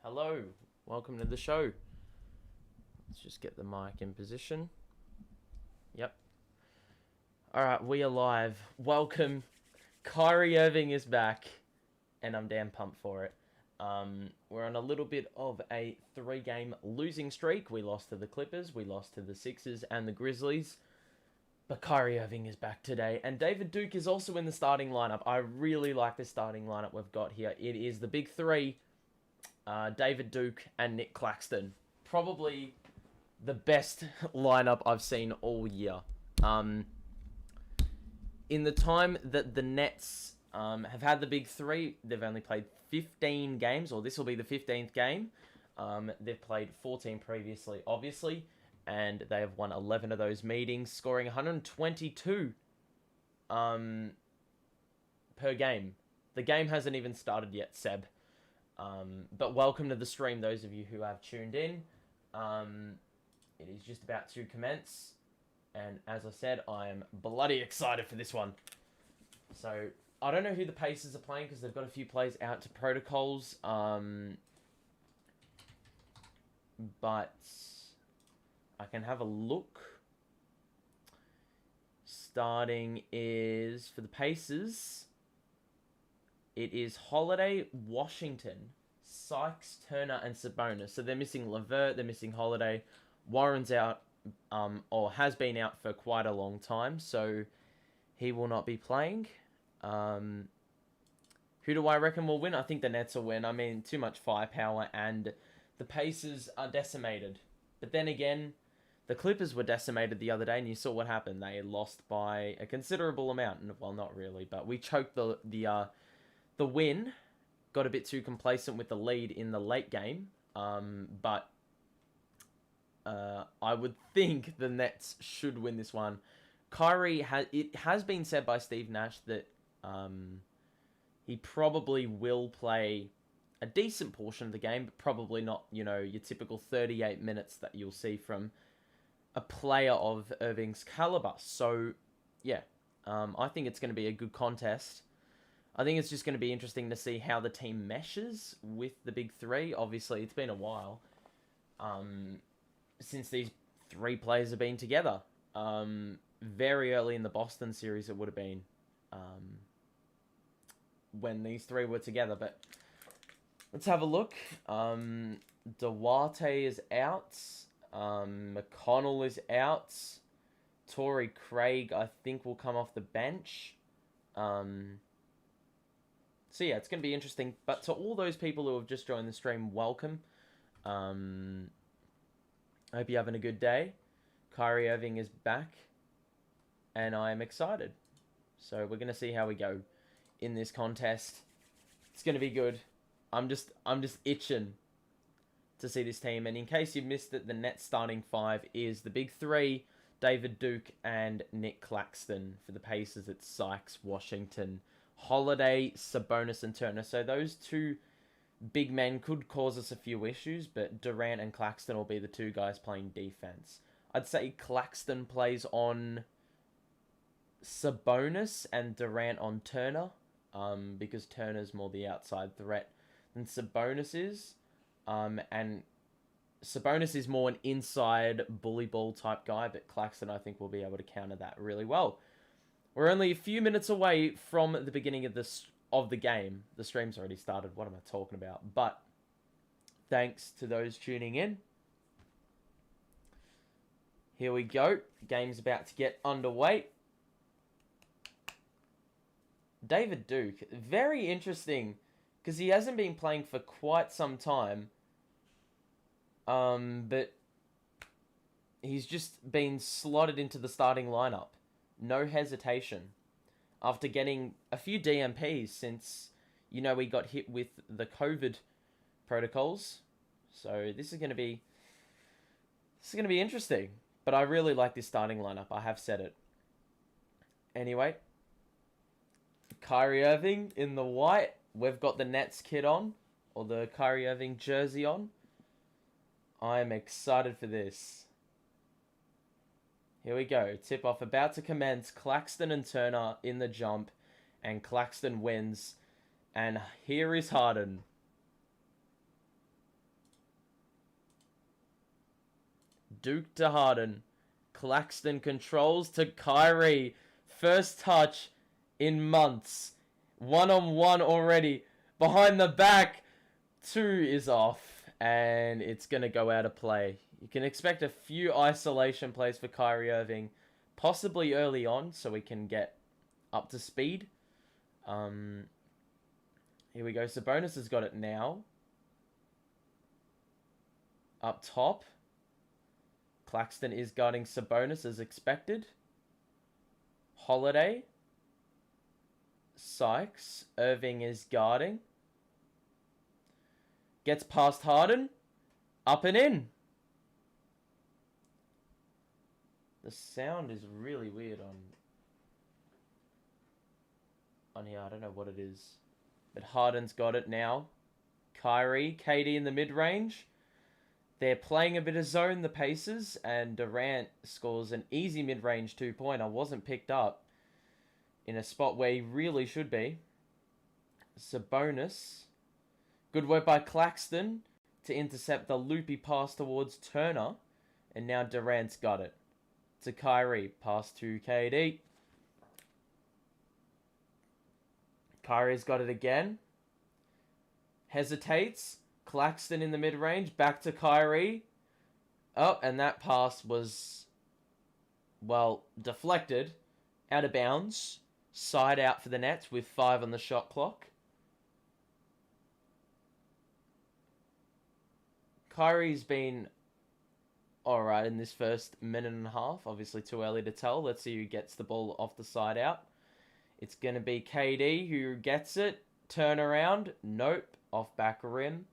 Hello, welcome to the show. Let's just get the mic in position. Yep. Alright, we are live. Welcome. Kyrie Irving is back, and I'm damn pumped for it. We're on a little bit of a 3-game losing streak. We lost to the Clippers, we lost to the Sixers and the Grizzlies. But Kyrie Irving is back today, and David Duke is also in the starting lineup. I really like this starting lineup we've got here. It is the big three. David Duke and Nick Claxton. Probably the best lineup I've seen all year. In the time that the Nets have had the big three, they've only played 15 games, or this will be the 15th game. They've played 14 previously, obviously, and they have won 11 of those meetings, scoring 122 per game. The game hasn't even started yet, Seb. But welcome to the stream, those of you who have tuned in. It is just about to commence, and as I said, I am bloody excited for this one. So, I don't know who the Pacers are playing, because they've got a few players out to protocols, but I can have a look. Starting is, for the Pacers, it is Holiday, Washington, Sykes, Turner, and Sabonis. So they're missing LeVert, they're missing Holiday. Warren's out, or has been out for quite a long time, so he will not be playing. Who do I reckon will win? I think the Nets will win. I mean, too much firepower, and the Pacers are decimated. But then again, the Clippers were decimated the other day, and you saw what happened. They lost by a considerable amount. Well, not really, but we choked the win. Got a bit too complacent with the lead in the late game, but I would think the Nets should win this one. Kyrie it has been said by Steve Nash that he probably will play a decent portion of the game, but probably not, your typical 38 minutes that you'll see from a player of Irving's caliber. So, yeah, I think it's going to be a good contest. I think it's just going to be interesting to see how the team meshes with the big three. Obviously, it's been a while since these three players have been together. Very early in the Boston series, it would have been when these three were together. But let's have a look. Duarte is out. McConnell is out. Torrey Craig, I think, will come off the bench. So yeah, it's going to be interesting. But to all those people who have just joined the stream, welcome. I hope you're having a good day. Kyrie Irving is back, and I am excited. So we're going to see how we go in this contest. It's going to be good. I'm just itching to see this team. And in case you missed it, the Nets starting five is the big three: David Duke and Nick Claxton. For the Pacers, it's Sykes, Washington, Holiday, Sabonis, and Turner. So those two big men could cause us a few issues, but Durant and Claxton will be the two guys playing defense. I'd say Claxton plays on Sabonis and Durant on Turner, because Turner's more the outside threat than Sabonis is. And Sabonis is more an inside bully ball type guy, but Claxton, I think, will be able to counter that really well. We're only a few minutes away from the beginning of the game. The stream's already started. What am I talking about? But thanks to those tuning in. Here we go. The game's about to get underway. David Duke, very interesting, because he hasn't been playing for quite some time. But he's just been slotted into the starting lineup. No hesitation. After getting a few DMPs since, we got hit with the COVID protocols. So this is going to be interesting. But I really like this starting lineup. I have said it. Anyway, Kyrie Irving in the white. We've got the Nets kit on, or the Kyrie Irving jersey on. I am excited for this. Here we go. Tip-off about to commence. Claxton and Turner in the jump. And Claxton wins. And here is Harden. Duke to Harden. Claxton controls to Kyrie. First touch in months. 1-on-1 already. Behind the back. 2 is off. And it's going to go out of play. You can expect a few isolation plays for Kyrie Irving. Possibly early on so we can get up to speed. Here we go. Sabonis has got it now. Up top. Claxton is guarding Sabonis as expected. Holiday. Sykes. Irving is guarding. Gets past Harden. Up and in. The sound is really weird on here. I don't know what it is. But Harden's got it now. Kyrie, KD in the mid-range. They're playing a bit of zone, the Pacers, and Durant scores an easy mid-range 2-pointer. Wasn't picked up in a spot where he really should be. Sabonis. Good work by Claxton to intercept the loopy pass towards Turner. And now Durant's got it. To Kyrie. Pass to KD. Kyrie's got it again. Hesitates. Claxton in the mid-range. Back to Kyrie. Oh, and that pass was, well, deflected. Out of bounds. Side out for the Nets with 5 on the shot clock. Kyrie's been alright in this first minute and a half. Obviously too early to tell. Let's see who gets the ball off the side out. It's going to be KD who gets it. Turn around. Nope. Off back rim.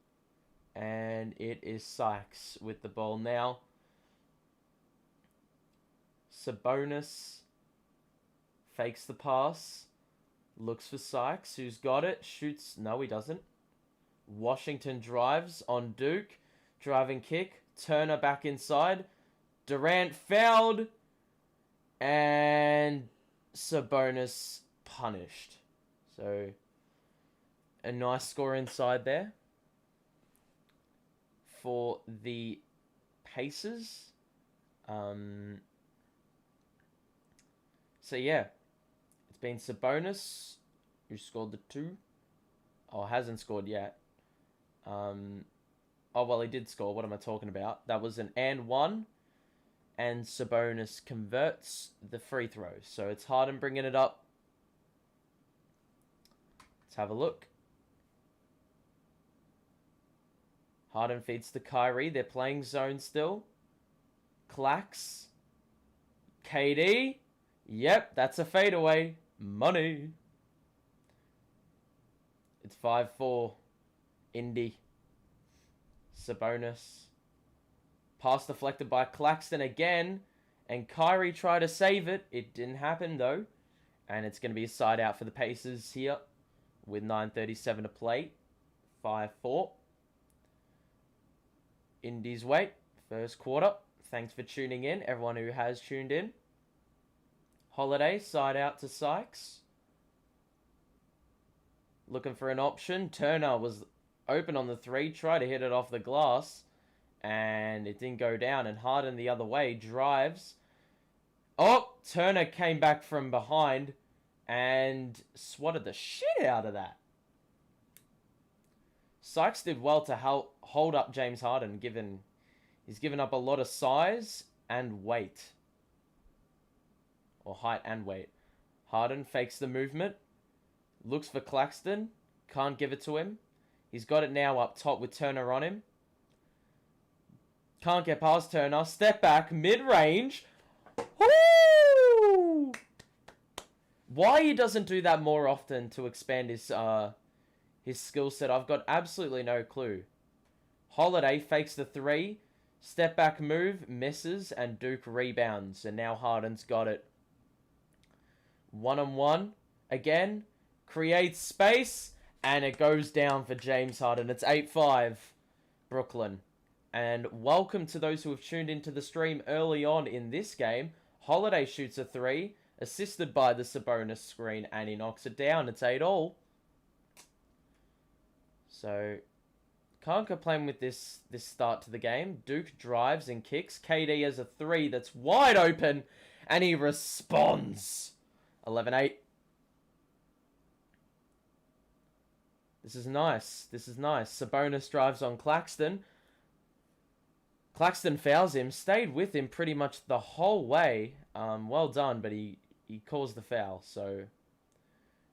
And it is Sykes with the ball now. Sabonis fakes the pass. Looks for Sykes, who's got it. Shoots. No, he doesn't. Washington drives on Duke. Driving kick. Turner back inside. Durant fouled. And Sabonis punished. So, a nice score inside there for the Pacers. So, yeah. It's been Sabonis who scored the 2. Oh, hasn't scored yet. Oh, well, he did score. What am I talking about? That was an and 1. And Sabonis converts the free throw. So it's Harden bringing it up. Let's have a look. Harden feeds to Kyrie. They're playing zone still. Clax. KD. Yep, that's a fadeaway. Money. It's 5-4. Indy. Sabonis. Pass deflected by Claxton again. And Kyrie tried to save it. It didn't happen though. And it's going to be a side out for the Pacers here. With 9:37 to play. 5-4. Indy's wait. First quarter. Thanks for tuning in. Everyone who has tuned in. Holiday. Side out to Sykes. Looking for an option. Turner was open on the 3. Tried to hit it off the glass. And it didn't go down. And Harden the other way. Drives. Oh! Turner came back from behind. And swatted the shit out of that. Sykes did well to hold up James Harden. He's given up a lot of size and weight. Or height and weight. Harden fakes the movement. Looks for Claxton. Can't give it to him. He's got it now up top with Turner on him. Can't get past Turner. Step back. Mid-range. Woo! Why he doesn't do that more often to expand his skill set, I've got absolutely no clue. Holiday fakes the 3. Step back move. Misses. And Duke rebounds. And now Harden's got it. 1-on-1. Again. Creates space. And it goes down for James Harden. It's 8-5. Brooklyn. And welcome to those who have tuned into the stream early on in this game. Holiday shoots a 3. Assisted by the Sabonis screen. And he knocks it down. It's 8-all. So, Can't complain with this start to the game. Duke drives and kicks. KD has a 3 that's wide open, and he responds. 11-8. This is nice. This is nice. Sabonis drives on Claxton. Claxton fouls him. Stayed with him pretty much the whole way. Well done, but he calls the foul. So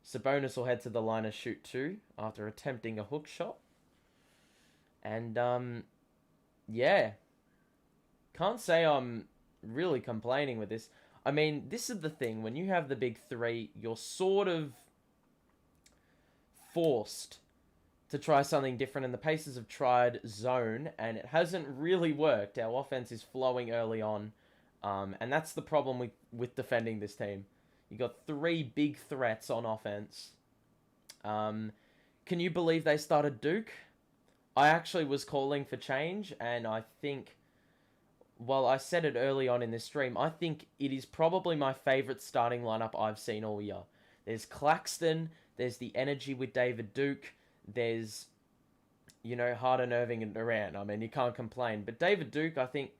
Sabonis will head to the line to shoot 2 after attempting a hook shot. And, yeah. Can't say I'm really complaining with this. I mean, this is the thing. When you have the big 3, you're sort of forced to try something different. And the Pacers have tried zone, and it hasn't really worked. Our offense is flowing early on. And that's the problem with defending this team. You got 3 big threats on offense. Can you believe they started Duke? I actually was calling for change, and I think, well, I said it early on in this stream, I think it is probably my favourite starting lineup I've seen all year. There's Claxton, there's the energy with David Duke, there's, you know, Harden, Irving, and Durant. I mean, you can't complain. But David Duke, I think,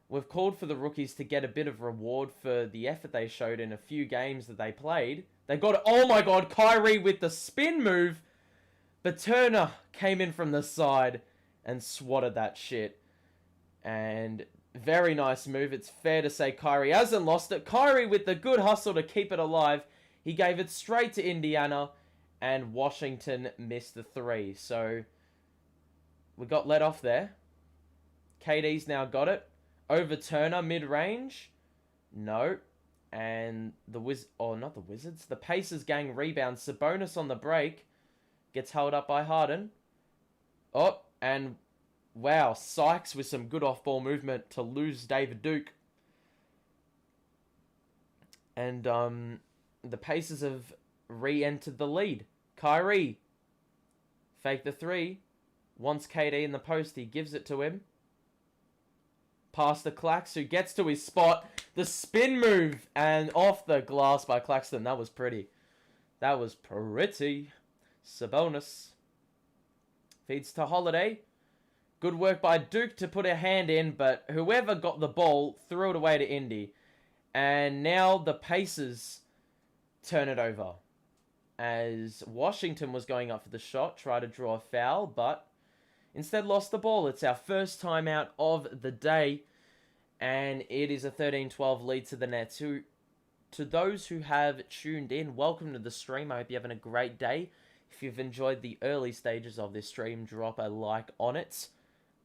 we've called for the rookies to get a bit of reward for the effort they showed in a few games that they played. They got, oh my god, Kyrie with the spin move. But Turner came in from the side and swatted that shit. And very nice move. It's fair to say Kyrie hasn't lost it. Kyrie with the good hustle to keep it alive. He gave it straight to Indiana. And Washington missed the 3. So we got let off there. KD's now got it. Over Turner mid-range. No. And the not the Wizards. The Pacers gang rebounds. Sabonis on the break. Gets held up by Harden. Oh, and wow, Sykes with some good off-ball movement to lose David Duke. And the Pacers have re-entered the lead. Kyrie, fake the 3. Wants KD in the post. He gives it to him. Pass to Clax, who gets to his spot. The spin move and off the glass by Claxton. That was pretty. That was pretty. Sabonis feeds to Holiday. Good work by Duke to put a hand in, but whoever got the ball threw it away to Indy. And now the Pacers turn it over. As Washington was going up for the shot, tried to draw a foul, but instead lost the ball. It's our first timeout of the day, and it is a 13-12 lead to the Nets. To those who have tuned in, welcome to the stream. I hope you're having a great day. If you've enjoyed the early stages of this stream, drop a like on it.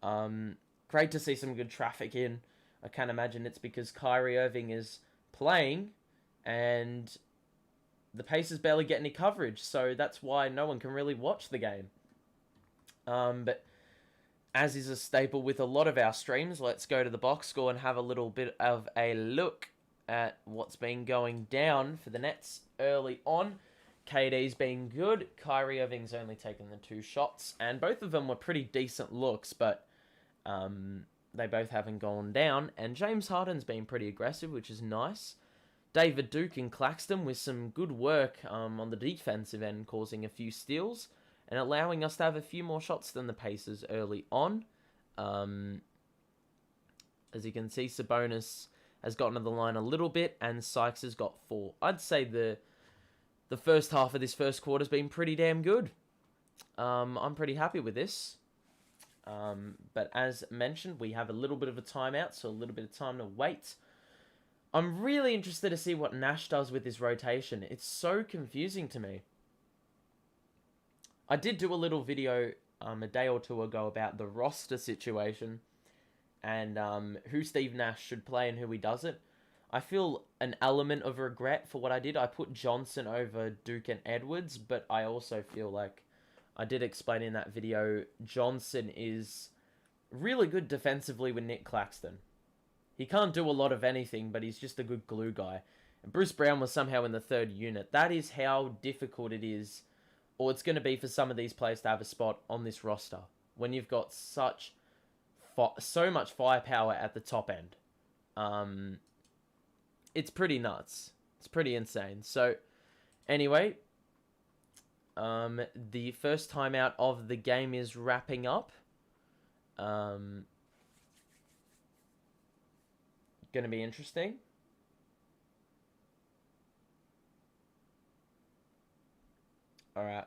Great to see some good traffic in. I can't imagine it's because Kyrie Irving is playing and the Pacers barely get any coverage, so that's why no one can really watch the game. But as is a staple with a lot of our streams, let's go to the box score and have a little bit of a look at what's been going down for the Nets early on. KD's been good. Kyrie Irving's only taken the 2 shots, and both of them were pretty decent looks, but they both haven't gone down. And James Harden's been pretty aggressive, which is nice. David Duke and Claxton with some good work on the defensive end, causing a few steals and allowing us to have a few more shots than the Pacers early on. As you can see, Sabonis has gotten to the line a little bit, and Sykes has got 4. I'd say the first half of this first quarter has been pretty damn good. I'm pretty happy with this. But as mentioned, we have a little bit of a timeout, so a little bit of time to wait. I'm really interested to see what Nash does with his rotation. It's so confusing to me. I did do a little video a day or two ago about the roster situation and who Steve Nash should play and who he doesn't. I feel an element of regret for what I did. I put Johnson over Duke and Edwards, but I also feel like I did explain in that video, Johnson is really good defensively with Nick Claxton. He can't do a lot of anything, but he's just a good glue guy. And Bruce Brown was somehow in the 3rd unit. That is how difficult it is, or it's going to be for some of these players to have a spot on this roster when you've got so much firepower at the top end. It's pretty nuts. It's pretty insane. So, anyway, The first timeout of the game is wrapping up. Going to be interesting. All right.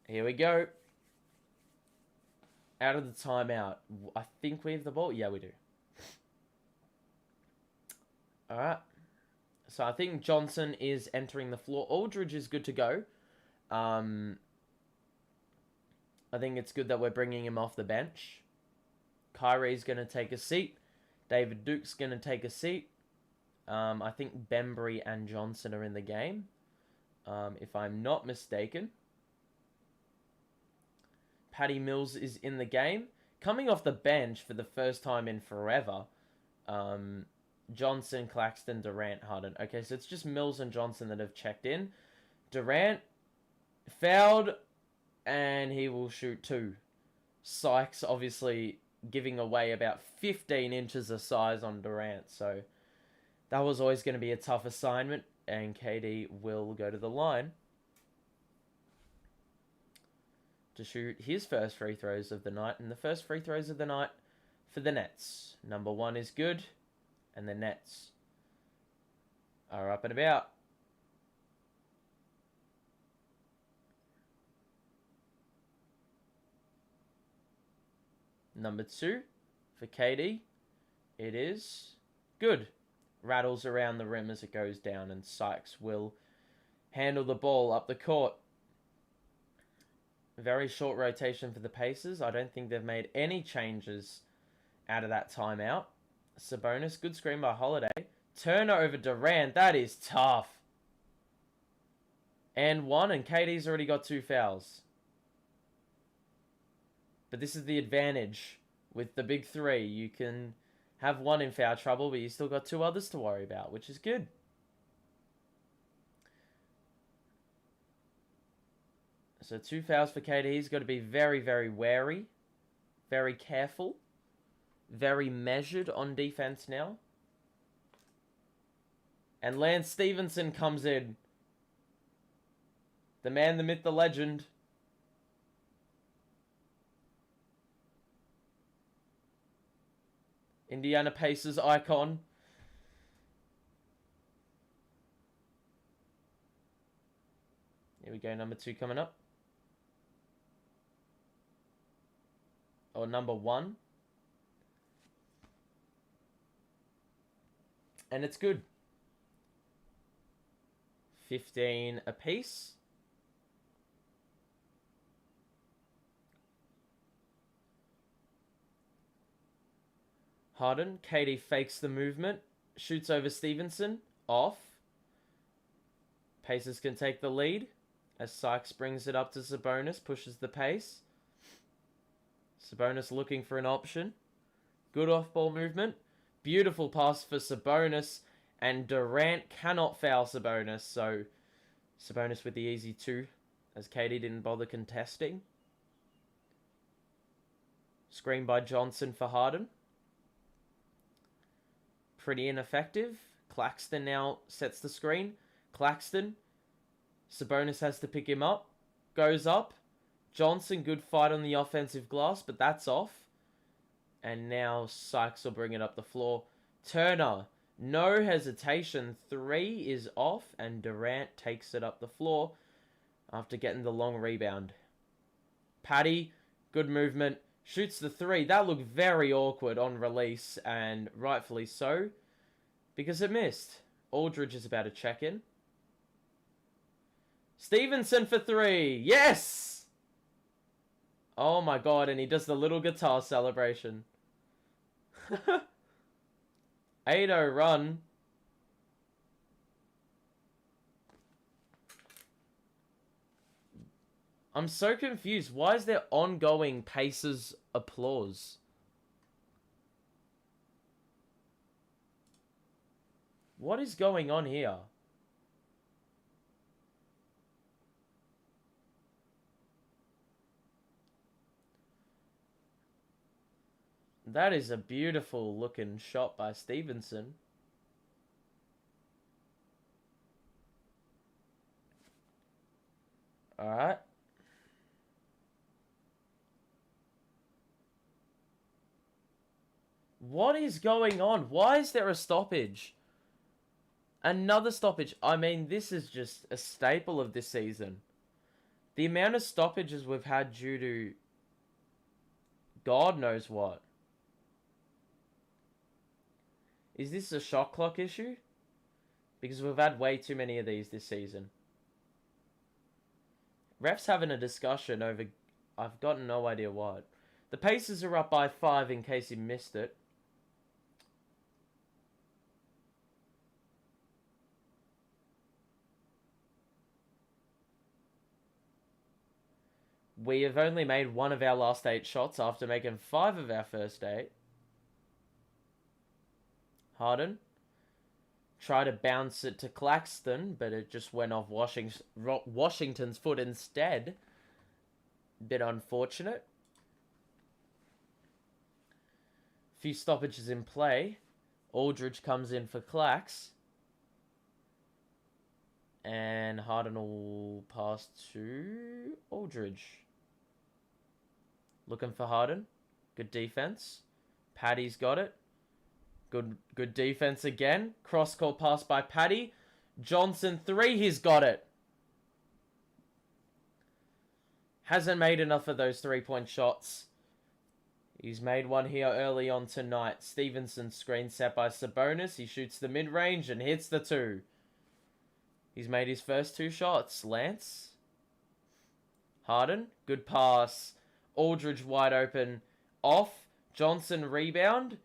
Here we go. Out of the timeout. I think we have the ball. Yeah, we do. All right. So I think Johnson is entering the floor. Aldridge is good to go. I think it's good that we're bringing him off the bench. Kyrie's going to take a seat. David Duke's going to take a seat. I think Bembry and Johnson are in the game, if I'm not mistaken. Patty Mills is in the game. Coming off the bench for the first time in forever. Johnson, Claxton, Durant, Harden. Okay, so it's just Mills and Johnson that have checked in. Durant fouled, and he will shoot 2. Sykes obviously giving away about 15 inches of size on Durant, so that was always going to be a tough assignment, and KD will go to the line to shoot his first free throws of the night, and the first free throws of the night for the Nets. Number 1 is good, and the Nets are up and about. Number 2 for KD, it is good. Rattles around the rim as it goes down, and Sykes will handle the ball up the court. Very short rotation for the Pacers. I don't think they've made any changes out of that timeout. Sabonis, good screen by Holiday. Turner over Durant, that is tough. And 1, and KD's already got 2 fouls. But this is the advantage with the big 3. You can have 1 in foul trouble, but you still got 2 others to worry about, which is good. So 2 fouls for KD. He's got to be very, very wary. Very careful. Very measured on defense now. And Lance Stevenson comes in. The man, the myth, the legend. Indiana Pacers icon. Here we go, number 2 coming up. Or number 1. And it's good. 15 apiece. Harden, KD fakes the movement, shoots over Stevenson, off. Pacers can take the lead as Sykes brings it up to Sabonis, pushes the pace. Sabonis looking for an option. Good off-ball movement. Beautiful pass for Sabonis, and Durant cannot foul Sabonis, so Sabonis with the easy 2 as KD didn't bother contesting. Screen by Johnson for Harden. Pretty ineffective. Claxton now sets the screen. Claxton. Sabonis has to pick him up. Goes up. Johnson, good fight on the offensive glass, but that's off. And now Sykes will bring it up the floor. Turner, no hesitation. 3 is off, and Durant takes it up the floor after getting the long rebound. Patty, good movement. Shoots the 3. That looked very awkward on release, and rightfully so, because it missed. Aldridge is about to check in. Stevenson for 3. Yes! Oh my god, and he does the little guitar celebration. 8-0 run. I'm so confused. Why is there ongoing Pacers applause? What is going on here? That is a beautiful looking shot by Stevenson. Alright. What is going on? Why is there a stoppage? Another stoppage. I mean, this is just a staple of this season. The amount of stoppages we've had due to God knows what. Is this a shot clock issue? Because we've had way too many of these this season. Refs having a discussion over... I've got no idea what. The Pacers are up by 5 in case you missed it. We have only made 1 of our last 8 shots after making 5 of our first 8. Harden. Try to bounce it to Claxton, but it just went off Washington's foot instead. Bit unfortunate. Few stoppages in play. Aldridge comes in for Clax. And Harden will pass to Aldridge. Looking for Harden. Good defense. Patty's got it. Good defense again. Cross-court pass by Patty. Johnson 3. He's got it. Hasn't made enough of those 3-point shots. He's made one here early on tonight. Stevenson screen set by Sabonis. He shoots the mid-range and hits the 2. He's made his first 2 shots. Lance. Harden. Good pass. Aldridge wide open. Off. Johnson rebound.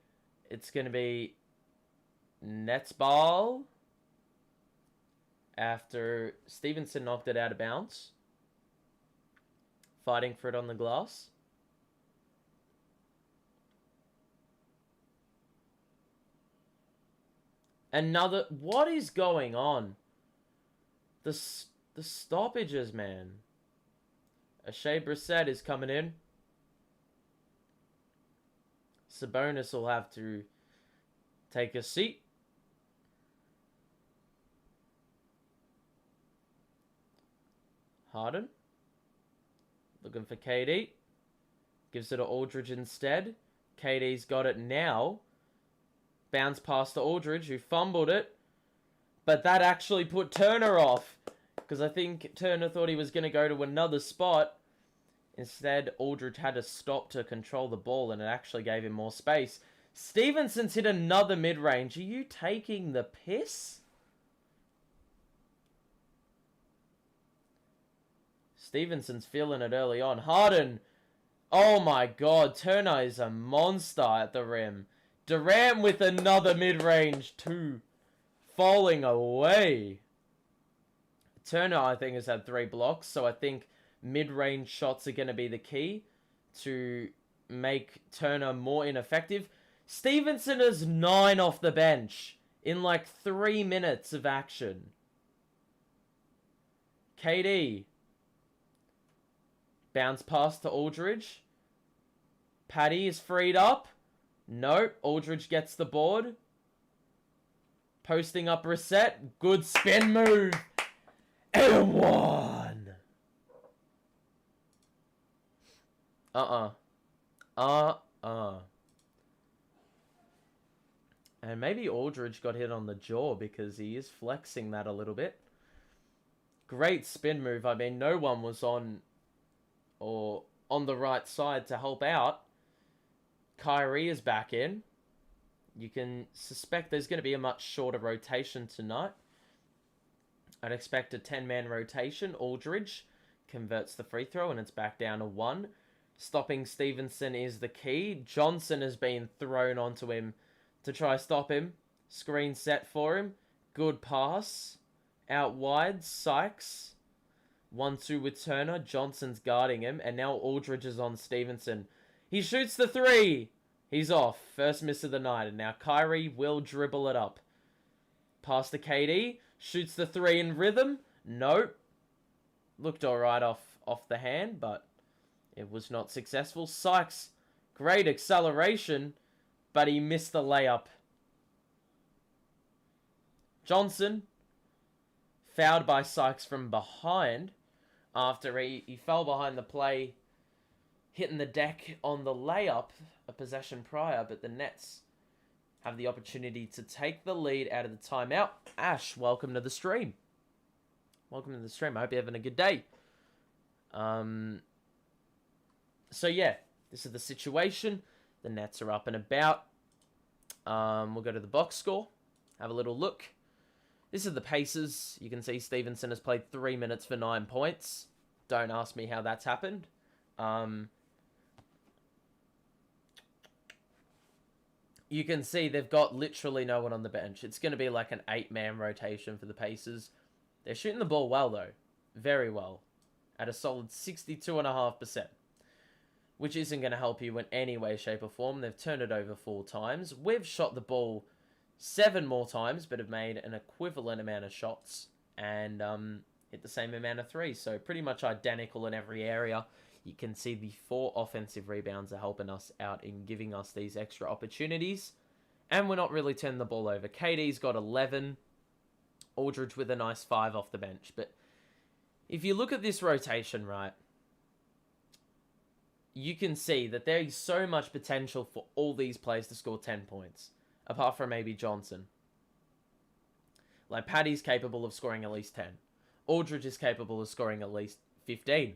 It's going to be Nets ball. After Stevenson knocked it out of bounds. Fighting for it on the glass. Another... What is going on? The stoppages, man. Shea Brissett is coming in. Sabonis will have to take a seat. Harden. Looking for KD. Gives it to Aldridge instead. KD's got it now. Bounce pass to Aldridge, who fumbled it. But that actually put Turner off. Because I think Turner thought he was going to go to another spot. Instead, Aldridge had to stop to control the ball, and it actually gave him more space. Stevenson's hit another mid-range. Are you taking the piss? Stevenson's feeling it early on. Harden. Oh my god. Turner is a monster at the rim. Durant with another mid-range 2. Falling away. Turner, I think, has had 3 blocks. So I think mid-range shots are going to be the key to make Turner more ineffective. Stevenson is 9 off the bench in like 3 minutes of action. KD. Bounce pass to Aldridge. Patty is freed up. Nope. Aldridge gets the board. Posting up Brissett. Good spin move. And 1. And maybe Aldridge got hit on the jaw because he is flexing that a little bit. Great spin move. I mean, no one was on the right side to help out. Kyrie is back in. You can suspect there's going to be a much shorter rotation tonight. I'd expect a 10-man rotation. Aldridge converts the free throw and it's back down to 1. Stopping Stevenson is the key. Johnson has been thrown onto him to try stop him. Screen set for him. Good pass. Out wide. Sykes. 1-2 with Turner. Johnson's guarding him. And now Aldridge is on Stevenson. He shoots the 3. He's off. First miss of the night. And now Kyrie will dribble it up. Pass to KD. Shoots the 3 in rhythm. Nope. Looked alright off the hand, but it was not successful. Sykes, great acceleration, but he missed the layup. Johnson, fouled by Sykes from behind. after he fell behind the play, hitting the deck on the layup a possession prior, but the Nets have the opportunity to take the lead out of the timeout. Ash, welcome to the stream. Welcome to the stream. I hope you're having a good day. So yeah, this is the situation. The Nets are up and about. We'll go to the box score. Have a little look. This is the Pacers. You can see Stevenson has played 3 minutes for 9 points. Don't ask me how that's happened. You can see they've got literally no one on the bench. It's going to be like an 8-man rotation for the Pacers. They're shooting the ball well, though. Very well. At a solid 62.5%. Which isn't going to help you in any way, shape, or form. They've turned it over 4 times. We've shot the ball 7 more times, but have made an equivalent amount of shots. And hit the same amount of threes. So pretty much identical in every area. You can see the 4 offensive rebounds are helping us out in giving us these extra opportunities. And we're not really turning the ball over. KD's got 11. Aldridge with a nice 5 off the bench. But if you look at this rotation, right, you can see that there is so much potential for all these players to score 10 points. Apart from maybe Johnson. Like, Paddy's capable of scoring at least 10. Aldridge is capable of scoring at least 15.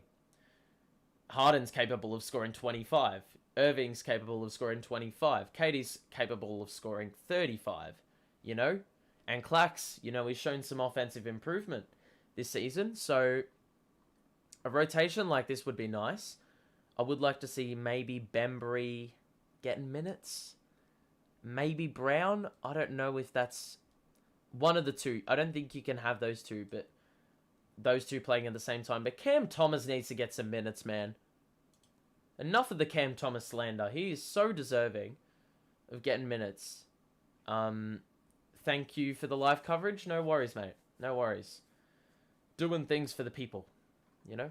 Harden's capable of scoring 25. Irving's capable of scoring 25. Katie's capable of scoring 35. You know? And Clax, you know, he's shown some offensive improvement this season. So, a rotation like this would be nice. I would like to see maybe Bembry getting minutes. Maybe Brown. I don't know if that's one of the two. I don't think you can have those two, but those two playing at the same time. But Cam Thomas needs to get some minutes, man. Enough of the Cam Thomas slander. He is so deserving of getting minutes. Thank you for the live coverage. No worries, mate. No worries. Doing things for the people, you know?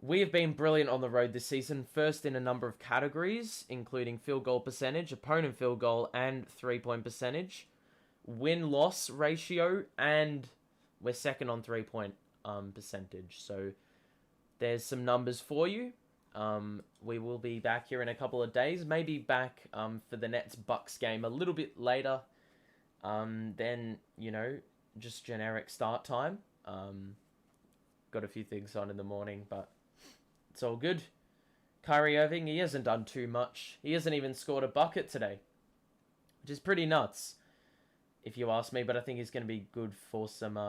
We have been brilliant on the road this season. First in a number of categories, including field goal percentage, opponent field goal, and 3-point percentage. Win-loss ratio, and we're second on 3-point percentage. So there's some numbers for you. We will be back here in a couple of days. Maybe back for the Nets-Bucks game a little bit later than, you know, just generic start time. Got a few things on in the morning, but it's all good. Kyrie Irving, he hasn't done too much. He hasn't even scored a bucket today, which is pretty nuts, if you ask me. But I think he's going to be good for some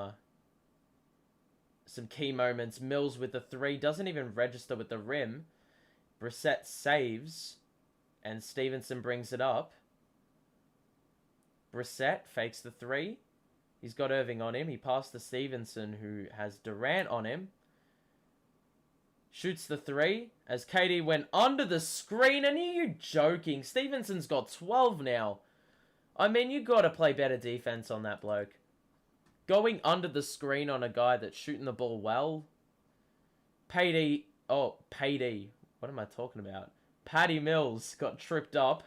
key moments. Mills with the 3, doesn't even register with the rim. Brissett saves, and Stevenson brings it up. Brissett fakes the 3. He's got Irving on him. He passed to Stevenson, who has Durant on him. Shoots the 3 as KD went under the screen. And are you joking? Stevenson's got 12 now. I mean, you got to play better defense on that bloke. Going under the screen on a guy that's shooting the ball well. Payday. What am I talking about? Patty Mills got tripped up,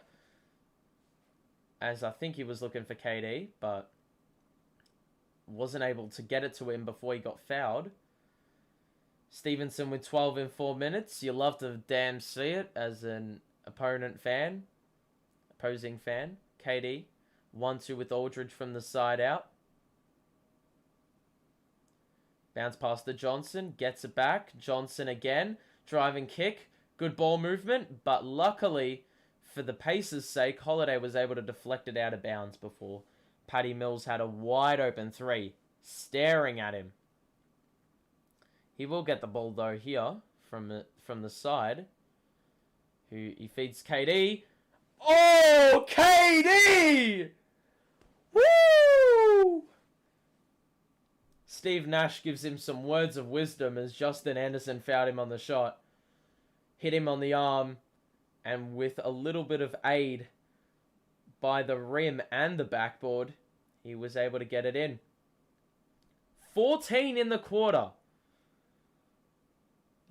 as I think he was looking for KD, but wasn't able to get it to him before he got fouled. Stevenson with 12 in 4 minutes. You love to damn see it as an opposing fan. KD. 1-2 with Aldridge from the side out. Bounce past to Johnson. Gets it back. Johnson again. Driving kick. Good ball movement. But luckily, for the Pacers' sake, Holiday was able to deflect it out of bounds before Patty Mills had a wide open 3 staring at him. He will get the ball, though, here from the side. He feeds KD. Oh, KD! Woo! Steve Nash gives him some words of wisdom as Justin Anderson fouled him on the shot. Hit him on the arm. And with a little bit of aid by the rim and the backboard, he was able to get it in. 14 in the quarter.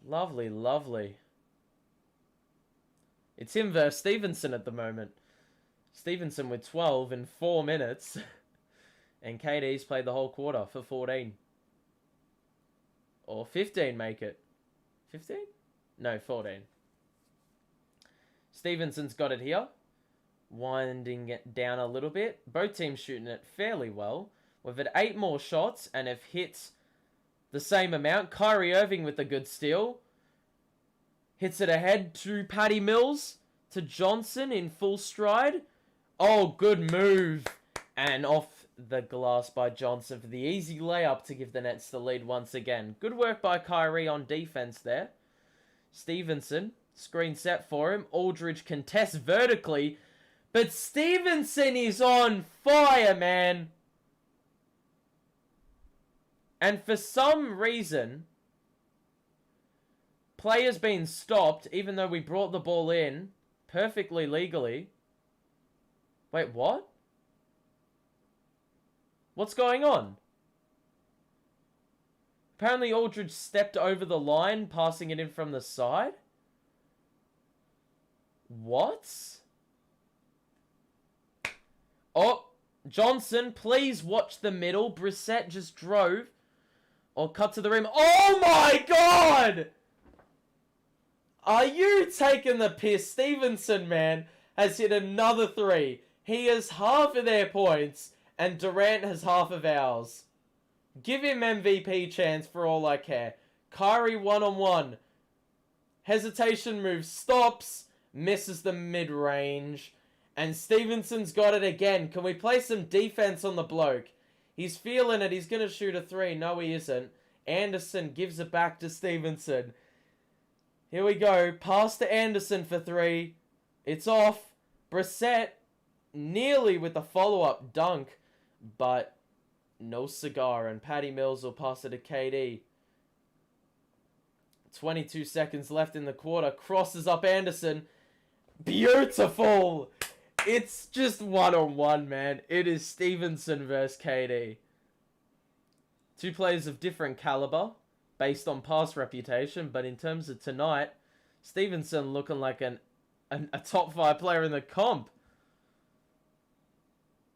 Lovely, lovely. It's him versus Stevenson at the moment. Stevenson with 12 in 4 minutes. And KD's played the whole quarter for 14. Or 15 make it. 15? No, 14. Stevenson's got it here. Winding it down a little bit. Both teams shooting it fairly well. We've had 8 more shots and have hit the same amount. Kyrie Irving with a good steal. Hits it ahead to Patty Mills. To Johnson in full stride. Oh, good move. And off the glass by Johnson for the easy layup to give the Nets the lead once again. Good work by Kyrie on defense there. Stevenson, screen set for him. Aldridge contests vertically. But Stevenson is on fire, man. And for some reason, player's been stopped, even though we brought the ball in perfectly legally. Wait, what? What's going on? Apparently Aldridge stepped over the line, passing it in from the side. What? Oh, Johnson, please watch the middle. Brissett just drove. Or cut to the rim. Oh my god! Are you taking the piss? Stevenson, man, has hit another 3. He has half of their points. And Durant has half of ours. Give him MVP chance for all I care. Kyrie one-on-one. Hesitation move. Stops. Misses the mid-range. And Stevenson's got it again. Can we play some defense on the bloke? He's feeling it. He's going to shoot a 3. No, he isn't. Anderson gives it back to Stevenson. Here we go. Pass to Anderson for 3. It's off. Brissett nearly with the follow-up dunk. But no cigar. And Patty Mills will pass it to KD. 22 seconds left in the quarter. Crosses up Anderson. Beautiful! It's just one-on-one, man. It is Stevenson versus KD. 2 players of different caliber, based on past reputation, but in terms of tonight, Stevenson looking like a top 5 player in the comp.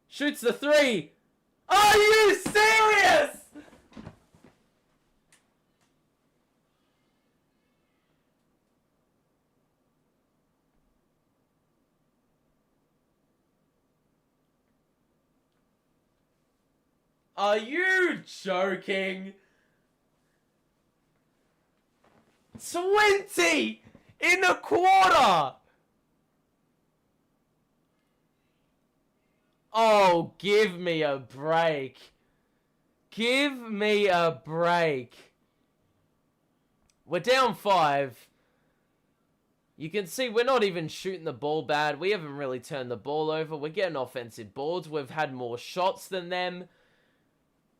Shoots the 3! Are you serious?! Are you joking? 20 in a quarter! Oh, give me a break. Give me a break. We're down 5. You can see we're not even shooting the ball bad. We haven't really turned the ball over. We're getting offensive boards. We've had more shots than them.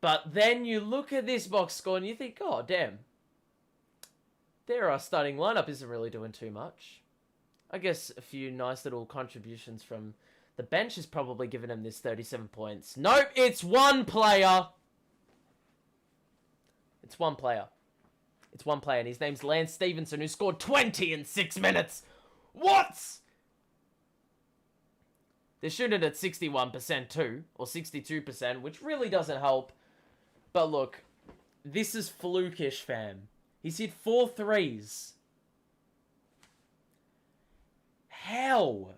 But then you look at this box score and you think, oh, damn. Our starting lineup isn't really doing too much. I guess a few nice little contributions from the bench is probably giving him this 37 points. Nope, it's one player. It's one player. It's one player, and his name's Lance Stevenson, who scored 20 in 6 minutes. What? They're shooting at 61% too, or 62%, which really doesn't help. But look, this is flukish, fam. He's hit 4 threes. How?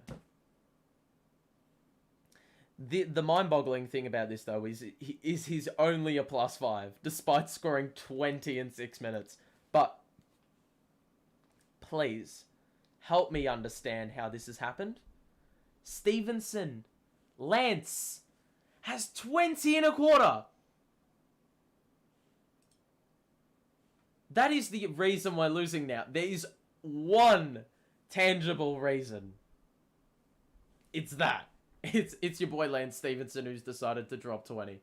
The mind-boggling thing about this, though, is he's only a +5, despite scoring 20 in 6 minutes. But, please, help me understand how this has happened. Stevenson, Lance, has 20 in a quarter. That is the reason we're losing now. There is one tangible reason. It's that. It's your boy Lance Stevenson who's decided to drop 20.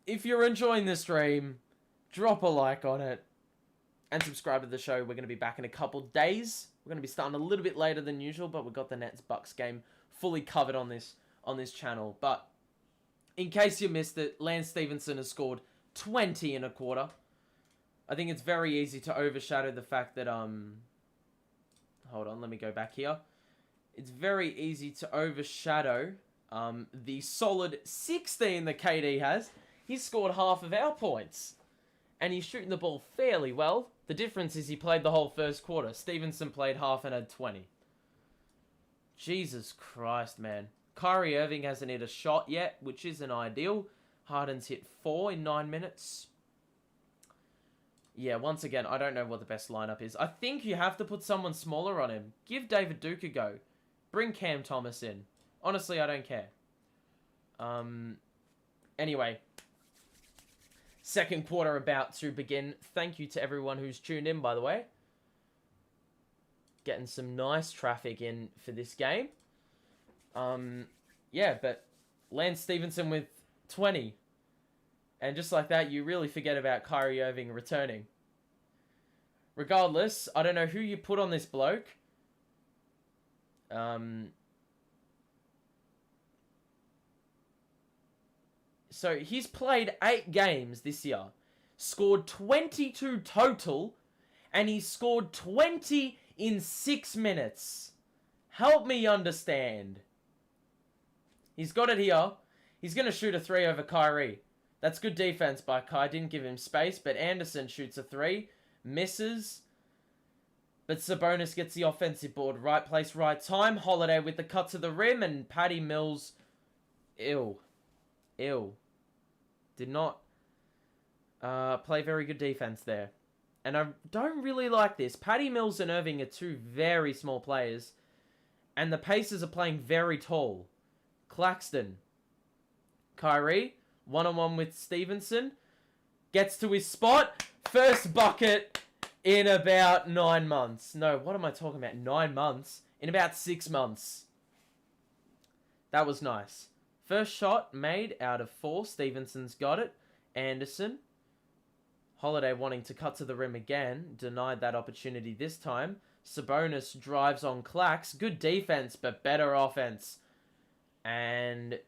If you're enjoying this stream, drop a like on it and subscribe to the show. We're going to be back in a couple days. We're going to be starting a little bit later than usual, but we've got the Nets-Bucks game fully covered on this channel. But in case you missed it, Lance Stevenson has scored 20 in a quarter. I think it's very easy to overshadow the fact that, hold on, let me go back here. It's very easy to overshadow the solid 16 that KD has, he's scored half of our points. And he's shooting the ball fairly well. The difference is he played the whole first quarter. Stevenson played half and had 20. Jesus Christ, man. Kyrie Irving hasn't hit a shot yet, which isn't ideal. Harden's hit 4 in 9 minutes. Yeah, once again, I don't know what the best lineup is. I think you have to put someone smaller on him. Give David Duke a go. Bring Cam Thomas in. Honestly, I don't care. Anyway. Second quarter about to begin. Thank you to everyone who's tuned in, by the way. Getting some nice traffic in for this game. Yeah, but Lance Stevenson with 20. And just like that, you really forget about Kyrie Irving returning. Regardless, I don't know who you put on this bloke. So he's played 8 games this year. Scored 22 total. And he scored 20 in 6 minutes. Help me understand. He's got it here. He's going to shoot a 3 over Kyrie. That's good defense by Kai. Didn't give him space. But Anderson shoots a 3. Misses. But Sabonis gets the offensive board. Right place, right time. Holiday with the cut to the rim. And Patty Mills. Ew. Did not play very good defense there. And I don't really like this. Patty Mills and Irving are 2 very small players. And the Pacers are playing very tall. Claxton. Kyrie. One-on-one with Stevenson. Gets to his spot. First bucket in about 9 months. No, what am I talking about? 9 months? In about 6 months. That was nice. First shot made out of 4. Stevenson's got it. Anderson. Holiday wanting to cut to the rim again. Denied that opportunity this time. Sabonis drives on Clax. Good defense, but better offense. And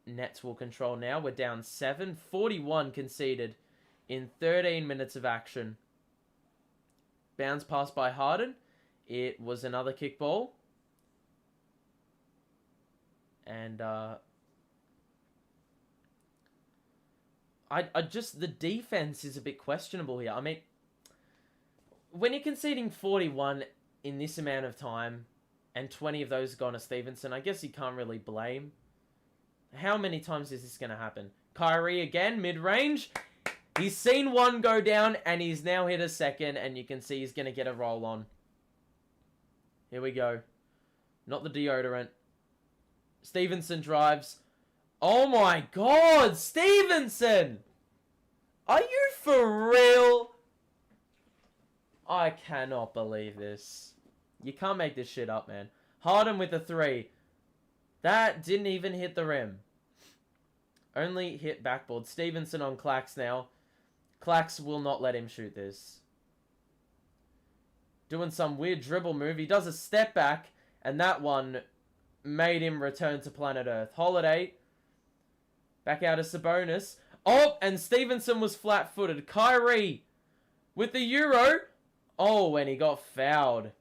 Nets will control now. We're down 7. 41 conceded in 13 minutes of action. Bounce pass by Harden. It was another kickball. And, I just, the defense is a bit questionable here. I mean, when you're conceding 41 in this amount of time, and 20 of those gone to Stevenson, I guess you can't really blame. How many times is this going to happen? Kyrie again, mid-range. He's seen one go down, and he's now hit a second, and you can see he's going to get a roll on. Here we go. Not the deodorant. Stevenson drives. Oh my God, Stevenson! Are you for real? I cannot believe this. You can't make this shit up, man. Harden with a 3. That didn't even hit the rim. Only hit backboard. Stevenson on Clax now. Clax will not let him shoot this. Doing some weird dribble move. He does a step back, and that one made him return to planet Earth. Holiday. Back out of Sabonis. Oh, and Stevenson was flat-footed. Kyrie with the Euro. Oh, and he got fouled.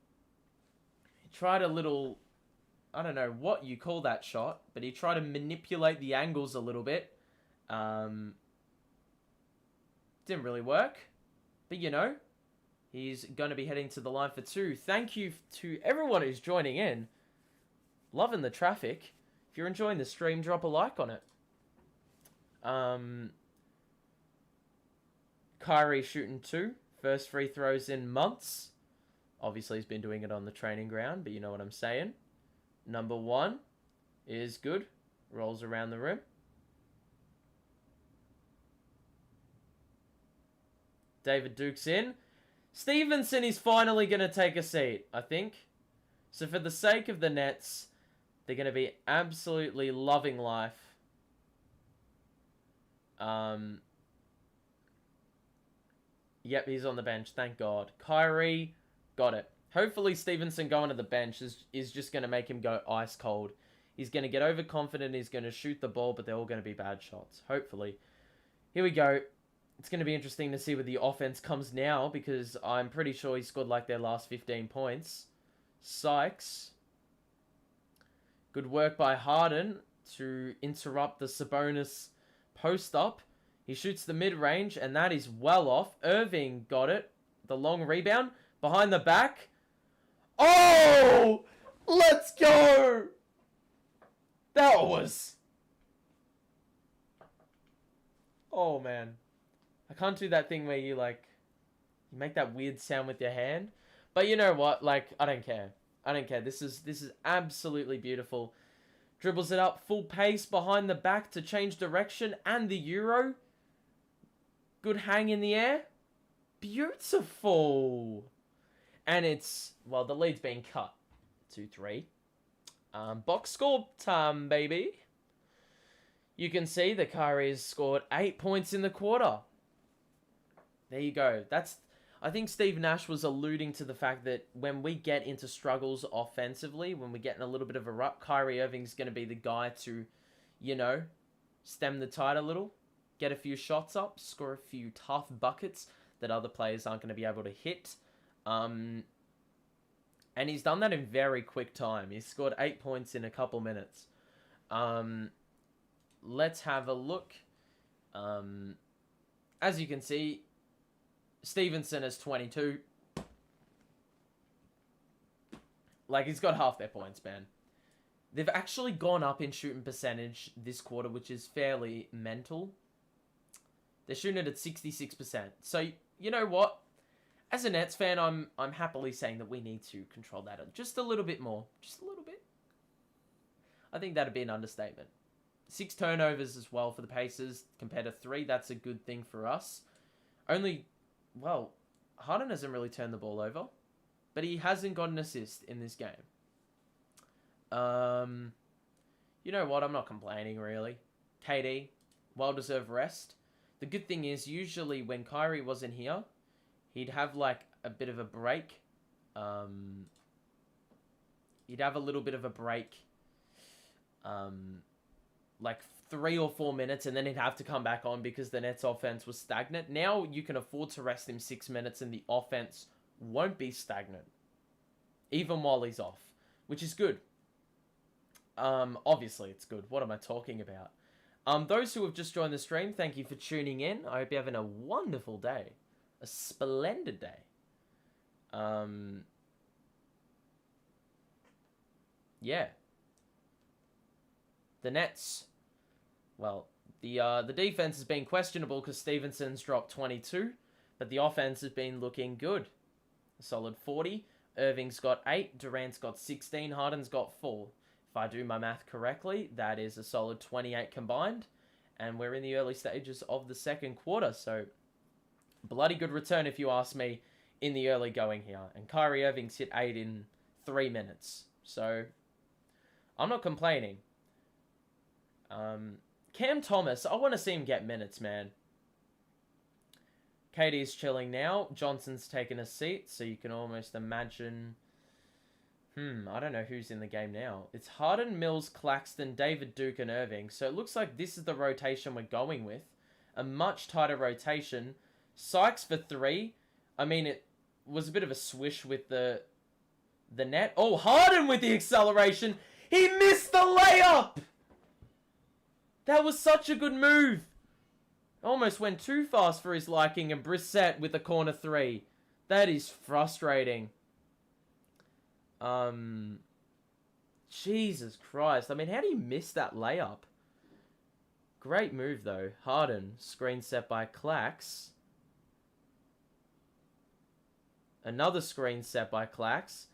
He tried a little, I don't know what you call that shot, but he tried to manipulate the angles a little bit. Didn't really work. But, you know, he's going to be heading to the line for 2. Thank you to everyone who's joining in. Loving the traffic. If you're enjoying the stream, drop a like on it. Kyrie shooting 2. First free throws in months. Obviously, he's been doing it on the training ground, but you know what I'm saying. Number 1 is good. Rolls around the rim. David Duke's in. Stevenson is finally going to take a seat, I think. So for the sake of the Nets, they're going to be absolutely loving life. Yep, he's on the bench. Thank God. Kyrie got it. Hopefully Stevenson going to the bench is just going to make him go ice cold. He's going to get overconfident. He's going to shoot the ball, but they're all going to be bad shots. Hopefully. Here we go. It's going to be interesting to see where the offense comes now, because I'm pretty sure he scored like their last 15 points. Sykes. Good work by Harden to interrupt the Sabonis post-up. He shoots the mid-range, and that is well off. Irving got it. The long rebound. Behind the back. Oh! Let's go! That was... Oh, man. I can't do that thing where you, like... You make that weird sound with your hand. But you know what? Like, I don't care. I don't care. This is absolutely beautiful. Dribbles it up. Full pace behind the back to change direction. And the Euro. Good hang in the air. Beautiful. And it's... Well, the lead's been cut. 2-3. Box score time, baby. You can see the Kyrie has scored 8 points in the quarter. There you go. I think Steve Nash was alluding to the fact that when we get into struggles offensively, when we get in a little bit of a rut, Kyrie Irving's going to be the guy to, you know, stem the tide a little, get a few shots up, score a few tough buckets that other players aren't going to be able to hit. And he's done that in very quick time. He's scored 8 points in a couple minutes. Let's have a look. As you can see, Stevenson is 22. Like, he's got half their points, man. They've actually gone up in shooting percentage this quarter, which is fairly mental. They're shooting it at 66%. So, you know what? As a Nets fan, I'm happily saying that we need to control that just a little bit more. Just a little bit. I think that'd be an understatement. 6 turnovers as well for the Pacers compared to 3. That's a good thing for us. Only... Well, Harden hasn't really turned the ball over, but he hasn't got an assist in this game. You know what? I'm not complaining, really. KD, well-deserved rest. The good thing is, usually when Kyrie wasn't here, he'd have, like, a bit of a break. He'd have a little bit of a break, like 3 or 4 minutes, and then he'd have to come back on because the Nets offense was stagnant. Now you can afford to rest him 6 minutes and the offense won't be stagnant, even while he's off, which is good. Obviously it's good. What am I talking about? Those who have just joined the stream, thank you for tuning in. I hope you're having a wonderful day. A splendid day. Yeah. The Nets... Well, the defense has been questionable because Stevenson's dropped 22, but the offense has been looking good. A solid 40. Irving's got 8. Durant's got 16. Harden's got 4. If I do my math correctly, that is a solid 28 combined. And we're in the early stages of the second quarter, so bloody good return if you ask me in the early going here. And Kyrie Irving's hit 8 in 3 minutes. So, I'm not complaining. Cam Thomas, I want to see him get minutes, man. KD's chilling now. Johnson's taken a seat, so you can almost imagine... I don't know who's in the game now. It's Harden, Mills, Claxton, David, Duke, and Irving. So it looks like this is the rotation we're going with. A much tighter rotation. Sykes for 3. I mean, it was a bit of a swish with the net. Oh, Harden with the acceleration! He missed the layup! That was such a good move. Almost went too fast for his liking, and Brissett with the corner 3. That is frustrating. Jesus Christ. I mean, how do you miss that layup? Great move, though. Harden, screen set by Clax. Another screen set by Clax.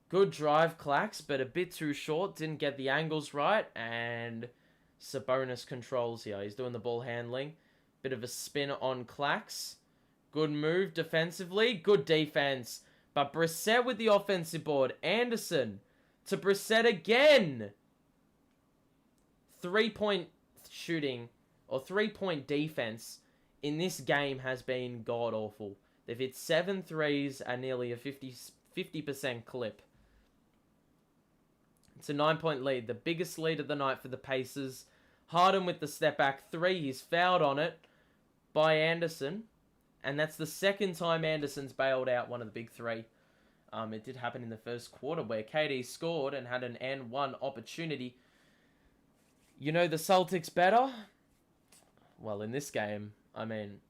Good drive, Clax, but a bit too short. Didn't get the angles right, and... Sabonis controls here. He's doing the ball handling. Bit of a spin on Clax. Good move defensively. Good defense. But Brissett with the offensive board. Anderson to Brissett again. 3-point shooting or 3-point defense in this game has been god-awful. They've hit 7 threes at nearly a 50% clip. It's a 9-point lead. The biggest lead of the night for the Pacers. Harden with the step back 3. He's fouled on it by Anderson. And that's the second time Anderson's bailed out one of the big 3. It did happen in the first quarter where KD scored and had an and one opportunity. You know the Celtics better? Well, in this game, I mean,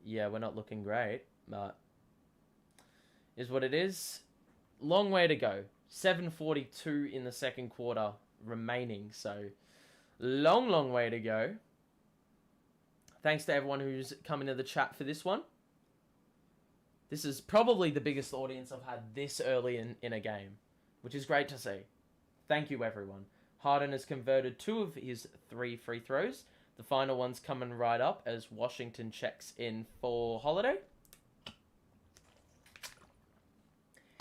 yeah, we're not looking great, but is what it is. Long way to go. 7:42 in the second quarter remaining, so long way to go. Thanks to everyone who's come into the chat for this one. This is probably the biggest audience I've had this early in a game, which is great to see. Thank you, everyone. Harden has converted 2 of his 3 free throws. The final one's coming right up as Washington checks in for Holiday.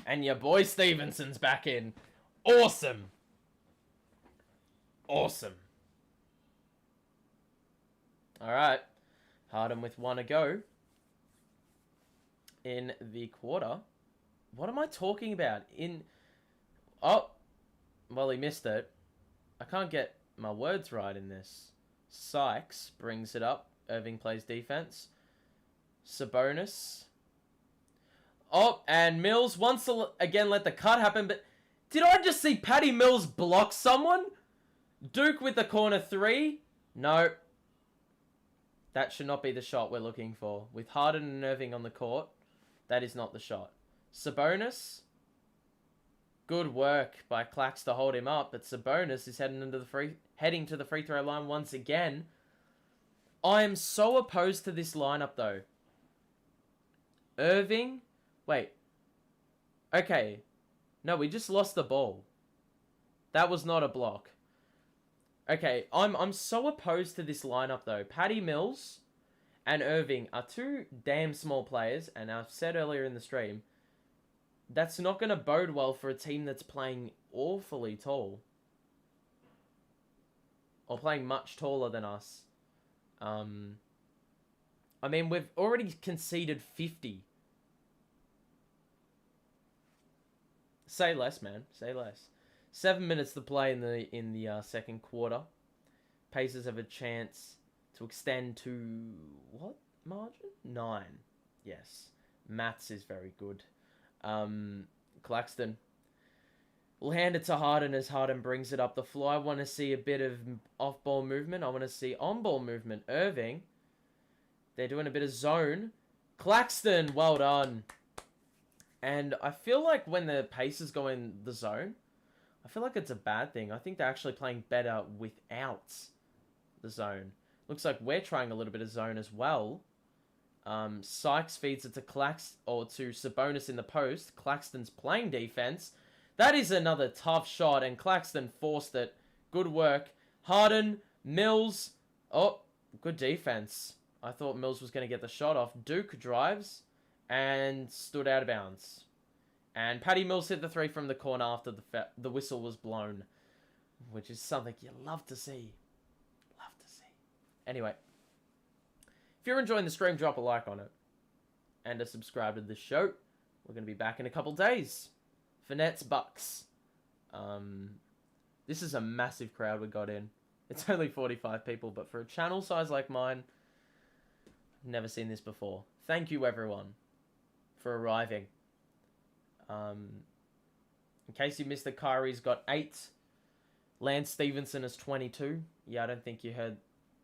And your boy Stevenson's back in. Awesome. Awesome. All right. Harden with 1 to go in the quarter. What am I talking about? Oh, well, he missed it. I can't get my words right in this. Sykes brings it up. Irving plays defense. Sabonis. Oh, and Mills wants to again let the cut happen, but did I just see Patty Mills block someone? Duke with the corner 3. No. That should not be the shot we're looking for. With Harden and Irving on the court, that is not the shot. Sabonis. Good work by Clax to hold him up, but Sabonis is heading to the free throw line once again. I am so opposed to this lineup though. Irving. Wait. Okay. No, we just lost the ball. That was not a block. Okay, I'm so opposed to this lineup though. Patty Mills and Irving are 2 damn small players, and I've said earlier in the stream, that's not going to bode well for a team that's playing awfully tall. Or playing much taller than us. I mean, we've already conceded 50. Say less, man. Say less. 7 minutes to play in the second quarter. Pacers have a chance to extend to what margin? 9. Yes, maths is very good. Claxton will hand it to Harden as Harden brings it up the floor. I want to see a bit of off-ball movement. I want to see on-ball movement. Irving, they're doing a bit of zone. Claxton, well done. And I feel like when the Pacers go in the zone, I feel like it's a bad thing. I think they're actually playing better without the zone. Looks like we're trying a little bit of zone as well. Sykes feeds it to to Sabonis in the post. Claxton's playing defense. That is another tough shot, and Claxton forced it. Good work. Harden, Mills. Oh, good defense. I thought Mills was going to get the shot off. Duke drives and stood out of bounds. And Patty Mills hit the 3 from the corner after the whistle was blown, which is something you love to see. Love to see. Anyway, if you're enjoying the stream, drop a like on it. And a subscribe to the show. We're going to be back in a couple days for Nets Bucks. This is a massive crowd we got in. It's only 45 people, but for a channel size like mine, I've never seen this before. Thank you, everyone, for arriving. In case you missed it, Kyrie's got 8. Lance Stevenson is 22. Yeah, I don't think you heard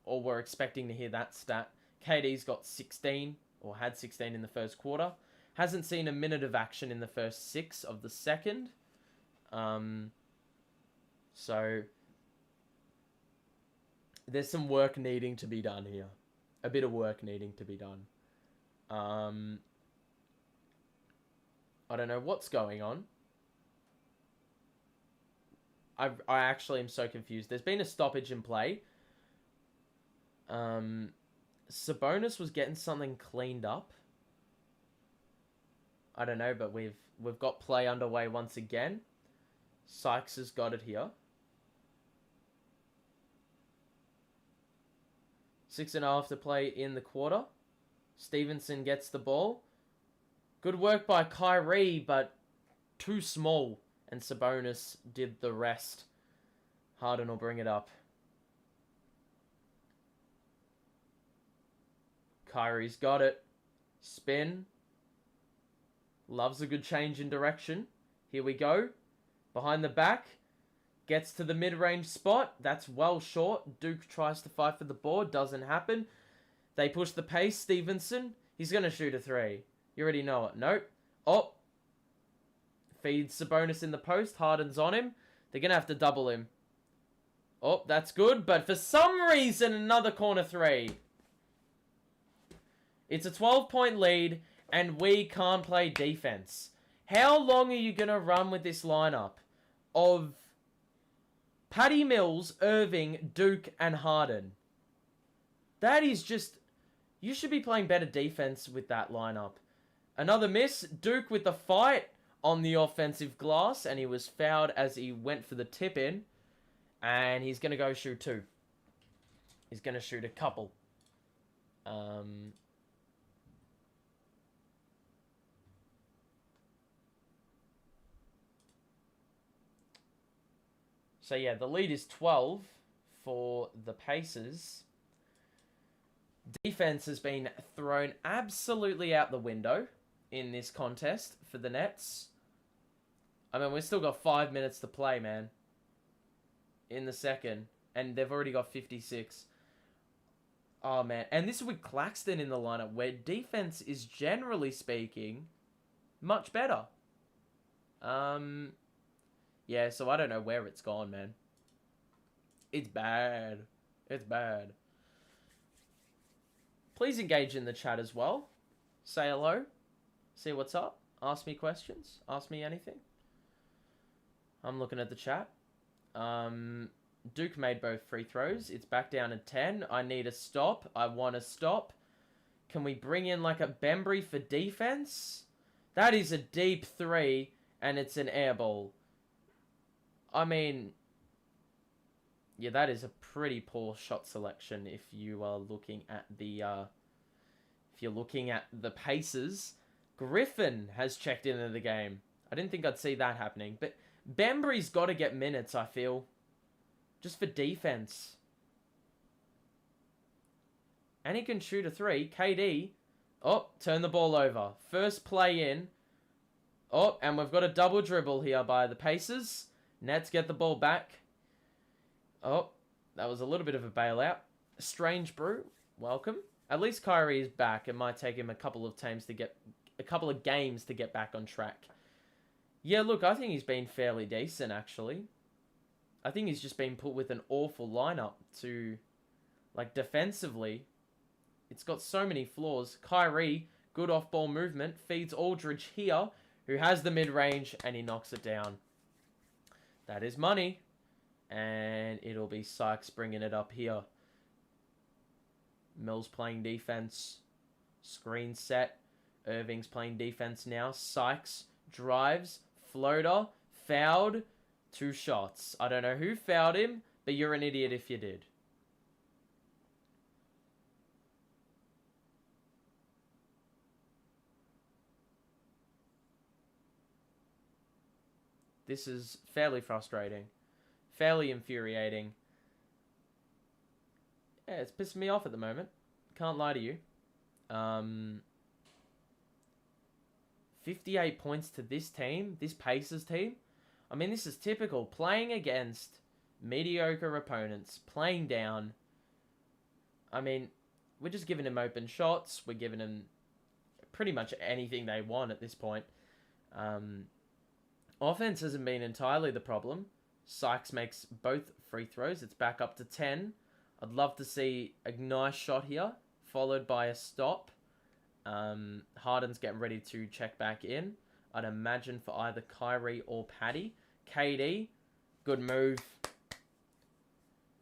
or were expecting to hear that stat. KD's got 16, or had 16 in the first quarter. Hasn't seen a minute of action in the first 6 of the second. So there's some work needing to be done here. A bit of work needing to be done. I don't know what's going on. I actually am so confused. There's been a stoppage in play. Sabonis was getting something cleaned up. I don't know, but we've got play underway once again. Sykes has got it here. 6.5 to play in the quarter. Stevenson gets the ball. Good work by Kyrie, but too small. And Sabonis did the rest. Harden will bring it up. Kyrie's got it. Spin. Loves a good change in direction. Here we go. Behind the back. Gets to the mid-range spot. That's well short. Duke tries to fight for the board. Doesn't happen. They push the pace. Stevenson. He's going to shoot a 3. You already know it. Nope. Oh. Feeds Sabonis in the post. Harden's on him. They're going to have to double him. Oh, that's good. But for some reason, another corner 3. It's a 12-point lead, and we can't play defense. How long are you going to run with this lineup of Patty Mills, Irving, Duke, and Harden? That is just... You should be playing better defense with that lineup. Another miss. Duke with the fight on the offensive glass, and he was fouled as he went for the tip-in. And he's going to go shoot 2. He's going to shoot a couple. So yeah, the lead is 12 for the Pacers. Defense has been thrown absolutely out the window in this contest for the Nets. I mean, we've still got 5 minutes to play, man. In the second. And they've already got 56. Oh, man. And this is with Claxton in the lineup, where defense is, generally speaking, much better. Yeah, so I don't know where it's gone, man. It's bad. It's bad. Please engage in the chat as well. Say hello. See what's up. Ask me questions. Ask me anything. I'm looking at the chat. Duke made both free throws. It's back down to 10. I need a stop. I want a stop. Can we bring in like a Bembry for defense? That is a deep 3, and it's an air ball. I mean, yeah, that is a pretty poor shot selection if you are looking at the Pacers. Griffin has checked into the game. I didn't think I'd see that happening, but Bembry's got to get minutes, I feel. Just for defense. And he can shoot a 3. KD. Oh, turn the ball over. First play in. Oh, and we've got a double dribble here by the Pacers. Nets get the ball back. Oh, that was a little bit of a bailout. Strange Brew, welcome. At least Kyrie is back. It might take him a couple of games to get back on track. Yeah, look, I think he's been fairly decent, actually. I think he's just been put with an awful lineup to, like, defensively. It's got so many flaws. Kyrie, good off-ball movement, feeds Aldridge here, who has the mid-range, and he knocks it down. That is money. And it'll be Sykes bringing it up here. Mills playing defense. Screen set. Irving's playing defense now. Sykes drives. Floater. Fouled. 2 shots. I don't know who fouled him, but you're an idiot if you did. This is fairly frustrating. Fairly infuriating. Yeah, it's pissing me off at the moment. Can't lie to you. 58 points to this team. This Pacers team. I mean, this is typical. Playing against mediocre opponents. Playing down. I mean, we're just giving them open shots. We're giving them pretty much anything they want at this point. Offense hasn't been entirely the problem. Sykes makes both free throws. It's back up to 10. I'd love to see a nice shot here, followed by a stop. Harden's getting ready to check back in. I'd imagine for either Kyrie or Patty. KD, good move.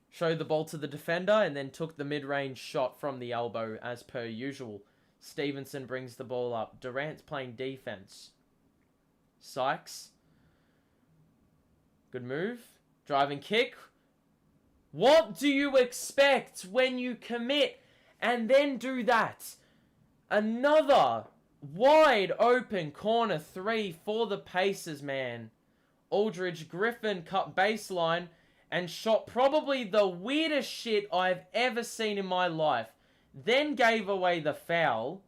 Showed the ball to the defender and then took the mid-range shot from the elbow as per usual. Stevenson brings the ball up. Durant's playing defense. Sykes. Good move. Driving kick. What do you expect when you commit and then do that? Another wide open corner 3 for the Pacers, man. Aldridge Griffin cut baseline and shot probably the weirdest shit I've ever seen in my life. Then gave away the foul.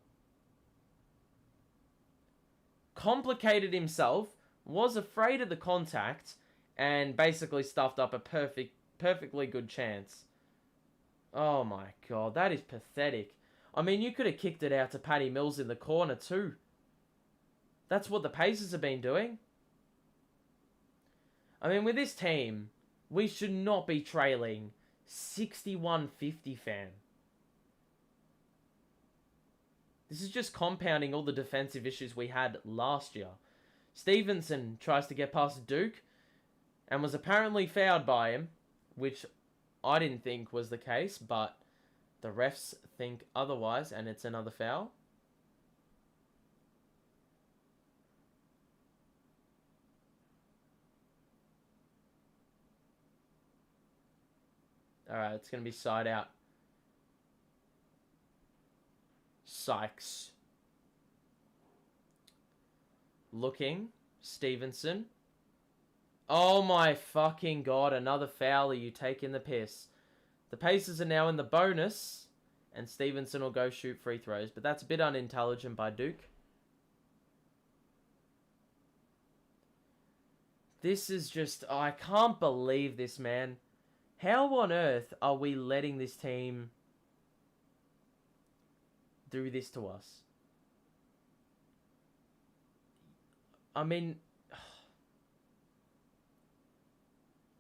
Complicated himself. Was afraid of the contact. and basically stuffed up a perfectly good chance. Oh my god, that is pathetic. I mean, you could have kicked it out to Patty Mills in the corner too. That's what the Pacers have been doing. I mean, with this team, we should not be trailing 61-50, fam. This is just compounding all the defensive issues we had last year. Stevenson tries to get past Duke and was apparently fouled by him, which I didn't think was the case, but the refs think otherwise, and it's another foul. Alright, it's going to be side out. Sykes. Looking. Stevenson. Oh my fucking god, another foul. Are you taking the piss? The Pacers are now in the bonus, and Stevenson will go shoot free throws, but that's a bit unintelligent by Duke. This is just... Oh, I can't believe this, man. How on earth are we letting this team do this to us? I mean,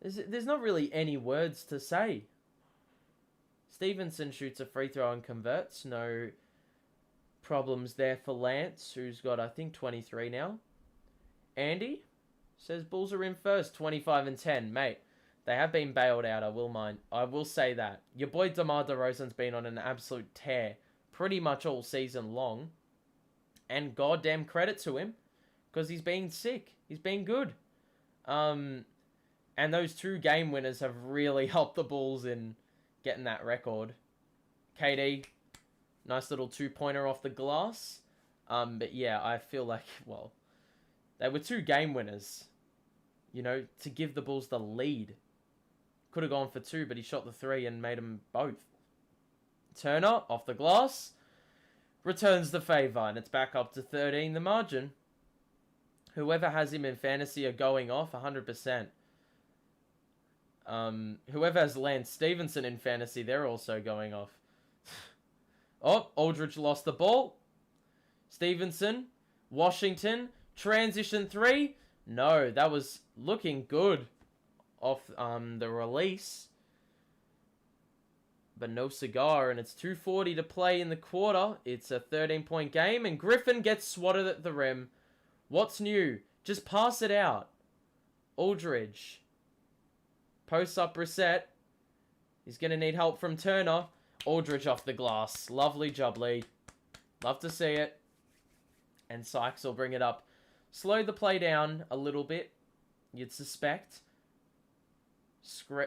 there's not really any words to say. Stevenson shoots a free throw and converts. No problems there for Lance, who's got, I think, 23 now. Andy says Bulls are in first, 25-10. Mate, they have been bailed out, I will say that. Your boy DeMar DeRozan's been on an absolute tear pretty much all season long. And goddamn credit to him, because he's been sick. He's been good. And those 2 game winners have really helped the Bulls in getting that record. KD, nice little 2-pointer off the glass. But yeah, I feel like, well, they were 2 game winners, you know, to give the Bulls the lead. Could have gone for 2, but he shot the 3 and made them both. Turner, off the glass, returns the favor, and it's back up to 13, the margin. Whoever has him in fantasy are going off 100%. Whoever has Lance Stevenson in fantasy, they're also going off. Oh, Aldridge lost the ball. Stevenson, Washington, transition 3. No, that was looking good off the release. But no cigar, and it's 2:40 to play in the quarter. It's a 13-point game, and Griffin gets swatted at the rim. What's new? Just pass it out. Aldridge. Post up reset. He's going to need help from Turner. Aldridge off the glass. Lovely jubbly. Love to see it. And Sykes will bring it up. Slow the play down a little bit, you'd suspect.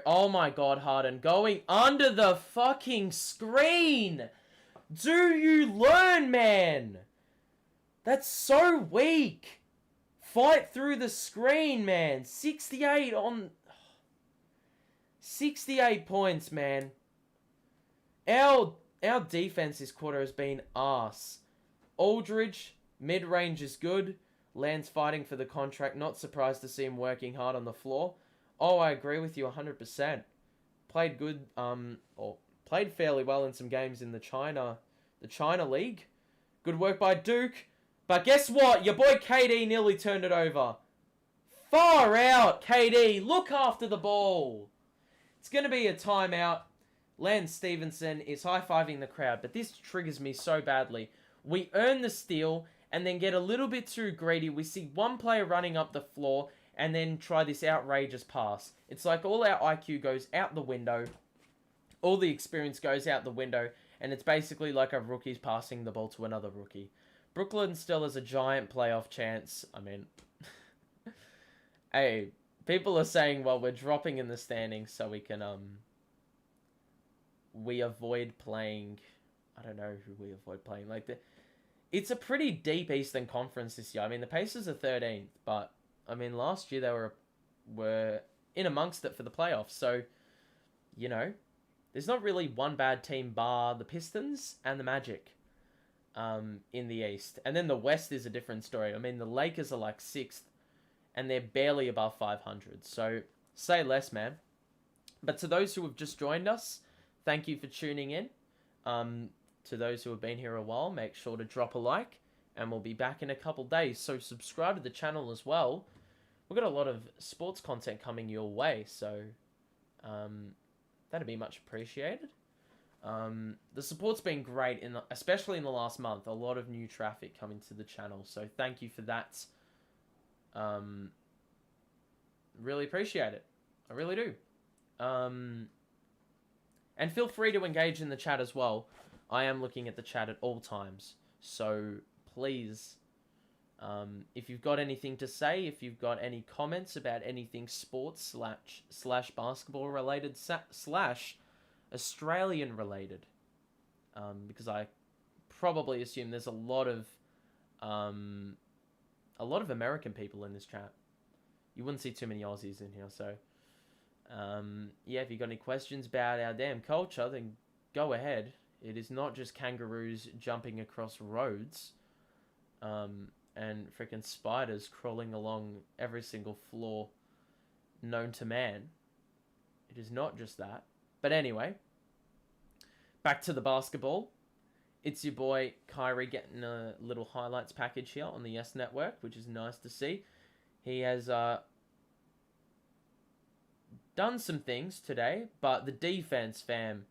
Oh my god, Harden. Going under the fucking screen. Do you learn, man? That's so weak. Fight through the screen, man. 68 on... 68 points, man. Our defense this quarter has been arse. Aldridge, mid-range is good. Land's fighting for the contract. Not surprised to see him working hard on the floor. Oh, I agree with you 100%. Played good, or played fairly well in some games in the China League. Good work by Duke. But guess what? Your boy KD nearly turned it over. Far out, KD. Look after the ball. It's going to be a timeout. Lance Stevenson is high-fiving the crowd, but this triggers me so badly. We earn the steal and then get a little bit too greedy. We see one player running up the floor and then try this outrageous pass. It's like all our IQ goes out the window. All the experience goes out the window, and it's basically like a rookie's passing the ball to another rookie. Brooklyn still has a giant playoff chance. I mean, hey, people are saying, well, we're dropping in the standings so we can, we avoid playing, I don't know who we avoid playing. Like, it's a pretty deep Eastern Conference this year. I mean, the Pacers are 13th, but, I mean, last year they were in amongst it for the playoffs. So, you know, there's not really one bad team bar the Pistons and the Magic in the East. And then the West is a different story. I mean, the Lakers are like 6th, and they're barely above 500. So say less, man. But to those who have just joined us, thank you for tuning in. To those who have been here a while, make sure to drop a like, and we'll be back in a couple days. So subscribe to the channel as well. We've got a lot of sports content coming your way, so that'd be much appreciated. The support's been great, especially in the last month. A lot of new traffic coming to the channel, so thank you for that. Really appreciate it. I really do. And feel free to engage in the chat as well. I am looking at the chat at all times, so please, if you've got anything to say, if you've got any comments about anything sports slash basketball related slash Australian related, because I probably assume there's a lot of American people in this chat. You wouldn't see too many Aussies in here, so yeah, if you've got any questions about our damn culture, then go ahead. It is not just kangaroos jumping across roads, and freaking spiders crawling along every single floor known to man. It is not just that. But anyway, back to the basketball. It's your boy Kyrie getting a little highlights package here on the Yes Network, which is nice to see. He has done some things today, but the defense, fam,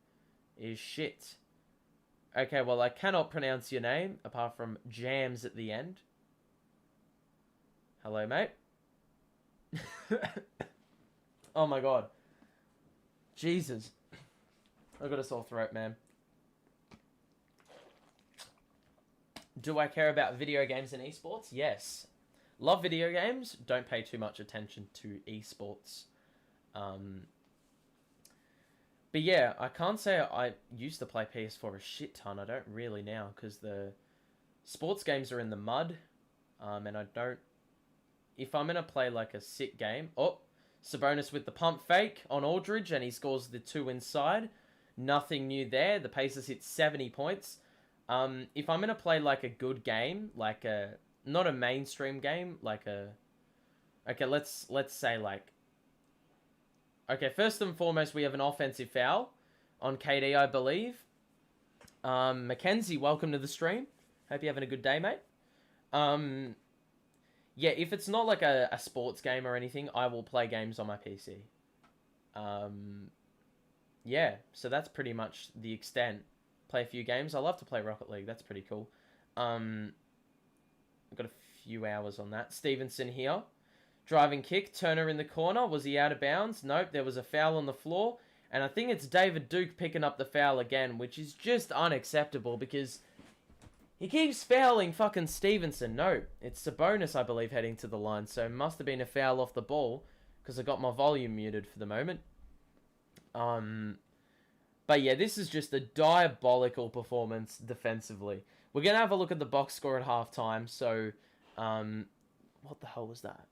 is shit. Okay, well, I cannot pronounce your name, apart from jams at the end. Hello, mate. Oh my god. Jesus. I've got a sore throat, man. Do I care about video games and esports? Yes. Love video games. Don't pay too much attention to esports. But yeah, I can't say I used to play PS4 a shit ton. I don't really now, because the sports games are in the mud. And I don't... If I'm going to play like a sick game... Oh, Sabonis with the pump fake on Aldridge, and he scores the 2 inside. Nothing new there. The Pacers hit 70 points. If I'm going to play like a good game, like a... Not a mainstream game, like a... Okay, let's say like... Okay, first and foremost, we have an offensive foul on KD, I believe. Mackenzie, welcome to the stream. Hope you're having a good day, mate. Yeah, if it's not like a sports game or anything, I will play games on my PC. Yeah, so that's pretty much the extent. Play a few games. I love to play Rocket League. That's pretty cool. I've got a few hours on that. Stevenson here. Driving kick, Turner in the corner. Was he out of bounds? Nope, there was a foul on the floor. And I think it's David Duke picking up the foul again, which is just unacceptable because he keeps fouling fucking Stevenson. No, it's Sabonis, I believe, heading to the line. So it must have been a foul off the ball because I got my volume muted for the moment. But yeah, this is just a diabolical performance defensively. We're going to have a look at the box score at halftime. So, what the hell was that?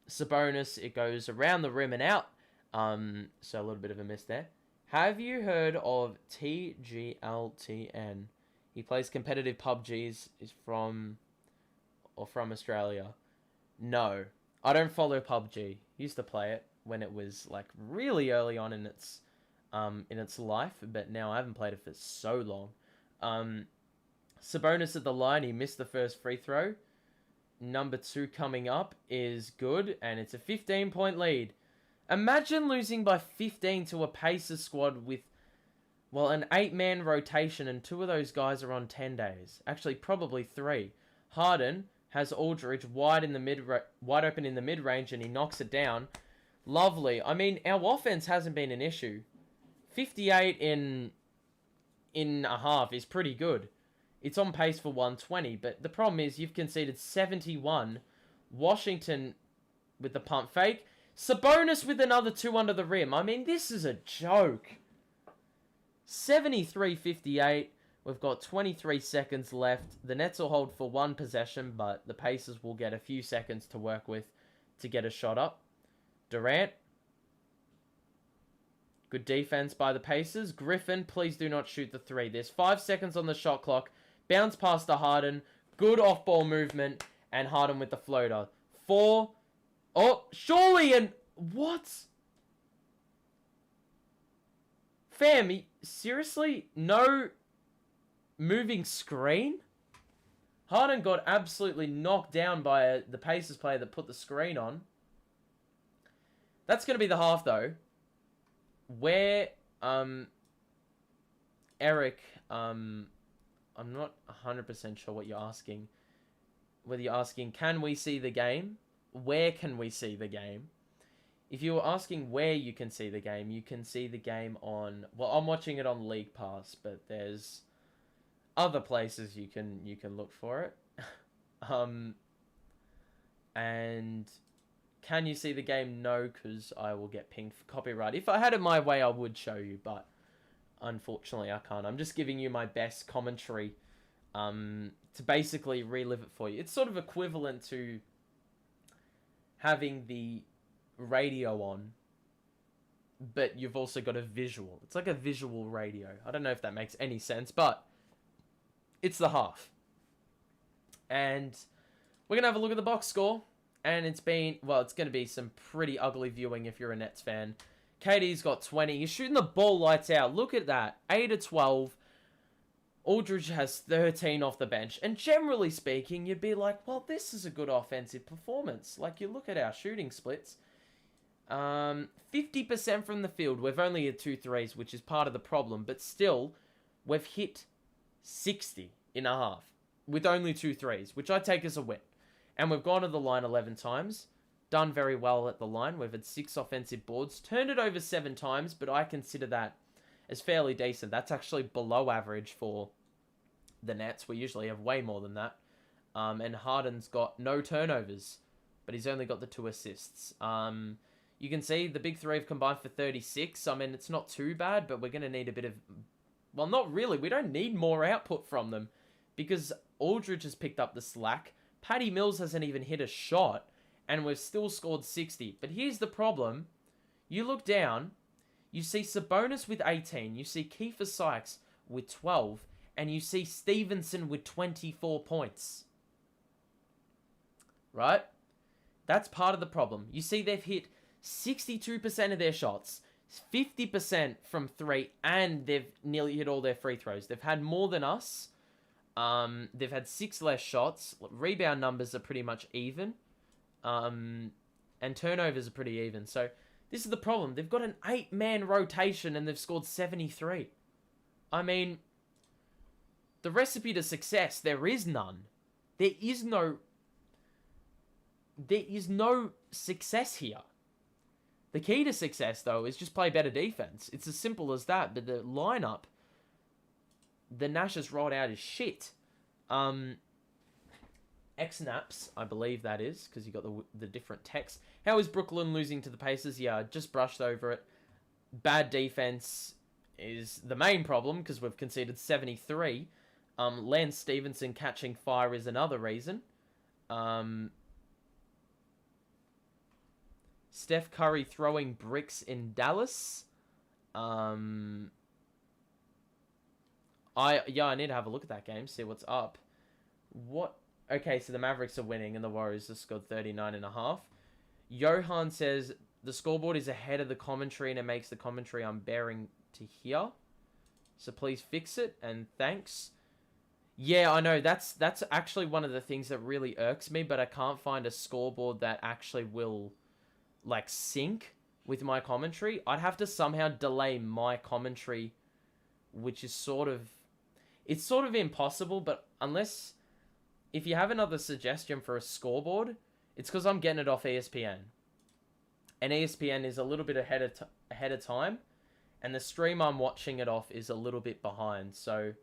Sabonis, it goes around the rim and out. So a little bit of a miss there. Have you heard of TGLTN? He plays competitive PUBGs. Is from Australia. No, I don't follow PUBG. Used to play it when it was like really early on in its life, but now I haven't played it for so long. Sabonis at the line. He missed the first free throw. Number 2 coming up is good, and it's a 15-point lead. Imagine losing by 15 to a Pacers squad with, well, an 8-man rotation, and 2 of those guys are on 10 days. Actually, probably 3. Harden has Aldridge wide open in the mid-range, and he knocks it down. Lovely. I mean, our offense hasn't been an issue. 58 in a half is pretty good. It's on pace for 120, but the problem is you've conceded 71. Washington with the pump fake. Sabonis with another 2 under the rim. I mean, this is a joke. 73-58. We've got 23 seconds left. The Nets will hold for 1 possession, but the Pacers will get a few seconds to work with to get a shot up. Durant. Good defense by the Pacers. Griffin, please do not shoot the 3. There's 5 seconds on the shot clock. Bounce past to Harden. Good off-ball movement. And Harden with the floater. 4. Oh, surely, and what? Fam, seriously? No moving screen? Harden got absolutely knocked down by the Pacers player that put the screen on. That's going to be the half, though. Where, Eric, I'm not 100% sure what you're asking. Whether you're asking, can we see the game? Where can we see the game? If you were asking where you can see the game on... Well, I'm watching it on League Pass, but there's other places you can look for it. And can you see the game? No, because I will get pinged for copyright. If I had it my way, I would show you, but unfortunately I can't. I'm just giving you my best commentary to basically relive it for you. It's sort of equivalent to having the radio on, but you've also got a visual. It's like a visual radio. I don't know if that makes any sense, but it's the half. And we're going to have a look at the box score. And it's been, well, it's going to be some pretty ugly viewing if you're a Nets fan. KD's got 20. He's shooting the ball lights out. Look at that. 8 of 12. Aldridge has 13 off the bench. And generally speaking, you'd be like, well, this is a good offensive performance. Like, you look at our shooting splits. 50% from the field. We've only had 2 threes, which is part of the problem. But still, we've hit 60 in a half with only 2 threes, which I take as a win. And we've gone to the line 11 times. Done very well at the line. We've had 6 offensive boards. Turned it over 7 times, but I consider that as fairly decent. That's actually below average for the Nets. We usually have way more than that. And Harden's got no turnovers, but he's only got the 2 assists. You can see the big 3 have combined for 36. I mean, it's not too bad, but we're going to need a bit of... Well, not really. We don't need more output from them because Aldridge has picked up the slack. Patty Mills hasn't even hit a shot, and we've still scored 60. But here's the problem. You look down, you see Sabonis with 18, you see Kiefer Sykes with 12, and you see Stevenson with 24 points. Right? That's part of the problem. You see they've hit 62% of their shots, 50% from 3, and they've nearly hit all their free throws. They've had more than us. They've had 6 less shots. Rebound numbers are pretty much even. And turnovers are pretty even. So this is the problem. They've got an 8-man rotation and they've scored 73. I mean, the recipe to success, there is none. There is no success here. The key to success, though, is just play better defense. It's as simple as that. But the lineup... The Nash has rolled out is shit. X-Naps, I believe that is, because you got the different text. How is Brooklyn losing to the Pacers? Yeah, I just brushed over it. Bad defense is the main problem, because we've conceded 73. Lance Stevenson catching fire is another reason. Steph Curry throwing bricks in Dallas. I need to have a look at that game, see what's up. What? Okay, so the Mavericks are winning and the Warriors have scored 39.5. Johan says the scoreboard is ahead of the commentary and it makes the commentary unbearing to hear. So please fix it and thanks. Yeah, I know that's actually one of the things that really irks me, but I can't find a scoreboard that actually will like sync with my commentary. I'd have to somehow delay my commentary, which is sort of impossible, but if you have another suggestion for a scoreboard, it's because I'm getting it off ESPN. And ESPN is a little bit ahead of time, and the stream I'm watching it off is a little bit behind. So,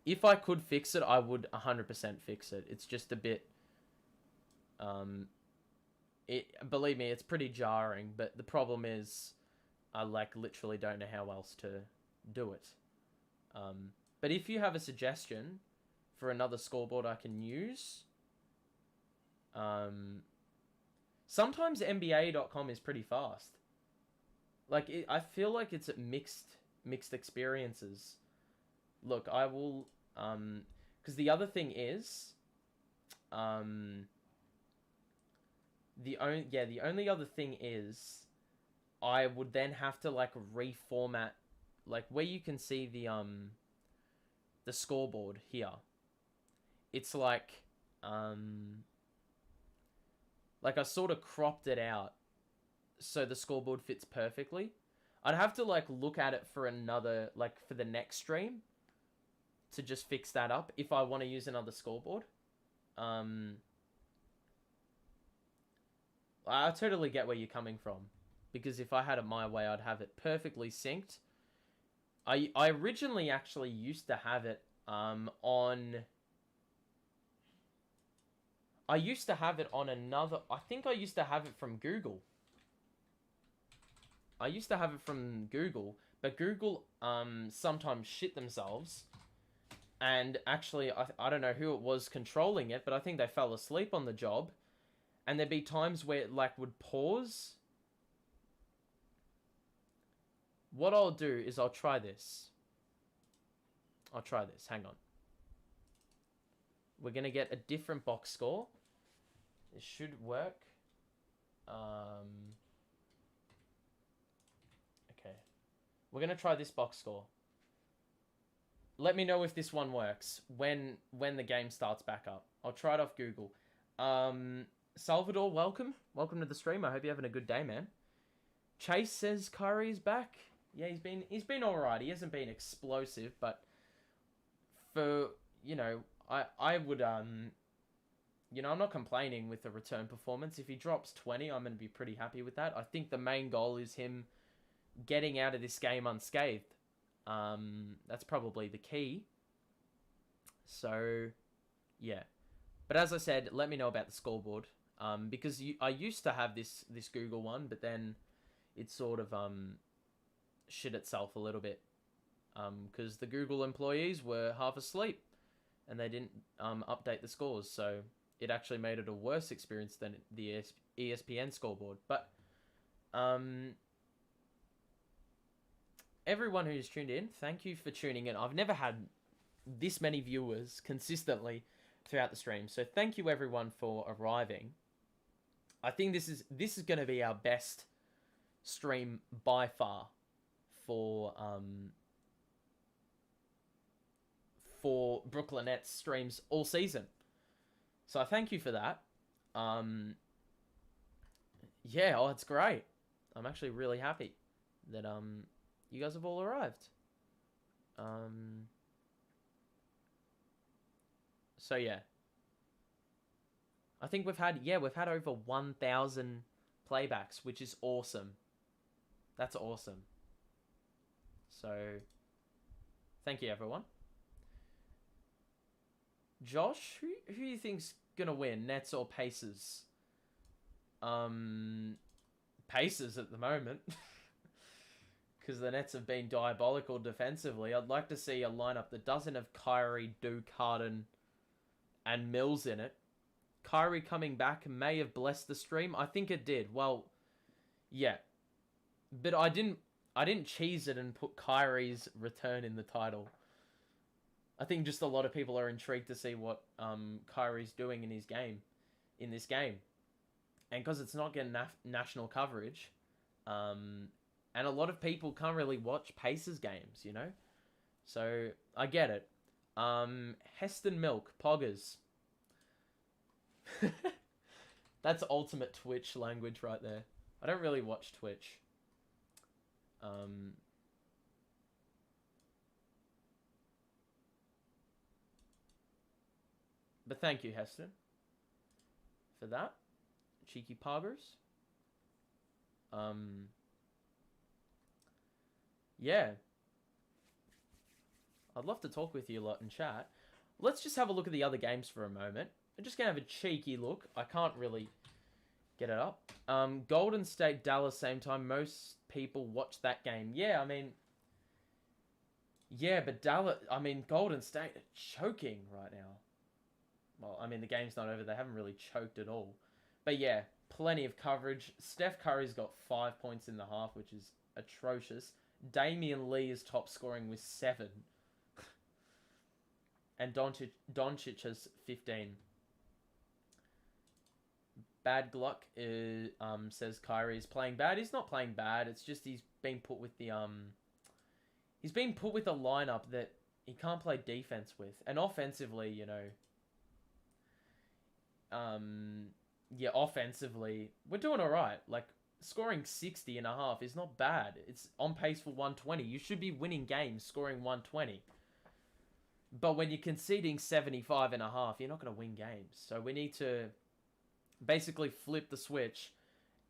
if I could fix it, I would 100% fix it. It's just a bit, believe me, it's pretty jarring, but the problem is, I literally don't know how else to do it. But if you have a suggestion for another scoreboard I can use, sometimes NBA.com is pretty fast. I feel like it's mixed experiences. Look, I will Because the other thing is, the only other thing is, I would then have to like reformat, like where you can see the scoreboard here. It's like I sort of cropped it out so the scoreboard fits perfectly. I'd have to like look at it for another, like for the next stream to just fix that up if I want to use another scoreboard. I totally get where you're coming from, because if I had it my way, I'd have it perfectly synced. I originally actually used to have it on... I used to have it on another... I think I used to have it from Google. But Google sometimes shit themselves. And actually, I don't know who it was controlling it, but I think they fell asleep on the job. And there'd be times where it like would pause. What I'll do is I'll try this. Hang on. We're going to get a different box score. It should work. Okay. We're going to try this box score. Let me know if this one works when the game starts back up. I'll try it off Google. Salvador, welcome. Welcome to the stream. I hope you're having a good day, man. Chase says Kyrie's back. Yeah, he's been alright. He hasn't been explosive, but for, you know, I would, you know, I'm not complaining with the return performance. If he drops 20, I'm going to be pretty happy with that. I think the main goal is him getting out of this game unscathed. That's probably the key. So, yeah. But as I said, let me know about the scoreboard. Because I used to have this Google one, but then it sort of shit itself a little bit. Because the Google employees were half asleep and they didn't update the scores. So it actually made it a worse experience than the ESPN scoreboard. But everyone who's tuned in, thank you for tuning in. I've never had this many viewers consistently throughout the stream. So thank you everyone for arriving. I think this is going to be our best stream by far for Brooklyn Nets streams all season. So I thank you for that. Yeah, oh, it's great. I'm actually really happy that you guys have all arrived. So yeah. I think we've had over 1,000 playbacks, which is awesome. That's awesome. So, thank you everyone. Josh, who do you think's gonna win, Nets or Pacers? Pacers at the moment. Because the Nets have been diabolical defensively. I'd like to see a lineup that doesn't have Kyrie, Duke, Harden, and Mills in it. Kyrie coming back may have blessed the stream. I think it did. Well, yeah. But I didn't cheese it and put Kyrie's return in the title. I think just a lot of people are intrigued to see what Kyrie's doing in this game. And because it's not getting national coverage, and a lot of people can't really watch Pacers games, you know? So, I get it. Heston Milk, Poggers. That's ultimate Twitch language right there. I don't really watch Twitch. But thank you, Heston, for that. Cheeky Poggers. Yeah. I'd love to talk with you a lot in chat. Let's just have a look at the other games for a moment. I'm just going to have a cheeky look. I can't really get it up. Golden State, Dallas, same time. Most people watch that game. Yeah, I mean... Yeah, but Golden State are choking right now. Well, I mean, the game's not over. They haven't really choked at all. But yeah, plenty of coverage. Steph Curry's got 5 points in the half, which is atrocious. Damian Lee is top scoring with 7. and Doncic has 15. Bad Gluck says Kyrie is playing bad. He's not playing bad. It's just he's being put with the he's being put with a lineup that he can't play defense with, and offensively, you know, yeah, offensively we're doing all right. Like scoring 60.5 is not bad. It's on pace for 120. You should be winning games scoring 120. But when you're conceding 75.5, you're not going to win games. So we need to basically flip the switch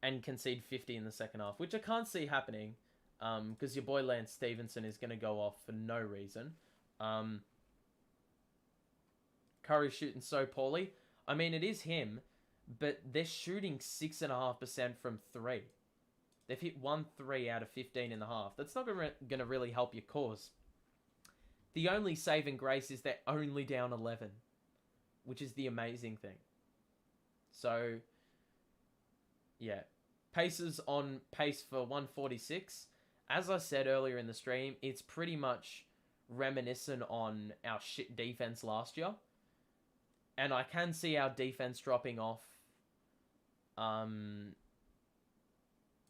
and concede 50 in the second half, which I can't see happening because your boy Lance Stevenson is going to go off for no reason. Curry's shooting so poorly. I mean, it is him, but they're shooting 6.5% from 3. They've hit 1 3 out of 15.5. That's not going to really help your cause. The only saving grace is they're only down 11, which is the amazing thing. So, yeah. Pacers on pace for 146. As I said earlier in the stream, it's pretty much reminiscent on our shit defense last year. And I can see our defense dropping off,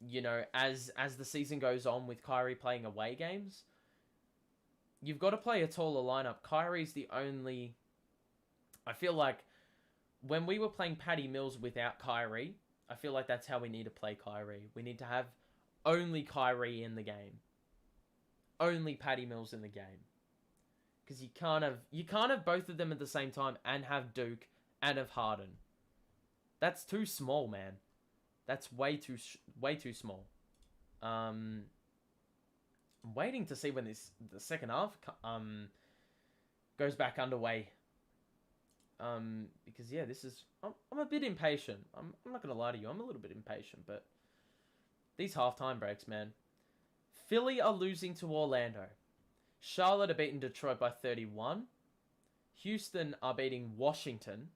you know, as the season goes on with Kyrie playing away games. You've got to play a taller lineup. Kyrie's the only... I feel like when we were playing Patty Mills without Kyrie, I feel like that's how we need to play Kyrie. We need to have only Kyrie in the game. Only Patty Mills in the game. Because you can't have both of them at the same time and have Duke and have Harden. That's too small, man. That's way too small. I'm waiting to see when the second half goes back underway. Because yeah, I'm a bit impatient. I'm not gonna lie to you. I'm a little bit impatient, but these halftime breaks, man. Philly are losing to Orlando. Charlotte are beating Detroit by 31. Houston are beating Washington.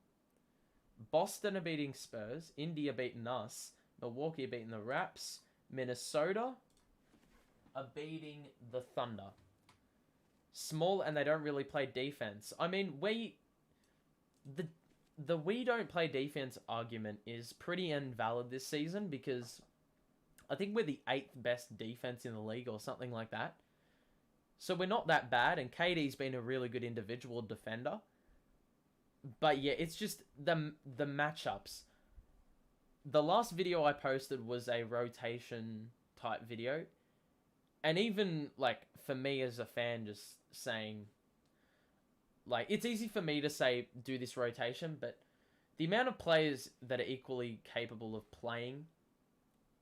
Boston are beating Spurs. Indy are beating us. Milwaukee are beating the Raps. Minnesota are beating the Thunder. Small, and they don't really play defense. I mean, the we don't play defense argument is pretty invalid this season because I think we're the 8th best defense in the league or something like that. So we're not that bad, and KD's been a really good individual defender. But yeah, it's just the matchups. The last video I posted was a rotation type video. And even, like, for me as a fan, just saying... Like, it's easy for me to say, do this rotation, but the amount of players that are equally capable of playing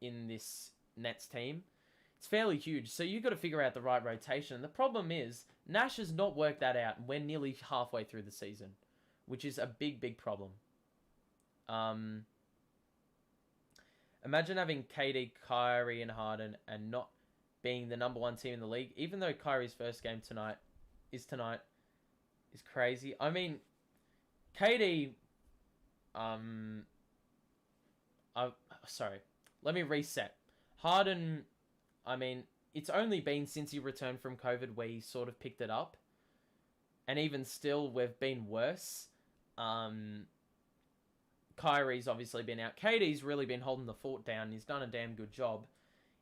in this Nets team, it's fairly huge. So you've got to figure out the right rotation. The problem is, Nash has not worked that out. We're nearly halfway through the season, which is a big, big problem. Imagine having KD, Kyrie, and Harden and not being the number 1 team in the league, even though Kyrie's first game tonight is crazy. I mean, KD... sorry. Let me reset. Harden, I mean, it's only been since he returned from COVID where he sort of picked it up. And even still, we've been worse. Kyrie's obviously been out. KD's really been holding the fort down. He's done a damn good job.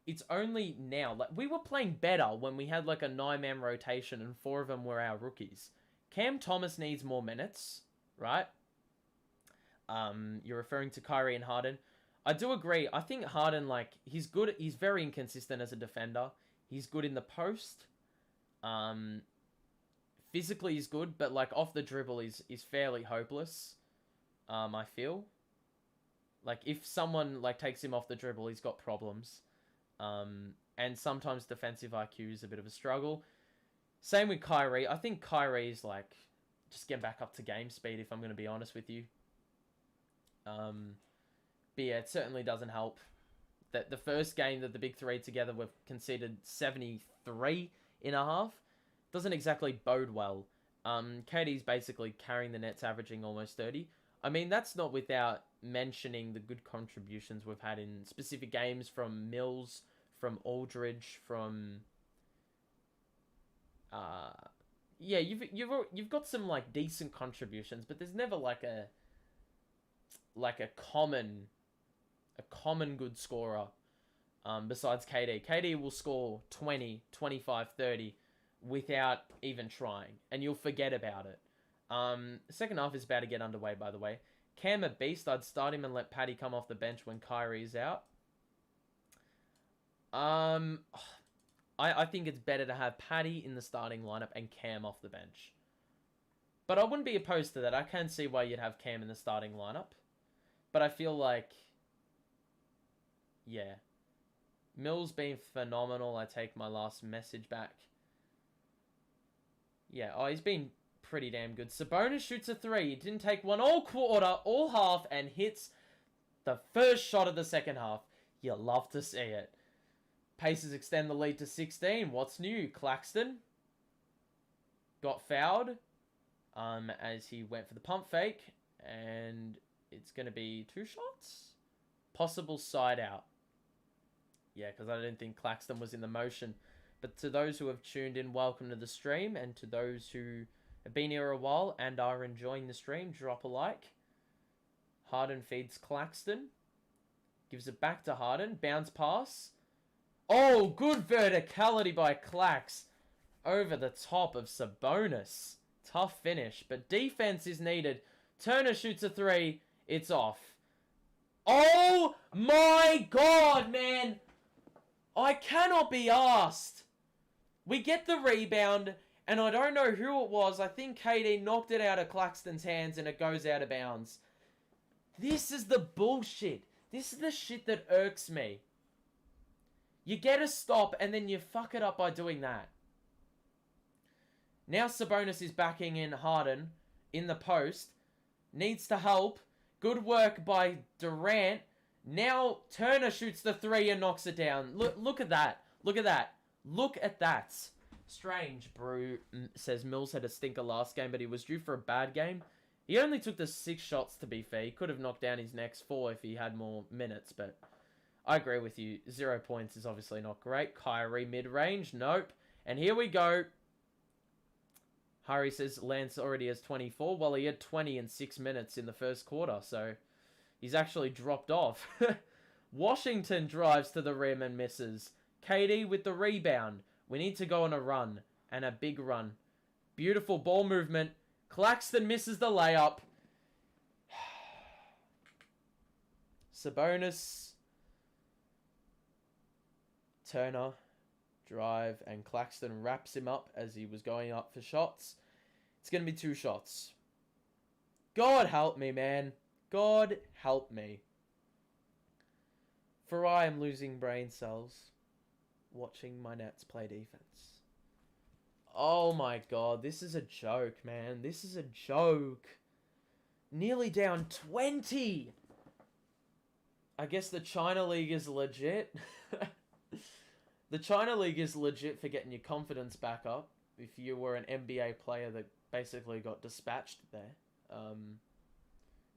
It's only now, like, we were playing better when we had like a 9-man rotation and 4 of them were our rookies. Cam Thomas needs more minutes, right? You're referring to Kyrie and Harden. I do agree. I think Harden, like, he's good. He's very inconsistent as a defender. He's good in the post. Physically he's good, but like off the dribble he's fairly hopeless. I feel. Like if someone like takes him off the dribble, he's got problems. And sometimes defensive IQ is a bit of a struggle. Same with Kyrie. I think Kyrie's like just getting back up to game speed, if I'm going to be honest with you. But yeah, it certainly doesn't help that the first game that the big three together were conceded 73.5. Doesn't exactly bode well. KD's basically carrying the Nets, averaging almost 30. I mean, that's not without mentioning the good contributions we've had in specific games from Mills, from Aldridge, from... yeah, you've got some like decent contributions, but there's never like a common good scorer. Besides KD. KD will score 20, 25, 30 without even trying, and you'll forget about it. Second half is about to get underway, by the way. Cam a beast. I'd start him and let Patty come off the bench when Kyrie's out. I think it's better to have Patty in the starting lineup and Cam off the bench. But I wouldn't be opposed to that. I can see why you'd have Cam in the starting lineup. But I feel like, yeah. Mills being phenomenal. I take my last message back. Yeah, he's been pretty damn good. Sabonis shoots a three. He didn't take one all quarter, all half, and hits the first shot of the second half. You love to see it. Pacers extend the lead to 16. What's new? Claxton got fouled as he went for the pump fake. And it's going to be 2 shots? Possible side out. Yeah, because I didn't think Claxton was in the motion. But to those who have tuned in, welcome to the stream. And to those who have been here a while and are enjoying the stream, drop a like. Harden feeds Claxton. Gives it back to Harden. Bounce pass. Oh, good verticality by Clax. Over the top of Sabonis. Tough finish, but defense is needed. Turner shoots a three. It's off. Oh my god, man. I cannot be asked. We get the rebound, and I don't know who it was. I think KD knocked it out of Claxton's hands, and it goes out of bounds. This is the bullshit. This is the shit that irks me. You get a stop, and then you fuck it up by doing that. Now Sabonis is backing in Harden in the post. Needs to help. Good work by Durant. Now Turner shoots the three and knocks it down. Look at that. Look at that. Look at that. Strange, Brew says Mills had a stinker last game, but he was due for a bad game. He only took the 6 shots, to be fair. He could have knocked down his next 4 if he had more minutes, but I agree with you. 0 points is obviously not great. Kyrie mid-range. Nope. And here we go. Harry says Lance already has 24. Well, he had 20 in 6 minutes in the first quarter, so he's actually dropped off. Washington drives to the rim and misses. KD with the rebound. We need to go on a run, and a big run. Beautiful ball movement. Claxton misses the layup. Sabonis. Turner, drive, and Claxton wraps him up as he was going up for shots. It's going to be 2 shots. God help me, man. God help me. For I am losing brain cells watching my Nets play defense. Oh my god, this is a joke, man. This is a joke. Nearly down 20. I guess the China League is legit. The China League is legit for getting your confidence back up if you were an NBA player that basically got dispatched there.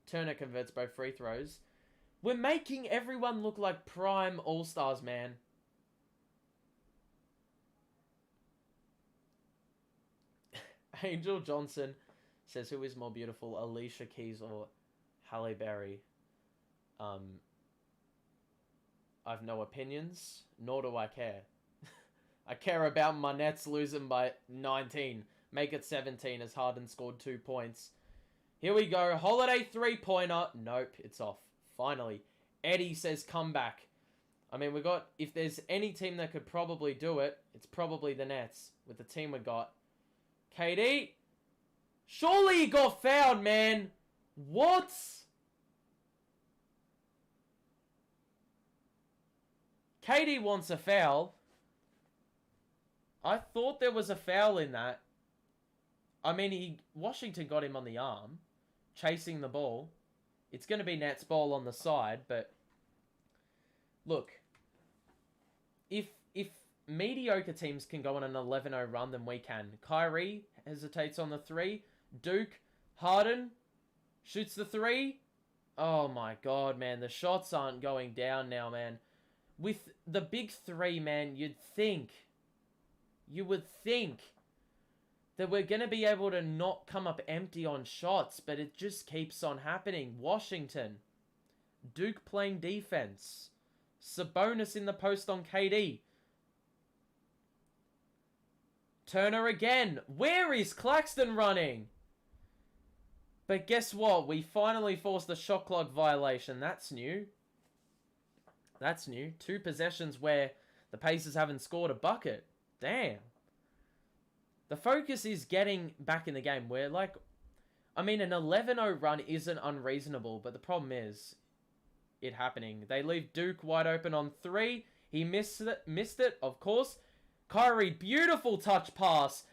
Turner converts both free throws. We're making everyone look like prime all-stars, man. Angel Johnson says, who is more beautiful, Alicia Keys or Halle Berry? I've no opinions, nor do I care. I care about my Nets losing by 19. Make it 17 as Harden scored 2 points. Here we go. Holiday 3-pointer. Nope, it's off. Finally. Eddie says comeback. I mean, we got... If there's any team that could probably do it, it's probably the Nets with the team we got. KD? Surely he got fouled, man. What? KD wants a foul. I thought there was a foul in that. I mean, Washington got him on the arm, chasing the ball. It's going to be Nets ball on the side, but look, if mediocre teams can go on an 11-0 run, then we can. Kyrie hesitates on the 3. Duke, Harden shoots the 3. Oh my god, man, the shots aren't going down now, man. With the big 3, man, you would think that we're going to be able to not come up empty on shots, but it just keeps on happening. Washington. Duke playing defense. Sabonis in the post on KD. Turner again. Where is Claxton running? But guess what? We finally forced the shot clock violation. That's new. That's new. 2 possessions where the Pacers haven't scored a bucket. Damn. The focus is getting back in the game. Where, like, I mean, an 11-0 run isn't unreasonable, but the problem is it happening. They leave Duke wide open on 3. He missed it, of course. Kyrie, beautiful touch pass.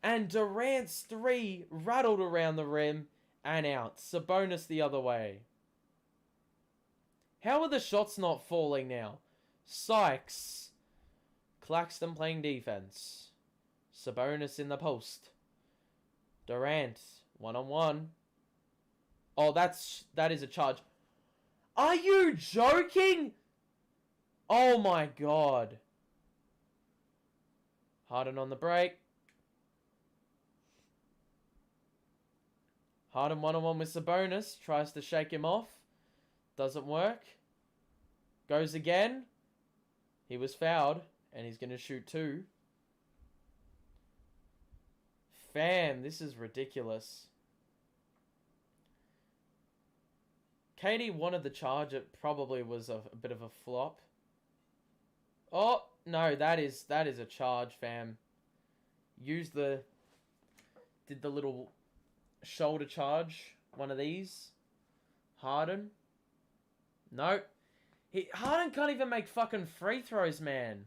And Durant's 3 rattled around the rim and out. Sabonis the other way. How are the shots not falling now? Sykes. Claxton playing defense. Sabonis in the post. Durant, 1-on-1. Oh, that is a charge. Are you joking? Oh my god. Harden on the break. Harden 1-on-1 with Sabonis. Tries to shake him off. Doesn't work. Goes again. He was fouled. And he's going to shoot 2. Fam, this is ridiculous. KD wanted the charge. It probably was a bit of a flop. Oh, no, that is a charge, fam. Did the little shoulder charge. One of these. Harden. Nope. Harden can't even make fucking free throws, man.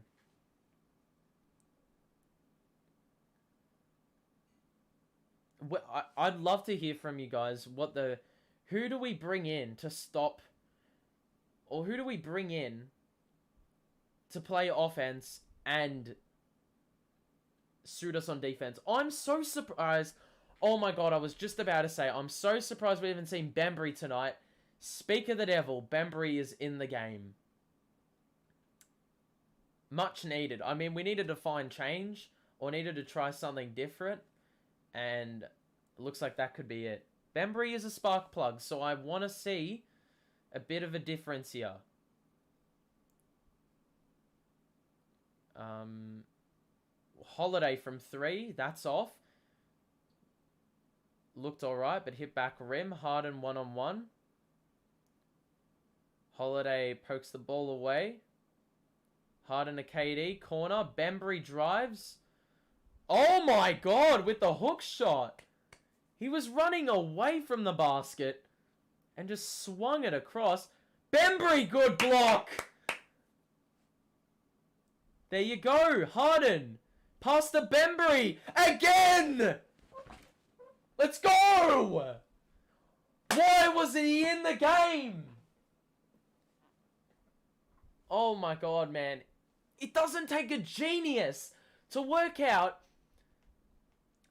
I'd love to hear from you guys who do we bring in to stop, or who do we bring in to play offense and suit us on defense? I'm so surprised. Oh my god, I was just about to say, I'm so surprised we haven't seen Bembry tonight. Speak of the devil, Bembry is in the game. Much needed. I mean, we needed to find change, or needed to try something different. And it looks like that could be it. Bembry is a spark plug, so I want to see a bit of a difference here. Holiday from 3, that's off. Looked alright, but hit back rim. Harden 1-on-1. Holiday pokes the ball away. Harden to KD, corner. Bembry drives. Oh my god, with the hook shot. He was running away from the basket and just swung it across. Bembry, good block. There you go, Harden. Pass to Bembry again. Let's go. Why wasn't he in the game? Oh my god, man. It doesn't take a genius to work out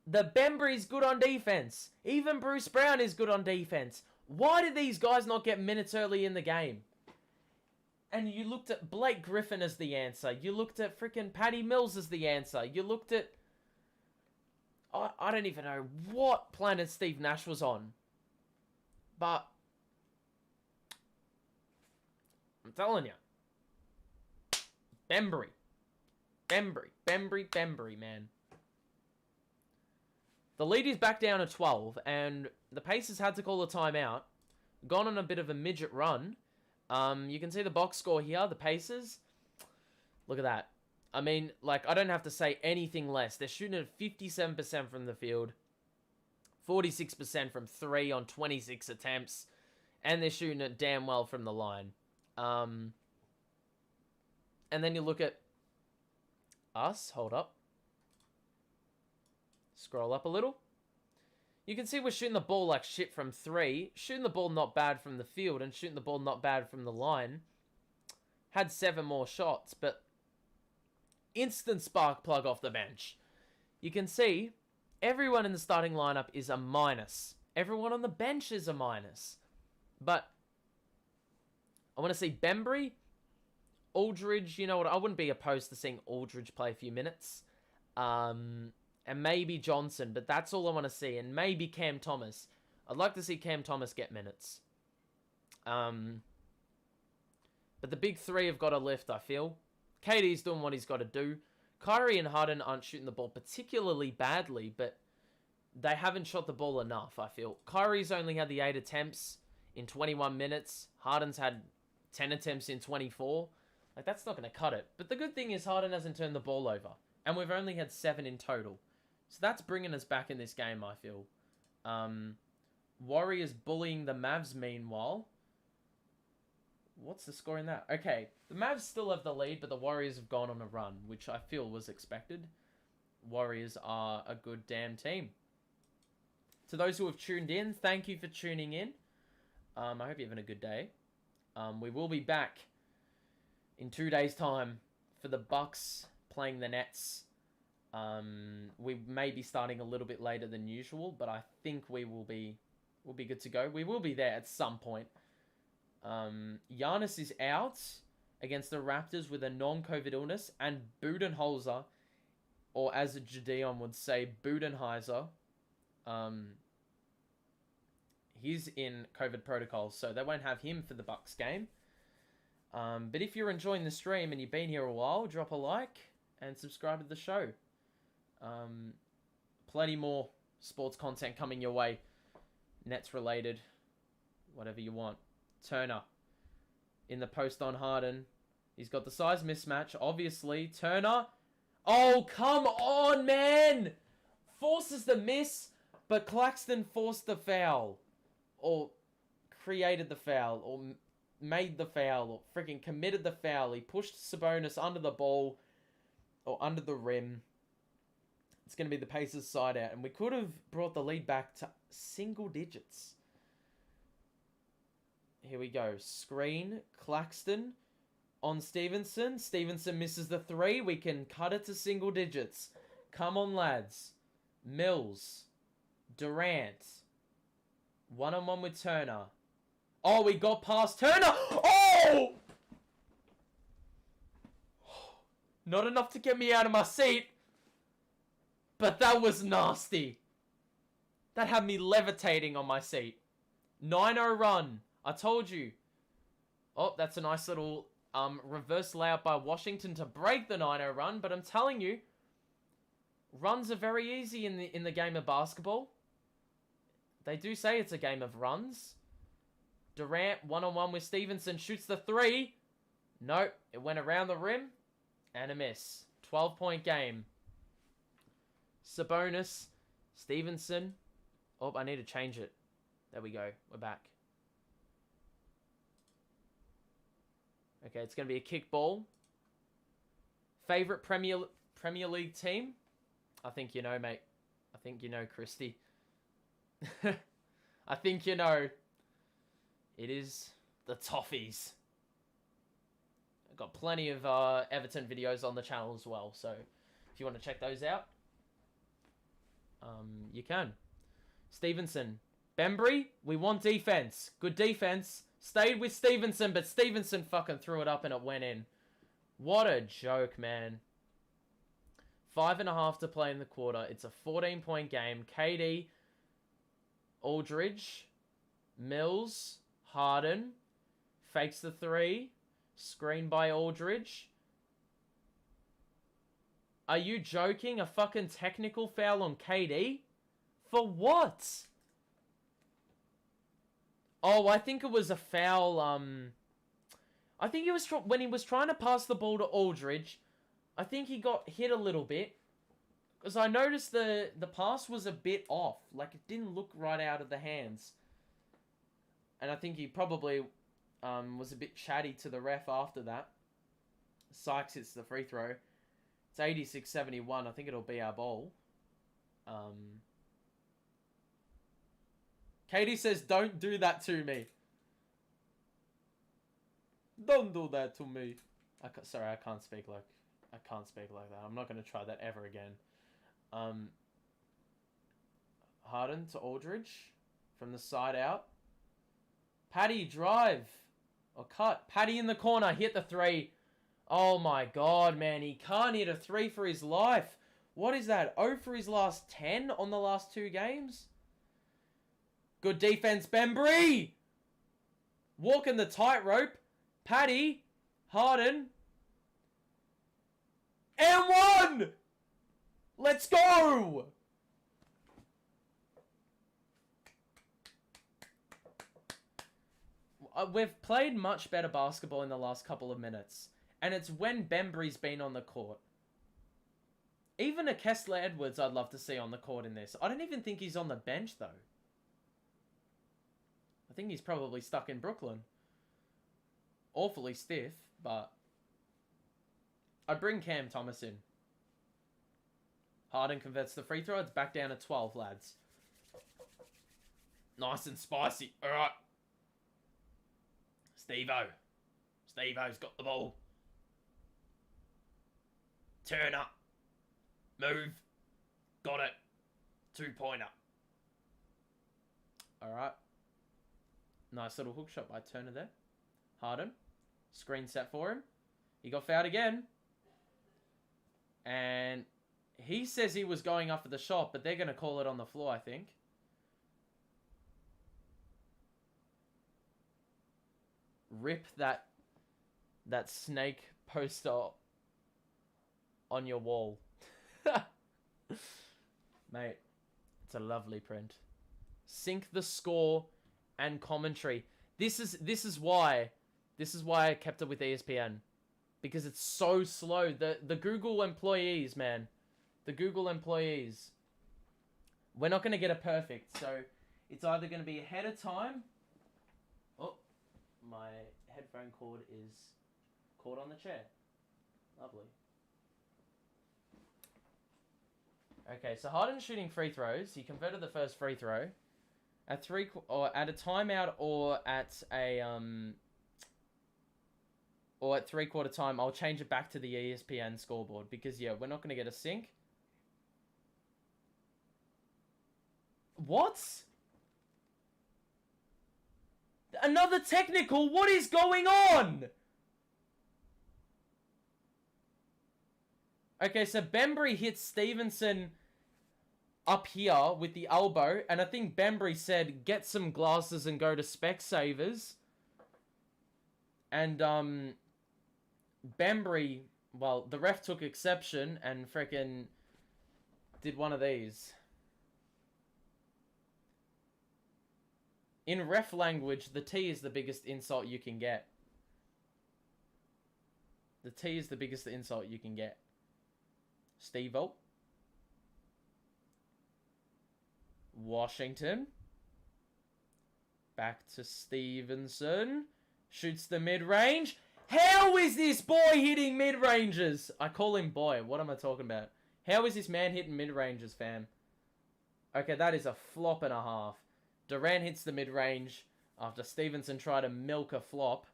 that Bembry's good on defense. Even Bruce Brown is good on defense. Why did these guys not get minutes early in the game? And you looked at Blake Griffin as the answer. You looked at freaking Patty Mills as the answer. You looked at... I don't even know what planet Steve Nash was on. But... I'm telling you. Bembry. Bembry, man. The lead is back down to 12, and the Pacers had to call a timeout. Gone on a bit of a midget run. You can see the box score here, the Pacers. Look at that. I mean, like, I don't have to say anything less. They're shooting at 57% from the field. 46% from 3 on 26 attempts. And they're shooting it damn well from the line. And then you look at us. Hold up. Scroll up a little. You can see we're shooting the ball like shit from 3. Shooting the ball not bad from the field. And shooting the ball not bad from the line. Had 7 more shots. But instant spark plug off the bench. You can see everyone in the starting lineup is a minus. Everyone on the bench is a minus. But I want to see Bembry, Aldridge. You know what? I wouldn't be opposed to seeing Aldridge play a few minutes. And and maybe Johnson, but that's all I want to see. And maybe Cam Thomas. I'd like to see Cam Thomas get minutes. But the big three have got to lift, I feel. KD's doing what he's got to do. Kyrie and Harden aren't shooting the ball particularly badly, but they haven't shot the ball enough, I feel. Kyrie's only had the 8 attempts in 21 minutes. Harden's had 10 attempts in 24. Like, that's not going to cut it. But the good thing is Harden hasn't turned the ball over. And we've only had 7 in total. So that's bringing us back in this game, I feel. Warriors bullying the Mavs, meanwhile. What's the score in that? Okay, the Mavs still have the lead, but the Warriors have gone on a run, which I feel was expected. Warriors are a good damn team. To those who have tuned in, thank you for tuning in. I hope you're having a good day. We will be back in 2 days' time for the Bucks playing the Nets. We may be starting a little bit later than usual, but I think we'll be good to go. We will be there at some point. Giannis is out against the Raptors with a non-COVID illness, and Budenholzer, or as Gideon would say, Budenheiser, he's in COVID protocols, so they won't have him for the Bucks game. But if you're enjoying the stream and you've been here a while, drop a like and subscribe to the show. Plenty more sports content coming your way. Nets related, whatever you want. Turner in the post on Harden. He's got the size mismatch, obviously. Turner. Oh, come on, man! Forces the miss, but Claxton forced the foul. Or created the foul. Or made the foul. Or freaking committed the foul. He pushed Sabonis under the ball. Or under the rim. It's going to be the Pacers side out. And we could have brought the lead back to single digits. Here we go. Screen. Claxton on Stevenson. Stevenson misses the 3. We can cut it to single digits. Come on, lads. Mills. Durant. One-on-one with Turner. Oh, we got past Turner. Oh! Not enough to get me out of my seat. But that was nasty. That had me levitating on my seat. 9-0 run. I told you. Oh, that's a nice little reverse layout by Washington to break the 9-0 run. But I'm telling you, runs are very easy in the game of basketball. They do say it's a game of runs. Durant, one-on-one with Stevenson, shoots the 3. Nope, it went around the rim and a miss. 12-point game. Sabonis, Stevenson. Oh, I need to change it. There we go. We're back. Okay, it's going to be a kick ball. Favorite Premier League team? I think you know, mate. I think you know, Christy. I think you know. It is the Toffees. I've got plenty of Everton videos on the channel as well, so if you want to check those out, you can. Stevenson. Bembry, we want defense. Good defense. Stayed with Stevenson, but Stevenson fucking threw it up and it went in. What a joke, man. 5.5 to play in the quarter. It's a 14-point game. KD, Aldridge, Mills, Harden, fakes the 3, screen by Aldridge. Are you joking? A fucking technical foul on KD? For what? Oh, I think it was a foul. I think it was when he was trying to pass the ball to Aldridge. I think he got hit a little bit. Because I noticed the pass was a bit off. Like, it didn't look right out of the hands. And I think he probably was a bit chatty to the ref after that. Sykes hits the free throw. It's 86-71. I think it'll be our ball. Katie says, don't do that to me. Don't do that to me. Sorry, I can't speak like that. I'm not going to try that ever again. Harden to Aldridge from the side out. Patty, drive. Or cut. Patty in the corner. Hit the 3. Oh my god, man. He can't hit a 3 for his life. What is that? 0 for his last 10 on the last 2 games? Good defense, Bembry! Walking the tightrope. Paddy. Harden. And 1! Let's go! We've played much better basketball in the last couple of minutes. And it's when Bembry's been on the court. Even a Kessler Edwards I'd love to see on the court in this. I don't even think he's on the bench, though. I think he's probably stuck in Brooklyn. Awfully stiff, but... I'd bring Cam Thomas in. Harden converts the free throw. It's back down to 12, lads. Nice and spicy. Alright. Steve-O. Steve-O's got the ball. Turn up. Move. Got it. 2-pointer. Alright. Nice little hook shot by Turner there. Harden. Screen set for him. He got fouled again. And he says he was going up for the shot, but they're going to call it on the floor, I think. Rip that snake poster on your wall. Mate, it's a lovely print. Sync the score and commentary. This is why I kept it with ESPN. Because it's so slow. The Google employees, man. The Google employees. We're not going to get it perfect. So it's either going to be ahead of time. Oh, my headphone cord is caught on the chair. Lovely. Okay, so Harden's shooting free throws. He converted the first free throw. At a timeout or at at 3/4 time, I'll change it back to the ESPN scoreboard because yeah, we're not going to get a sync. What? Another technical? What is going on? Okay, so Bembry hits Stevenson up here with the elbow, and I think Bembry said, get some glasses and go to Specsavers. And, Bembry, well, the ref took exception and frickin' did one of these. In ref language, the T is the biggest insult you can get. The T is the biggest insult you can get. Steve-O. Washington. Back to Stevenson. Shoots the mid-range. How is this boy hitting mid-ranges? I call him boy. What am I talking about? How is this man hitting mid-ranges, fam? Okay, that is a flop and a half. Durant hits the mid-range after Stevenson tried to milk a flop.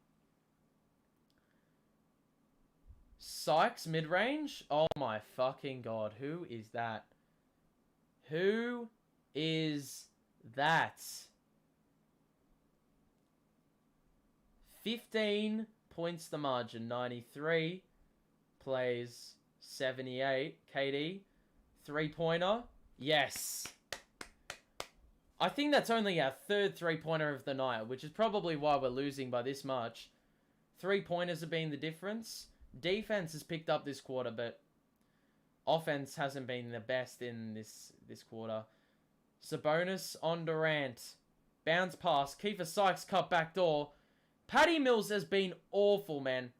Sykes mid-range? Oh my fucking god. Who is that? Who is that? 15 points the margin. 93. Plays 78. KD. 3-pointer. Yes. I think that's only our third 3-pointer of the night, which is probably why we're losing by this much. 3-pointers have been the difference. Defense has picked up this quarter, but offense hasn't been the best in this quarter. Sabonis on Durant. Bounce pass. Kiefer Sykes cut back door. Patty Mills has been awful, man.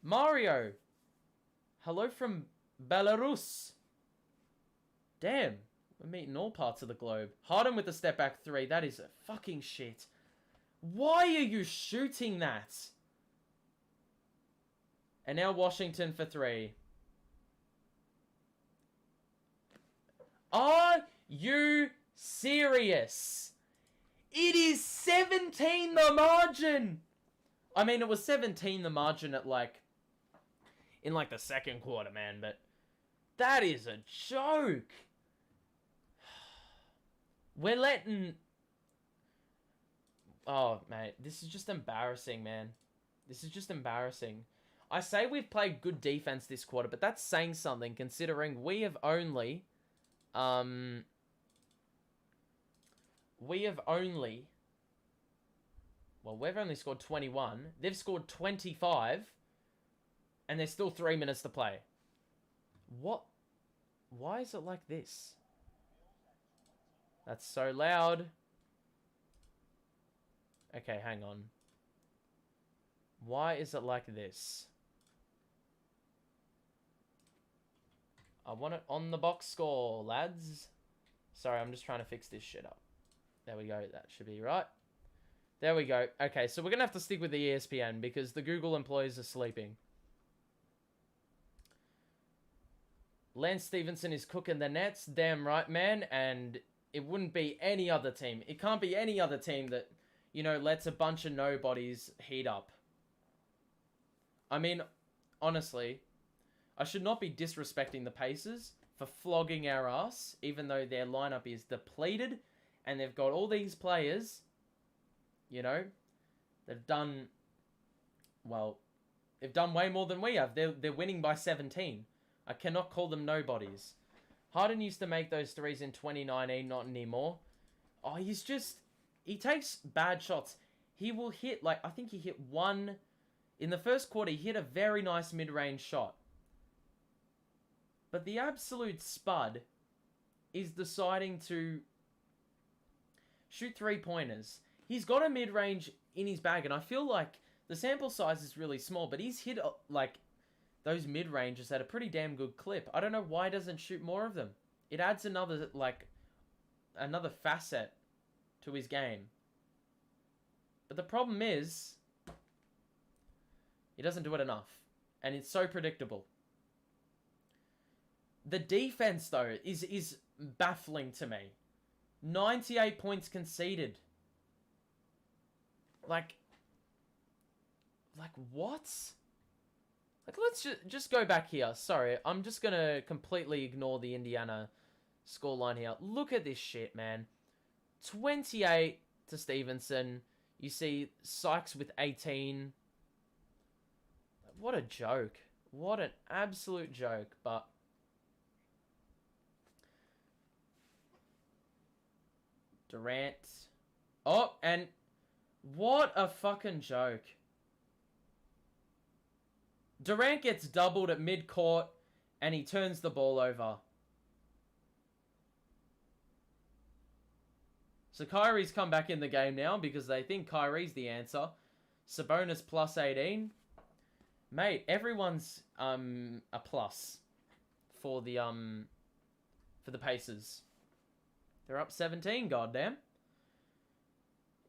Mario. Hello from Belarus. Damn. We're meeting all parts of the globe. Harden with the step back 3. That is a fucking shit. Why are you shooting that? And now Washington for 3. Are you serious? It is 17 the margin. I mean, it was 17 the margin at in the second quarter, man, but that is a joke. We're letting... Oh, mate, this is just embarrassing, man. This is just embarrassing. I say we've played good defense this quarter, but that's saying something considering we have only... we've only scored 21. They've scored 25. And there's still 3 minutes to play. What? Why is it like this? That's so loud. Okay, hang on. Why is it like this? I want it on the box score, lads. Sorry, I'm just trying to fix this shit up. There we go. That should be right. There we go. Okay, so we're going to have to stick with the ESPN because the Google employees are sleeping. Lance Stevenson is cooking the nets. Damn right, man. And it wouldn't be any other team. It can't be any other team that, you know, lets a bunch of nobodies heat up. I mean, honestly, I should not be disrespecting the Pacers for flogging our ass, even though their lineup is depleted and they've got all these players, you know, they've done, well, they've done way more than we have. They're winning by 17. I cannot call them nobodies. Harden used to make those threes in 2019, not anymore. Oh, he takes bad shots. He will hit, like, I think he hit one, in the first quarter, he hit a very nice mid-range shot. But the absolute spud is deciding to shoot three-pointers. He's got a mid-range in his bag, and I feel like the sample size is really small, but he's hit, like, those mid-ranges at a pretty damn good clip. I don't know why he doesn't shoot more of them. It adds another, like, another facet to his game. But the problem is, he doesn't do it enough. And it's so predictable. The defense, though, is baffling to me. 98 points conceded. Like what? Like, let's just go back here. Sorry, I'm just going to completely ignore the Indiana scoreline here. Look at this shit, man. 28 to Stevenson. You see Sykes with 18. What a joke. What an absolute joke. But Durant. Oh, and what a fucking joke. Durant gets doubled at mid-court, and he turns the ball over. So Kyrie's come back in the game now because they think Kyrie's the answer. Sabonis plus 18. Mate, everyone's a plus for the Pacers. They're up 17, goddamn.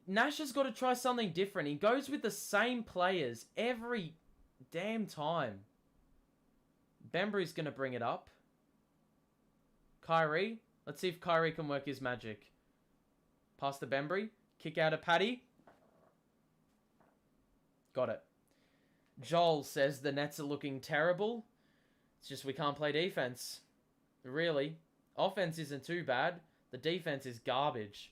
Nash has got to try something different. He goes with the same players every damn time. Bembry's going to bring it up. Kyrie. Let's see if Kyrie can work his magic. Pass to Bembry. Kick out of Patty. Got it. Joel says the Nets are looking terrible. It's just we can't play defense. Really. Offense isn't too bad. The defense is garbage.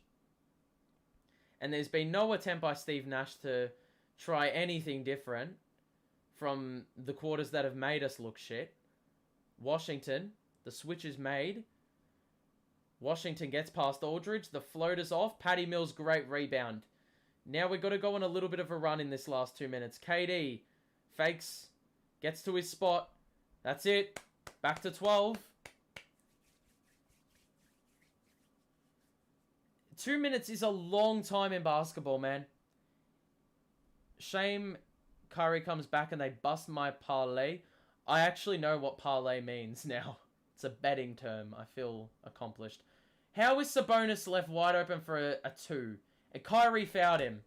And there's been no attempt by Steve Nash to try anything different from the quarters that have made us look shit. Washington, the switch is made. Washington gets past Aldridge. The floater's off. Patty Mills, great rebound. Now we've got to go on a little bit of a run in this last 2 minutes. KD fakes, gets to his spot. That's it. Back to 12. 2 minutes is a long time in basketball, man. Shame Kyrie comes back and they bust my parlay. I actually know what parlay means now. It's a betting term. I feel accomplished. How is Sabonis left wide open for a 2? And Kyrie fouled him.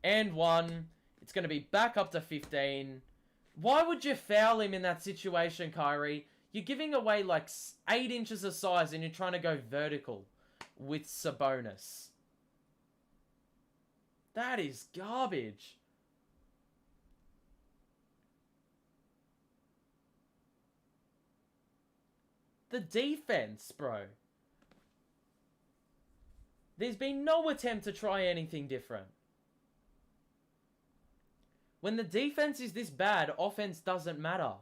And 1. It's going to be back up to 15. Why would you foul him in that situation, Kyrie? You're giving away like 8 inches of size and you're trying to go vertical with Sabonis. That is garbage. The defense, bro. There's been no attempt to try anything different. When the defense is this bad, offense doesn't matter.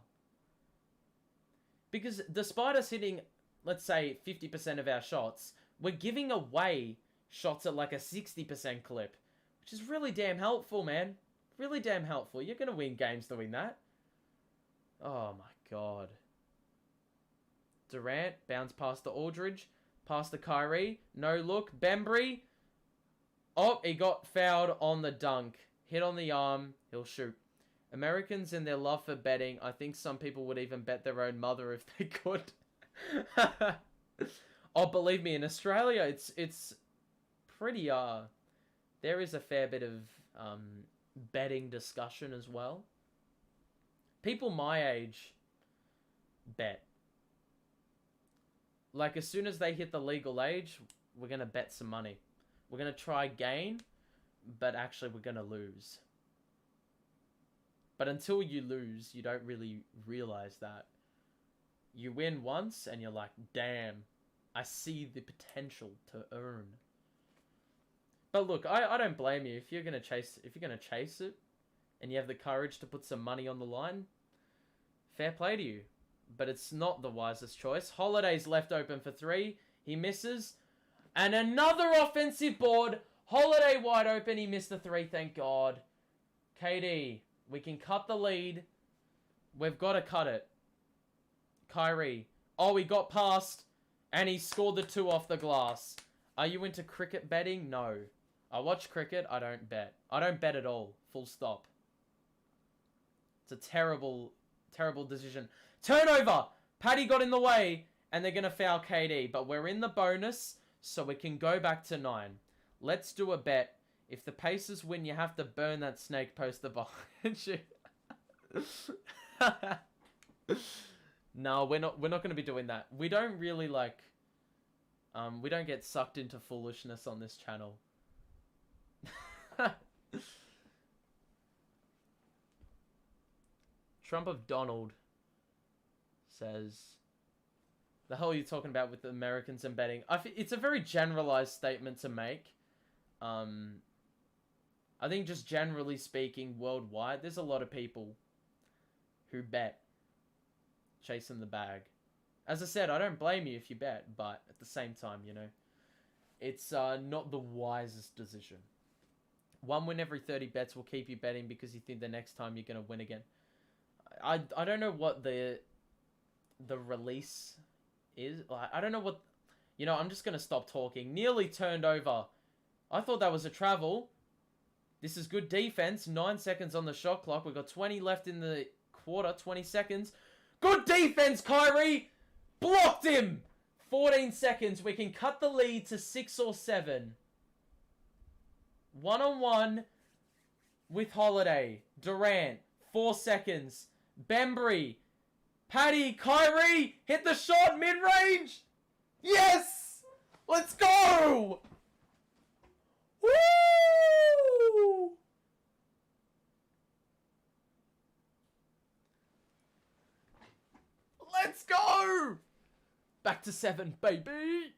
Because despite us hitting, let's say, 50% of our shots, we're giving away shots at like a 60% clip. Which is really damn helpful, man. Really damn helpful. You're going to win games doing that. Oh my god. Durant, bounce past the Aldridge. Past the Kyrie. No look. Bembry. Oh, he got fouled on the dunk. Hit on the arm. He'll shoot. Americans and their love for betting. I think some people would even bet their own mother if they could. Oh, believe me, in Australia, it's pretty, there is a fair bit of, betting discussion as well. People my age bet. Like, as soon as they hit the legal age, we're going to bet some money. We're going to try gain, but actually we're going to lose. But until you lose, you don't really realize that. You win once, and you're like, damn, I see the potential to earn. But look, I don't blame you. If you're gonna chase it, and you have the courage to put some money on the line, fair play to you. But it's not the wisest choice. Holiday's left open for three. He misses. And another offensive board. Holiday wide open. He missed the three, thank God. KD, we can cut the lead. We've got to cut it. Kyrie. Oh, he got past. And he scored the two off the glass. Are you into cricket betting? No. I watch cricket. I don't bet. I don't bet at all. Full stop. It's a terrible, terrible decision. Turnover! Paddy got in the way. And they're going to foul KD. But we're in the bonus. So we can go back to 9. Let's do a bet. If the Pacers win, you have to burn that snake poster behind you. No, we're not going to be doing that. We don't really like... we don't get sucked into foolishness on this channel. Trump of Donald says... The hell are you talking about with the Americans and betting? It's a very generalized statement to make. I think just generally speaking, worldwide, there's a lot of people who bet chasing the bag. As I said, I don't blame you if you bet, but at the same time, you know, it's not the wisest decision. 1 win every 30 bets will keep you betting because you think the next time you're going to win again. I don't know what the release is. Like, I don't know what... You know, I'm just going to stop talking. Nearly turned over. I thought that was a travel. This is good defense. 9 seconds on the shot clock. We've got 20 left in the quarter. 20 seconds. Good defense, Kyrie! Blocked him! 14 seconds. We can cut the lead to 6 or 7. 1-on-1 with Holiday. Durant. 4 seconds. Bembry. Paddy. Kyrie! Hit the shot mid-range! Yes! Let's go! Woo! Let's go! Back to 7, baby!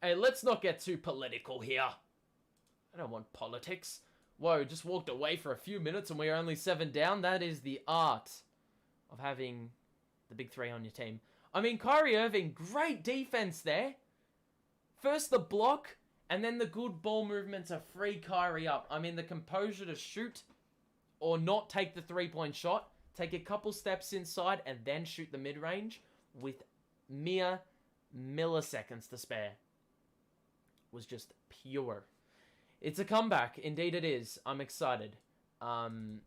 Hey, let's not get too political here. I don't want politics. Whoa, just walked away for a few minutes and we're only 7 down. That is the art of having the big 3 on your team. I mean, Kyrie Irving, great defense there. First the block, and then the good ball movement to free Kyrie up. I mean, the composure to shoot or not take the 3-point shot. Take a couple steps inside and then shoot the mid-range with mere milliseconds to spare. Was just pure. It's a comeback. Indeed it is. I'm excited. I'm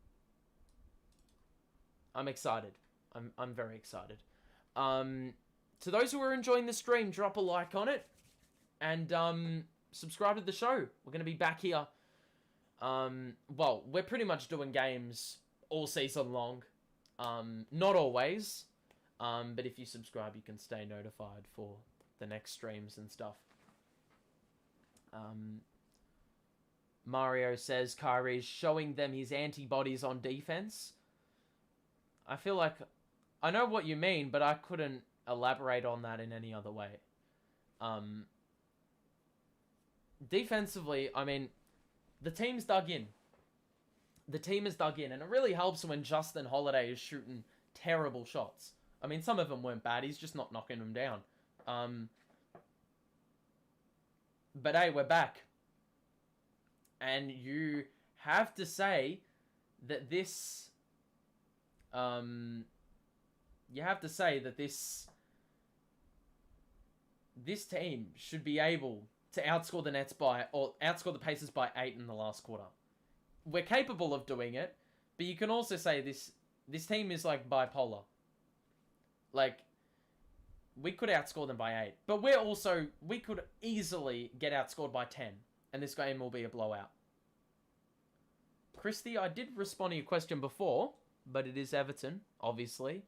excited. I'm very excited. To those who are enjoying the stream, drop a like on it. And subscribe to the show. We're going to be back here. Well, we're pretty much doing games all season long. Not always. But if you subscribe, you can stay notified for the next streams and stuff. Mario says Kyrie's showing them his antibodies on defense. I feel like I know what you mean, but I couldn't elaborate on that in any other way. Defensively, I mean, the team's dug in. The team is dug in, and it really helps when Justin Holiday is shooting terrible shots. I mean, some of them weren't bad. He's just not knocking them down. But hey, we're back. And you have to say that this... this team should be able to outscore the Nets or outscore the Pacers by 8 in the last quarter. We're capable of doing it, but you can also say this team is like bipolar. Like, we could outscore them by 8, but we could easily get outscored by 10, and this game will be a blowout. Christy, I did respond to your question before, but it is Everton, obviously.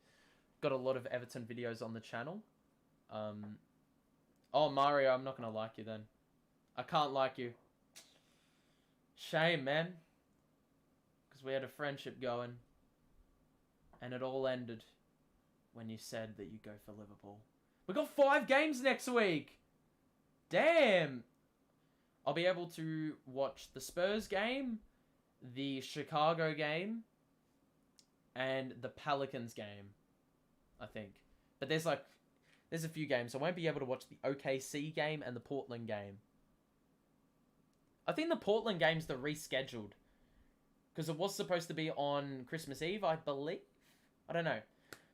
Got a lot of Everton videos on the channel. Oh, Mario, I'm not going to like you then. I can't like you. Shame, man. Because we had a friendship going. And it all ended when you said that you go for Liverpool. We got 5 games next week. Damn. I'll be able to watch the Spurs game, the Chicago game, and the Pelicans game, I think. But there's a few games. I won't be able to watch the OKC game and the Portland game. I think the Portland game's the rescheduled. Because it was supposed to be on Christmas Eve, I believe. I don't know.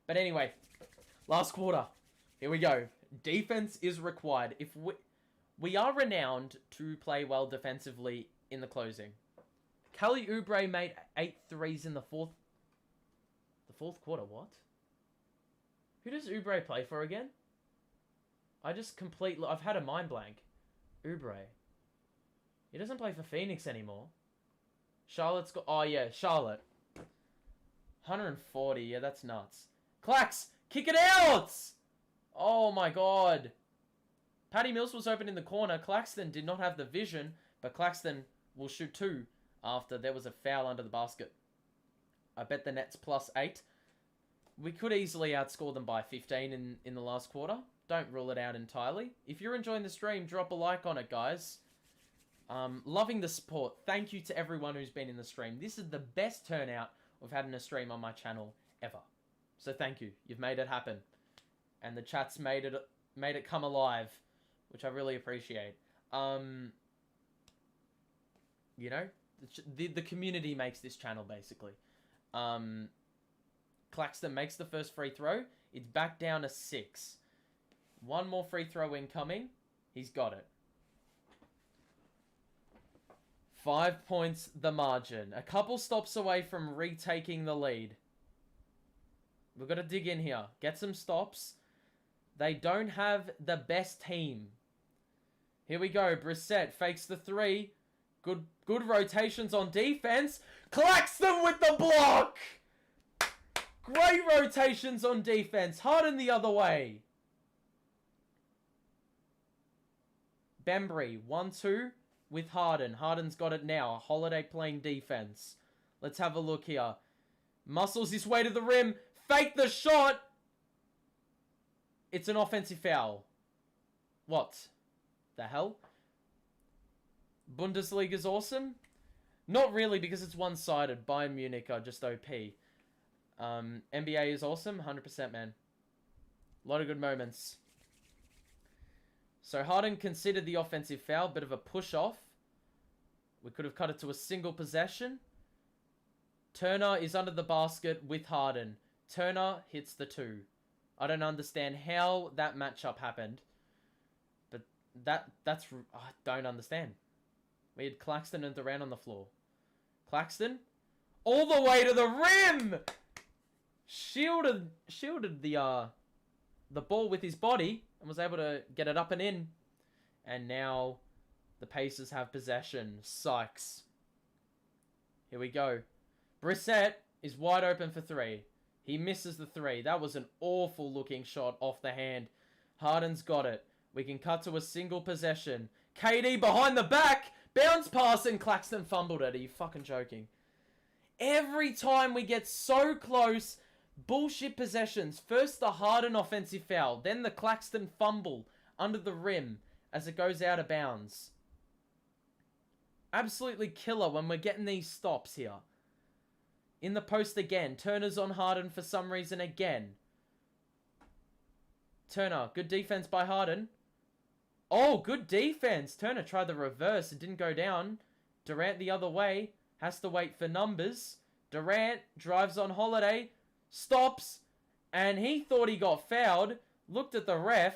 But anyway, last quarter. Here we go. Defense is required. If we are renowned to play well defensively in the closing. Kelly Oubre made 8 threes in the fourth quarter. What? Who does Oubre play for again? I've had a mind blank. Oubre. He doesn't play for Phoenix anymore. Charlotte's got... Oh, yeah, Charlotte. 140. Yeah, that's nuts. Clax! Kick it out! Oh, my God. Patty Mills was open in the corner. Claxton did not have the vision, but Claxton will shoot 2 after there was a foul under the basket. I bet the Nets +8. We could easily outscore them by 15 in the last quarter. Don't rule it out entirely. If you're enjoying the stream, drop a like on it, guys. Loving the support. Thank you to everyone who's been in the stream. This is the best turnout we've had in a stream on my channel ever. So thank you. You've made it happen. And the chat's made it come alive, which I really appreciate. You know, the community makes this channel, basically. Claxton makes the first free throw. It's back down to 6. One more free throw incoming. He's got it. 5 points the margin. A couple stops away from retaking the lead. We've got to dig in here. Get some stops. They don't have the best team. Here we go. Brissett fakes the 3. Good rotations on defense. Claxton with the block! Great rotations on defense. Harden the other way. Bembry, 1-2 with Harden. Harden's got it now. Holiday playing defense. Let's have a look here. Muscles his way to the rim. Fake the shot. It's an offensive foul. What the hell? Bundesliga's awesome? Not really, because it's one-sided. Bayern Munich are just OP. NBA is awesome. 100%, man. A lot of good moments. So Harden considered the offensive foul. Bit of a push-off. We could have cut it to a single possession. Turner is under the basket with Harden. Turner hits the 2. I don't understand how that matchup happened. But that's... I don't understand. We had Claxton and Durant on the floor. Claxton. All the way to the rim! Shielded the ball with his body. And was able to get it up and in. And now the Pacers have possession. Sykes. Here we go. Brissett is wide open for 3. He misses the 3. That was an awful looking shot off the hand. Harden's got it. We can cut to a single possession. KD behind the back. Bounce pass and Claxton fumbled it. Are you fucking joking? Every time we get so close, bullshit possessions. First the Harden offensive foul. Then the Claxton fumble under the rim as it goes out of bounds. Absolutely killer when we're getting these stops here. In the post again. Turner's on Harden for some reason again. Turner, good defense by Harden. Oh, good defense. Turner tried the reverse. It didn't go down. Durant the other way. Has to wait for numbers. Durant drives on Holiday. Stops. And he thought he got fouled. Looked at the ref.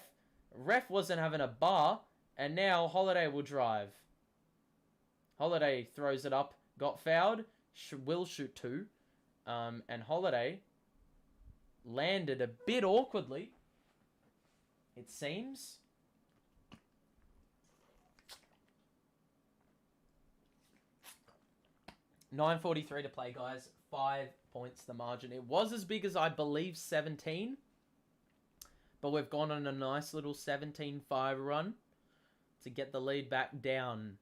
Ref wasn't having a bar. And now Holiday will drive. Holiday throws it up. Got fouled. Will shoot 2. And Holiday landed a bit awkwardly, it seems. $9:43 to play, guys. 5 points the margin. It was as big as, I believe, 17. But we've gone on a nice little 17-5 run to get the lead back down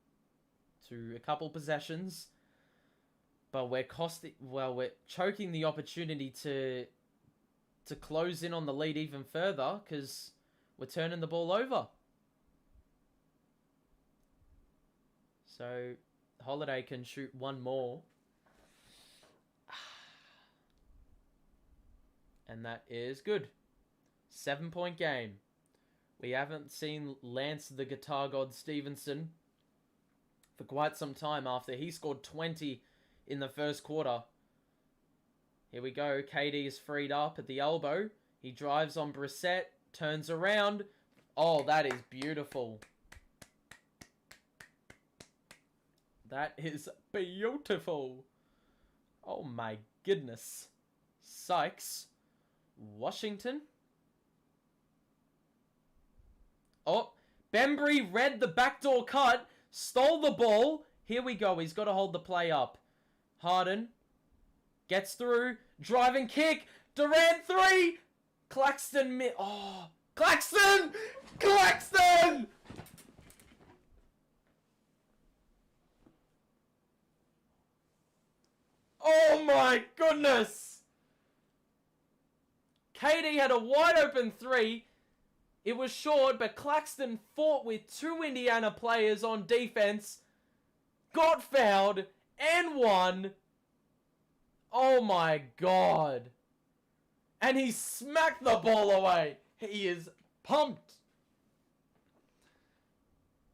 to a couple possessions. But we're choking the opportunity to close in on the lead even further because we're turning the ball over. So Holiday can shoot one more. And that is good. 7-point game. We haven't seen Lance the Guitar God Stevenson for quite some time after he scored 20 in the first quarter. Here we go. KD is freed up at the elbow. He drives on Brissett. Turns around. Oh, that is beautiful. That is beautiful. Oh my goodness. Sykes. Washington. Oh, Bembry read the backdoor cut. Stole the ball. Here we go. He's got to hold the play up. Harden. Gets through. Driving kick. Durant 3. Claxton. Oh. Claxton! Claxton! Oh my goodness! KD had a wide open 3. It was short, but Claxton fought with 2 Indiana players on defense. Got fouled and won. Oh my god. And he smacked the ball away. He is pumped.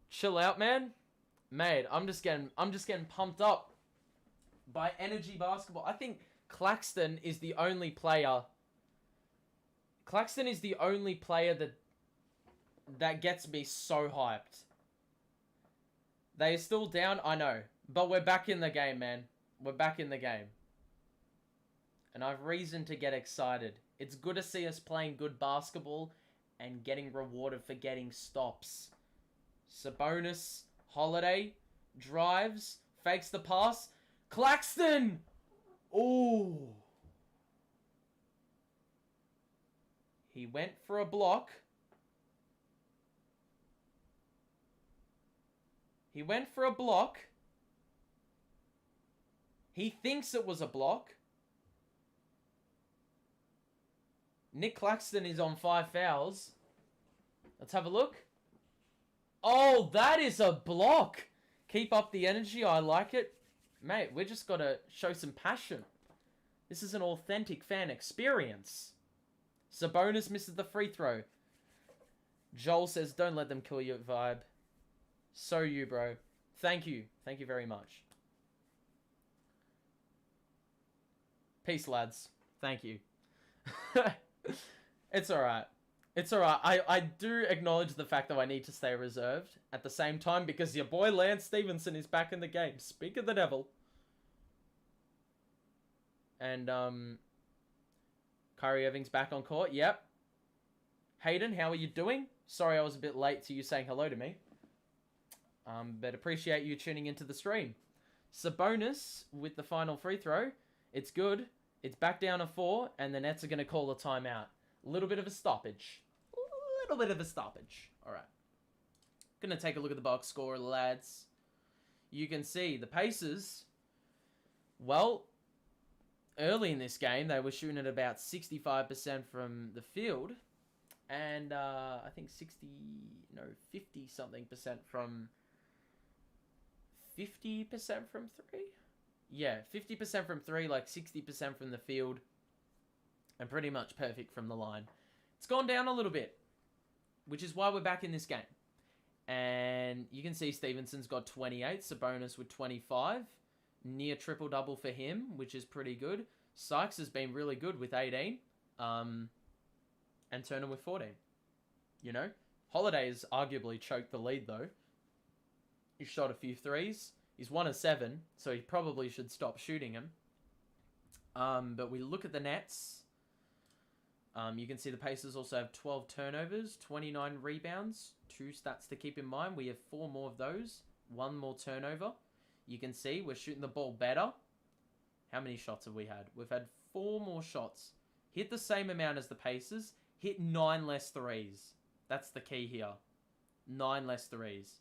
Chill out, man. Mate, I'm just getting pumped up by energy basketball. I think Claxton is the only player. Claxton is the only player that gets me so hyped. They are still down, I know. But we're back in the game, man. We're back in the game. And I've reason to get excited. It's good to see us playing good basketball and getting rewarded for getting stops. Sabonis, Holiday, drives, fakes the pass. Claxton! Ooh. He went for a block. He went for a block. He thinks it was a block. Nick Claxton is on 5 fouls. Let's have a look. Oh, that is a block. Keep up the energy. I like it. Mate, we just got to show some passion. This is an authentic fan experience. Sabonis misses the free throw. Joel says, don't let them kill your vibe. So you, bro. Thank you. Thank you very much. Peace, lads. Thank you. It's alright. It's alright. I do acknowledge the fact that I need to stay reserved at the same time because your boy Lance Stevenson is back in the game. Speak of the devil. And, Kyrie Irving's back on court. Yep. Hayden, how are you doing? Sorry I was a bit late to you saying hello to me. But appreciate you tuning into the stream. Sabonis with the final free throw. It's good. It's back down to 4, and the Nets are going to call a timeout. A little bit of a stoppage. A little bit of a stoppage. All right. Going to take a look at the box score, lads. You can see the Pacers, well, early in this game, they were shooting at about 65% from the field. And I think 50-something% from 50% from 3? Yeah, 50% from 3, like 60% from the field. And pretty much perfect from the line. It's gone down a little bit, which is why we're back in this game. And you can see Stevenson's got 28, Sabonis with 25. Near triple-double for him, which is pretty good. Sykes has been really good with 18. And Turner with 14. You know? Holiday has arguably choked the lead, though. He shot a few threes. He's 1 of 7, so he probably should stop shooting him. But we look at the Nets. You can see the Pacers also have 12 turnovers, 29 rebounds. 2 stats to keep in mind. We have 4 more of those. 1 more turnover. You can see we're shooting the ball better. How many shots have we had? We've had 4 more shots. Hit the same amount as the Pacers. Hit 9 less threes. That's the key here. 9 less threes.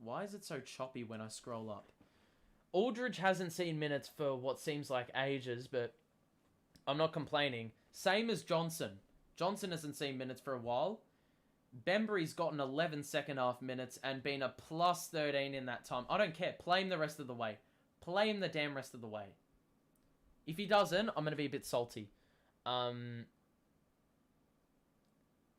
Why is it so choppy when I scroll up? Aldridge hasn't seen minutes for what seems like ages, but I'm not complaining. Same as Johnson. Johnson hasn't seen minutes for a while. Bembry's gotten 11 second half minutes and been a plus 13 in that time. I don't care. Play him the rest of the way. Play him the damn rest of the way. If he doesn't, I'm going to be a bit salty.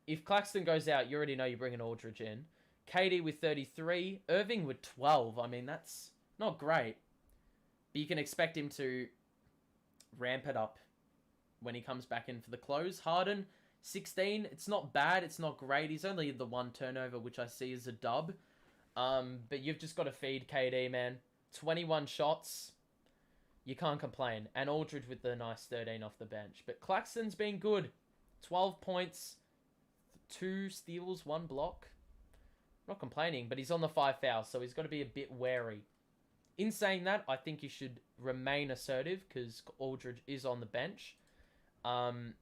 If Claxton goes out, you already know you're bringing Aldridge in. KD with 33. Irving with 12. I mean, that's not great. But you can expect him to ramp it up when he comes back in for the close. Harden, 16. It's not bad. It's not great. He's only the 1 turnover, which I see as a dub. But you've just got to feed KD, man. 21 shots. You can't complain. And Aldridge with the nice 13 off the bench. But Claxton's been good. 12 points. 2 steals, 1 block. Not complaining, but he's on the 5 fouls, so he's got to be a bit wary. In saying that, I think he should remain assertive because Aldridge is on the bench. We're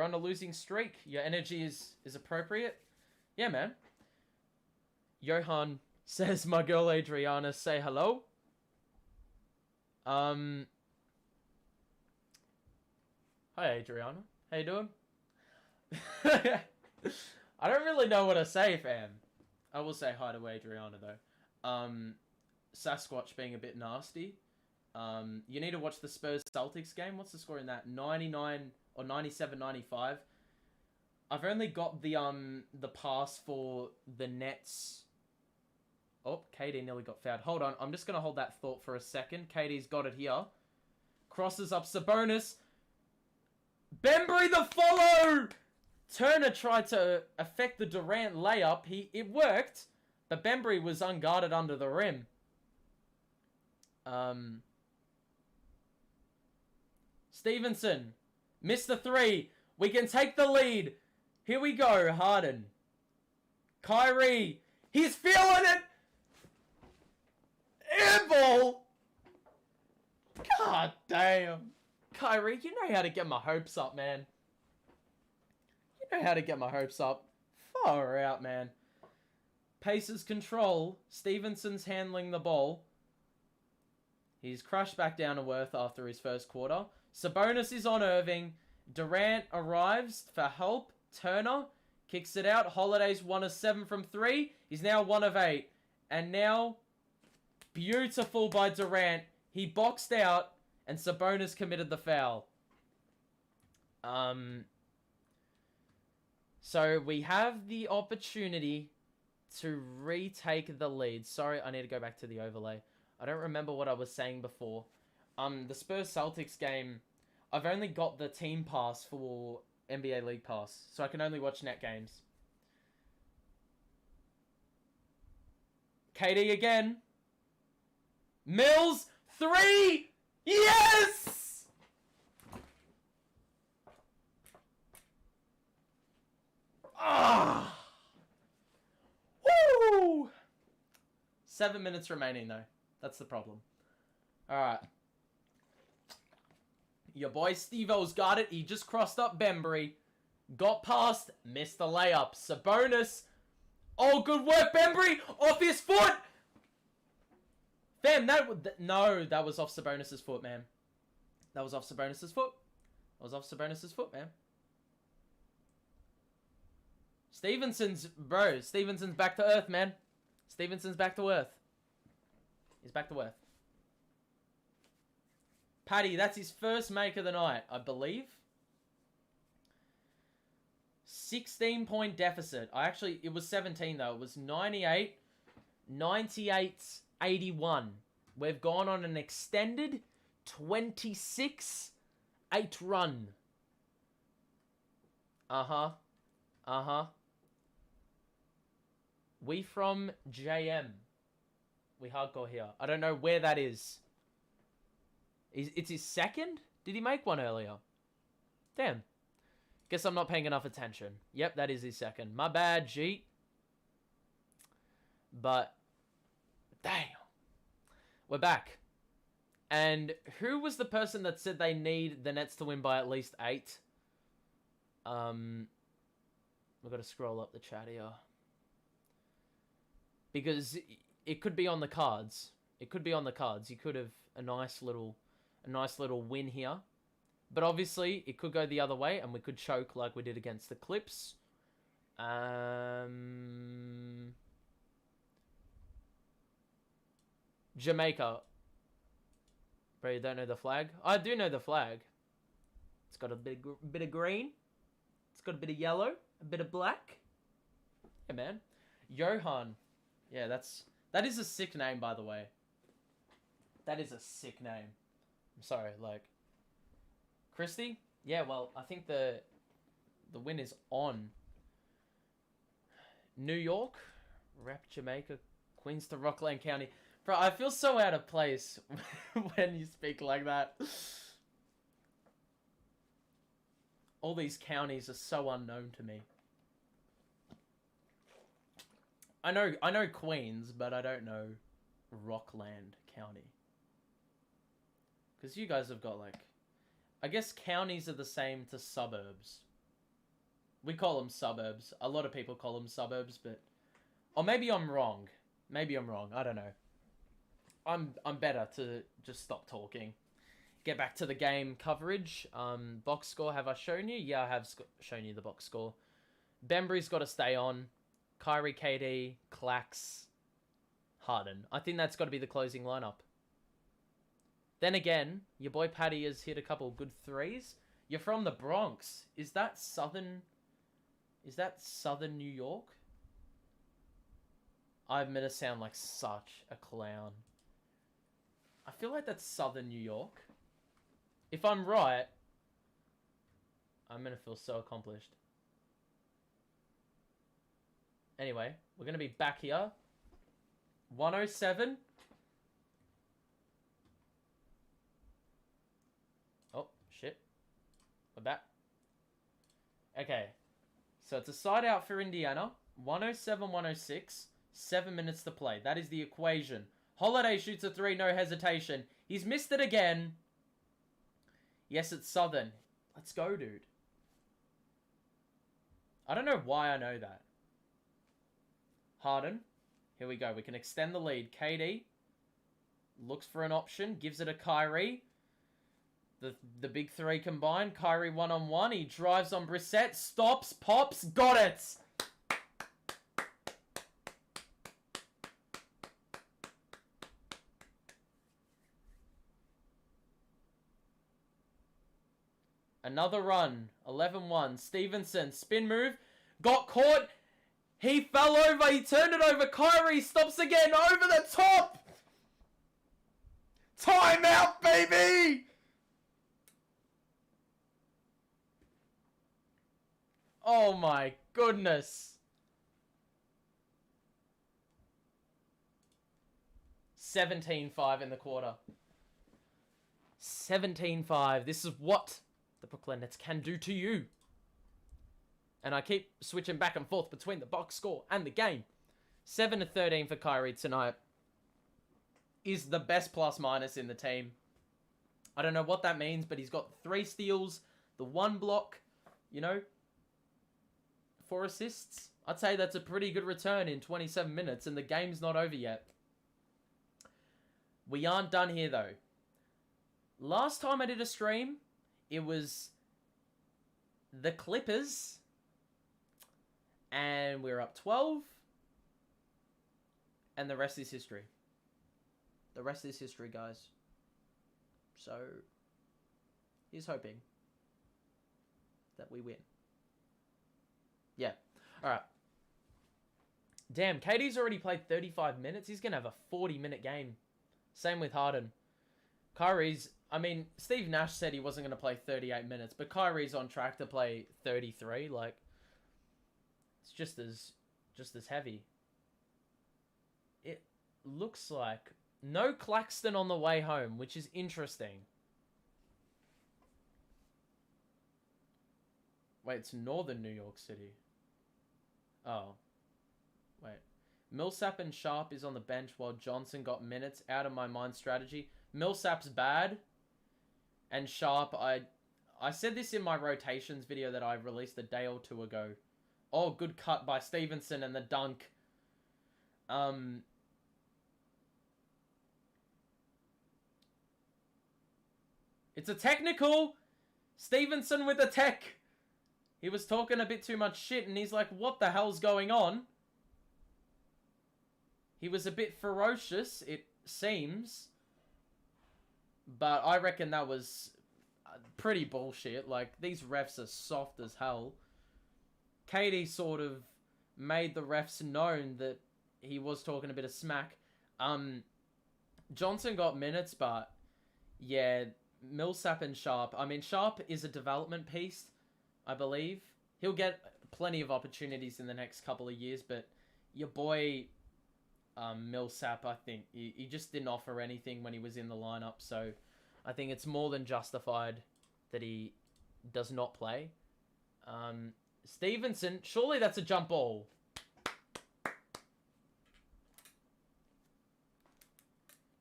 on a losing streak. Your energy is appropriate. Yeah, man. Johan says, my girl Adriana, say hello. Hi, Adriana. How you doing? I don't really know what to say, fam. I will say hi to Adriana, though. Sasquatch being a bit nasty. You need to watch the Spurs-Celtics game. What's the score in that? 99 or 97-95. I've only got the pass for the Nets. Oh, KD nearly got fouled. Hold on. I'm just going to hold that thought for a second. KD's got it here. Crosses up Sabonis. Bembry the follow! Turner tried to affect the Durant layup. It worked, but Bembry was unguarded under the rim. Stevenson missed the 3. We can take the lead. Here we go, Harden. Kyrie. He's feeling it. Airball. God damn. Kyrie, you know how to get my hopes up, man. You know how to get my hopes up. Far out, man. Pacers control. Stevenson's handling the ball. He's crushed back down to earth after his first quarter. Sabonis is on Irving. Durant arrives for help. Turner kicks it out. Holiday's 1 of 7 from 3. He's now 1 of 8. And now, beautiful by Durant. He boxed out, and Sabonis committed the foul. So we have the opportunity to retake the lead. Sorry, I need to go back to the overlay. I don't remember what I was saying before. The Spurs-Celtics game, I've only got the team pass for NBA League Pass, so I can only watch net games. KD again. Mills, 3! Yes! Ah! Woo! 7 minutes remaining, though. That's the problem. Alright. Your boy Steve-O's got it. He just crossed up Bembry. Got past. Missed the layup. Sabonis. Oh, good work, Bembry. Off his foot. Fam, no, that was off Sabonis' foot, man. That was off Sabonis' foot. That was off Sabonis' foot, man. Stevenson's back to earth, man. Stevenson's back to earth. He's back to earth. Paddy, that's his first make of the night, I believe. 16-point deficit. It was 17 though. It was 98, 98, 81. We've gone on an extended 26-8 run. We from JM. We hardcore here. I don't know where that is. It's his second? Did he make one earlier? Damn. Guess I'm not paying enough attention. Yep, that is his second. My bad, Jeet. But, damn. We're back. And who was the person that said they need the Nets to win by at least 8? We've got to scroll up the chat here. Because it could be on the cards. It could be on the cards. You could have a nice little win here. But obviously, it could go the other way, and we could choke like we did against the Clips. Jamaica. Bro, you don't know the flag? I do know the flag. It's got a bit of green. It's got a bit of yellow. A bit of black. Yeah, man. Johan. Yeah, that is a sick name, by the way. That is a sick name. I'm sorry, like... Christy? Yeah, well, I think the win is on. New York? Rep Jamaica. Queens to Rockland County. Bro, I feel so out of place when you speak like that. All these counties are so unknown to me. I know Queens, but I don't know Rockland County. Because you guys have got, like... I guess counties are the same to suburbs. We call them suburbs. A lot of people call them suburbs, but... Or maybe I'm wrong. Maybe I'm wrong. I don't know. I'm better to just stop talking. Get back to the game coverage. Box score, have I shown you? Yeah, I have shown you the box score. Bembry's got to stay on. Kyrie, KD, Clax, Harden. I think that's got to be the closing lineup. Then again, your boy Paddy has hit a couple of good threes. You're from the Bronx. Is that southern New York? I'm gonna sound like such a clown. I feel like that's southern New York. If I'm right, I'm gonna feel so accomplished. Anyway, we're gonna be back here. 107. Oh, shit. We're back. Okay. So it's a side out for Indiana. 107, 106. 7 minutes to play. That is the equation. Holiday shoots a 3, no hesitation. He's missed it again. Yes, it's Southern. Let's go, dude. I don't know why I know that. Harden. Here we go. We can extend the lead. KD looks for an option. Gives it to Kyrie. The big three combined. Kyrie one-on-one. He drives on Brissett. Stops. Pops. Got it. Another run. 11-1. Stevenson. Spin move. Got caught. He fell over. He turned it over. Kyrie stops again. Over the top. Timeout, baby. Oh my goodness. 17-5 in the quarter. 17-5. This is what the Brooklyn Nets can do to you. And I keep switching back and forth between the box score and the game. 7-13 for Kyrie tonight. Is the best plus-minus in the team. I don't know what that means, but he's got 3 steals, the 1 block, 4 assists. I'd say that's a pretty good return in 27 minutes, and the game's not over yet. We aren't done here, though. Last time I did a stream, it was the Clippers, And we're up 12. And the rest is history. The rest is history, guys. So, he's hoping that we win. Yeah. All right. Damn, KD's already played 35 minutes. He's going to have a 40-minute game. Same with Harden. Kyrie's... I mean, Steve Nash said he wasn't going to play 38 minutes, but Kyrie's on track to play 33. Like, it's just as heavy. It looks like no Claxton on the way home, which is interesting. Wait, it's northern New York City. Oh. Wait. Millsap and Sharp is on the bench while Johnson got minutes. Out of my mind strategy. Millsap's bad. And Sharp, I said this in my rotations video that I released a day or two ago. Oh, good cut by Stevenson and the dunk. It's a technical. Stevenson with a tech. He was talking a bit too much shit and he's like, what the hell's going on? He was a bit ferocious, it seems. But I reckon that was pretty bullshit. Like, these refs are soft as hell. Katie sort of made the refs known that he was talking a bit of smack. Johnson got minutes, but yeah, Millsap and Sharp. I mean, Sharp is a development piece, I believe. He'll get plenty of opportunities in the next couple of years, but your boy Millsap, I think, he just didn't offer anything when he was in the lineup, so I think it's more than justified that he does not play. Stevenson, surely that's a jump ball.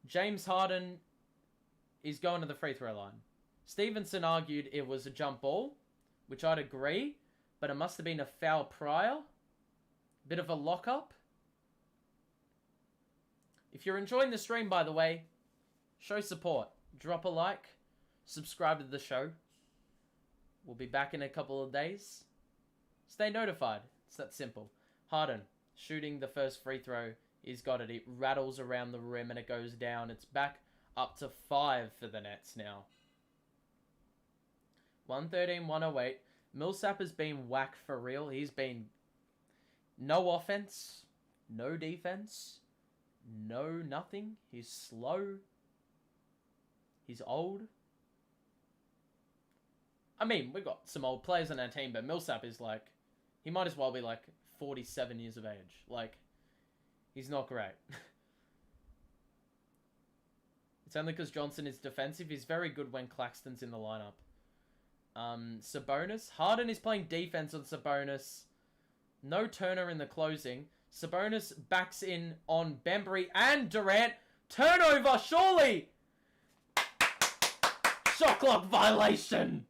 James Harden is going to the free throw line. Stevenson argued it was a jump ball, which I'd agree, but it must have been a foul prior. Bit of a lockup. If you're enjoying the stream, by the way, show support. Drop a like. Subscribe to the show. We'll be back in a couple of days. Stay notified. It's that simple. Harden, shooting the first free throw. He's got it. It rattles around the rim and it goes down. It's back up to 5 for the Nets now. 113-108. Millsap has been whack for real. He's been no offense, no defense, no nothing. He's slow. He's old. I mean, we've got some old players on our team, but Millsap is like, he might as well be like 47 years of age. Like, he's not great. It's only because Johnson is defensive. He's very good when Claxton's in the lineup. Sabonis. Harden is playing defense on Sabonis. No Turner in the closing. Sabonis backs in on Bembry and Durant. Turnover, surely! Shot clock violation!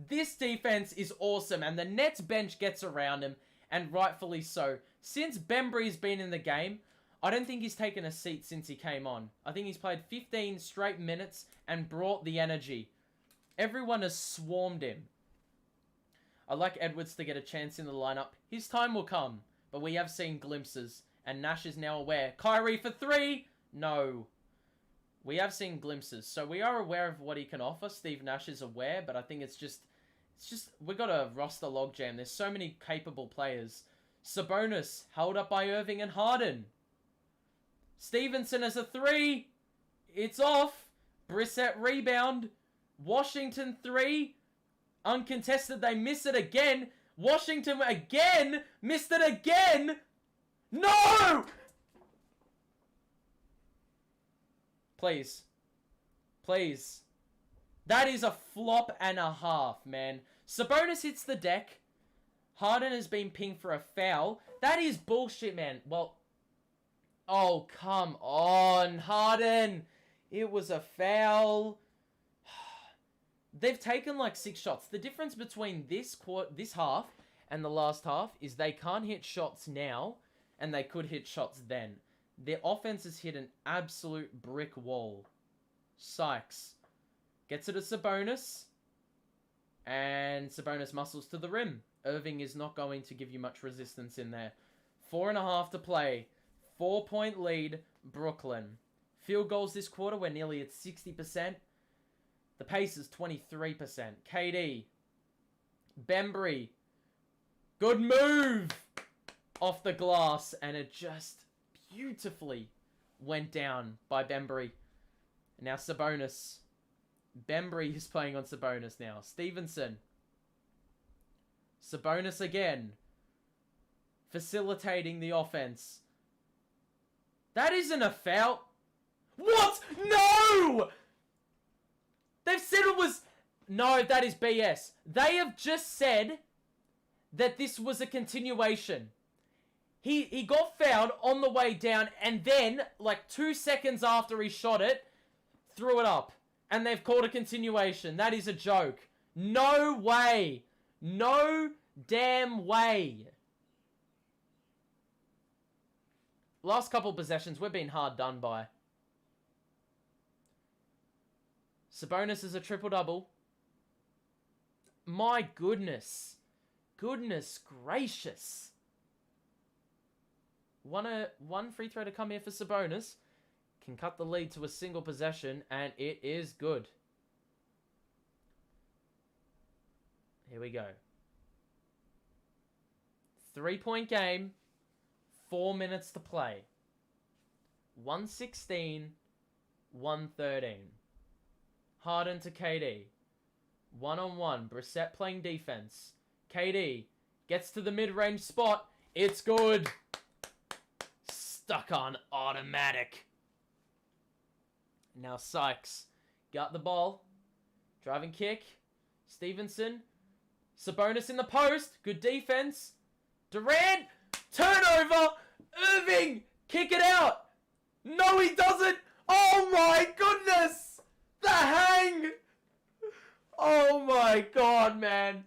This defense is awesome, and the Nets bench gets around him, and rightfully so. Since Bembry's been in the game, I don't think he's taken a seat since he came on. I think he's played 15 straight minutes and brought the energy. Everyone has swarmed him. I'd like Edwards to get a chance in the lineup. His time will come, but we have seen glimpses, and Nash is now aware. Kyrie for 3? No. We have seen glimpses, so we are aware of what he can offer. Steve Nash is aware, but I think it's just, we've got a roster logjam. There's so many capable players. Sabonis, held up by Irving and Harden. Stevenson as a 3. It's off. Brissett rebound. Washington 3. Uncontested, they miss it again. Washington again. Missed it again. No! Please. Please. That is a flop and a half, man. Sabonis hits the deck. Harden has been pinged for a foul. That is bullshit, man. Well, oh, come on, Harden. It was a foul. They've taken like 6 shots. The difference between this half and the last half is they can't hit shots now, and they could hit shots then. Their offense has hit an absolute brick wall. Sykes gets it to Sabonis, And Sabonis muscles to the rim. Irving is not going to give you much resistance in there. 4.5 to play. 4-point lead, Brooklyn. Field goals this quarter, we're nearly at 60%. The Pacers, 23%. KD. Bembry. Good move! Off the glass, and it just beautifully went down by Bembry. Now Sabonis. Bembry is playing on Sabonis now. Stevenson. Sabonis again. Facilitating the offense. That isn't a foul. What? No! They've said it was... No, that is BS. They have just said that this was a continuation. He got fouled on the way down, and then, like 2 seconds after he shot it, threw it up. And they've called a continuation. That is a joke. No way. No damn way. Last couple possessions, we've been hard done by. Sabonis is a triple-double. My goodness. Goodness gracious. One free throw to come here for Sabonis. Can cut the lead to a single possession, and it is good. Here we go. 3-point game. 4 minutes to play. 116, 113. Harden to KD. One-on-one. Brissett playing defense. KD gets to the mid-range spot. It's good. Stuck on automatic. Now Sykes got the ball. Driving kick. Stevenson. Sabonis in the post. Good defense. Durant. Turnover. Irving. Kick it out. No, he doesn't. Oh my goodness. The hang. Oh my god, man.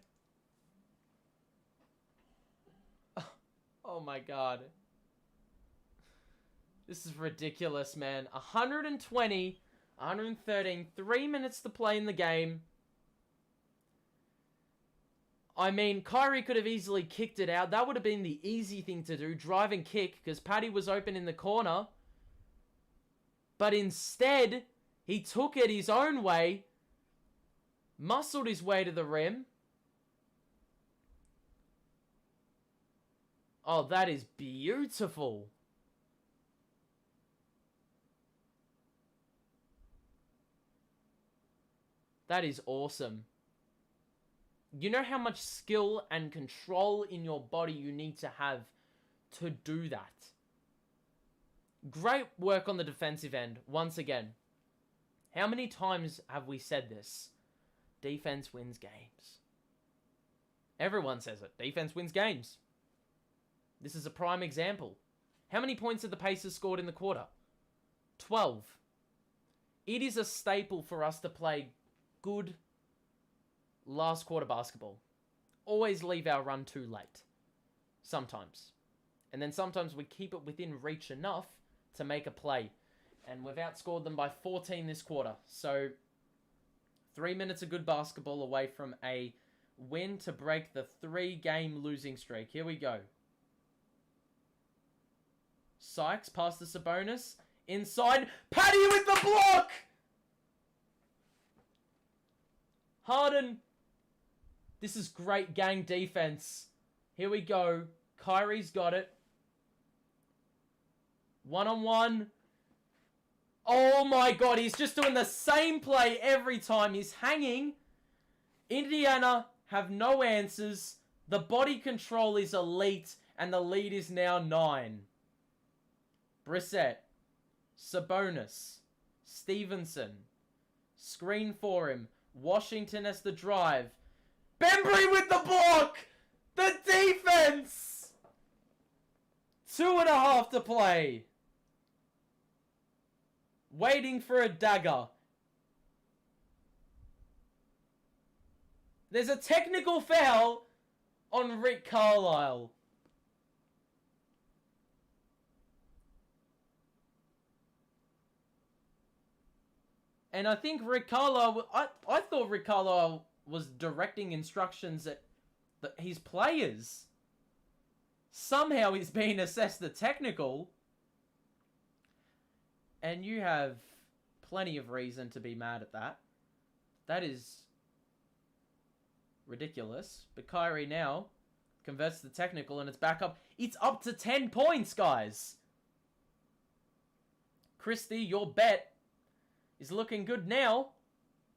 Oh my god. This is ridiculous, man. 120, 113, 3 minutes to play in the game. I mean, Kyrie could have easily kicked it out. That would have been the easy thing to do. Drive and kick, because Patty was open in the corner. But instead, he took it his own way. Muscled his way to the rim. Oh, that is beautiful. That is awesome. You know how much skill and control in your body you need to have to do that. Great work on the defensive end, once again. How many times have we said this? Defense wins games. Everyone says it. Defense wins games. This is a prime example. How many points have the Pacers scored in the quarter? 12. It is a staple for us to play good last quarter basketball. Always leave our run too late. Sometimes. And then sometimes we keep it within reach enough to make a play. And we've outscored them by 14 this quarter. So 3 minutes of good basketball away from a win to break the 3-game losing streak. Here we go. Sykes past the Sabonis. Inside. Patty with the block! Harden. This is great gang defense. Here we go. Kyrie's got it. One-on-one. Oh my god, he's just doing the same play every time. He's hanging. Indiana have no answers. The body control is elite, and the lead is now 9. Brissett. Sabonis. Stevenson. Screen for him. Washington has the drive. Bembry with the block! The defense! 2.5 to play. Waiting for a dagger. There's a technical foul on Rick Carlisle. And I think Rick Carlisle... I thought Rick Carlisle was directing instructions at his players. Somehow he's being assessed the technical. And you have plenty of reason to be mad at that. That is ridiculous. But Kyrie now converts the technical and it's back up. It's up to 10 points, guys. Christie, your bet is looking good now.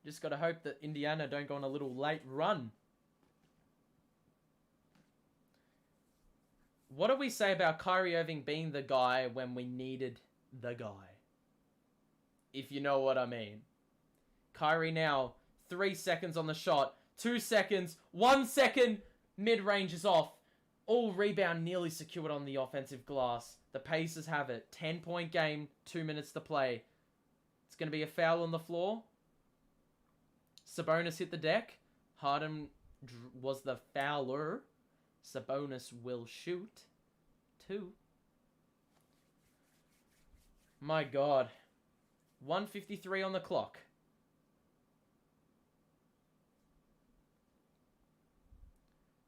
Just got to hope that Indiana don't go on a little late run. What do we say about Kyrie Irving being the guy when we needed the guy? If you know what I mean. Kyrie now, 3 seconds on the shot. 2 seconds. 1 second. Mid-range is off. All rebound nearly secured on the offensive glass. The Pacers have it. 10-point game. 2 minutes to play. It's going to be a foul on the floor. Sabonis hit the deck. Harden was the fouler. Sabonis will shoot. 2. My God. 1:53 on the clock.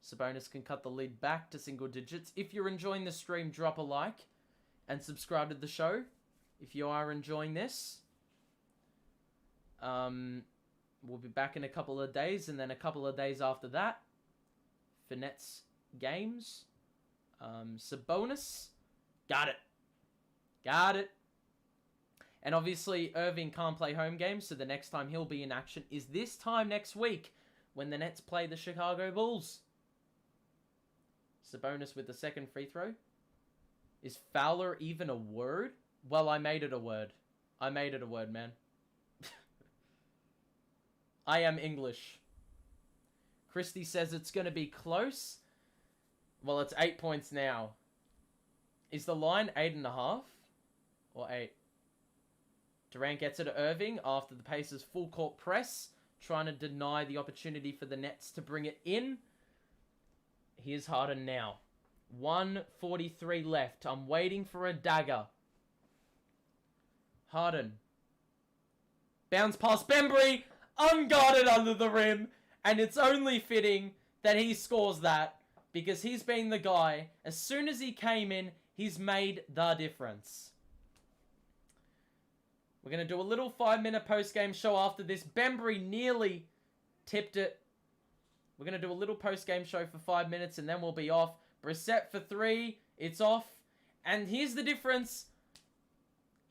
Sabonis can cut the lead back to single digits. If you're enjoying the stream, drop a like and subscribe to the show. If you are enjoying this, we'll be back in a couple of days, and then a couple of days after that for Nets games. Sabonis, got it. And obviously, Irving can't play home games, so the next time he'll be in action is this time next week when the Nets play the Chicago Bulls. Sabonis with the second free throw. Is Fowler even a word? Well, I made it a word. I made it a word, man. I am English. Christie says it's going to be close. Well, it's 8 points now. Is the line 8.5? Or 8? Durant gets it to Irving after the Pacers' full court press, trying to deny the opportunity for the Nets to bring it in. Here's Harden now. 1:43 left. I'm waiting for a dagger. Harden. Bounce past Bembry. Unguarded under the rim. And it's only fitting that he scores that, because he's been the guy. As soon as he came in, he's made the difference. We're going to do a little 5-minute post-game show after this. Bembry nearly tipped it. We're going to do a little post-game show for 5 minutes and then we'll be off. Brissett for 3. It's off. And here's the difference.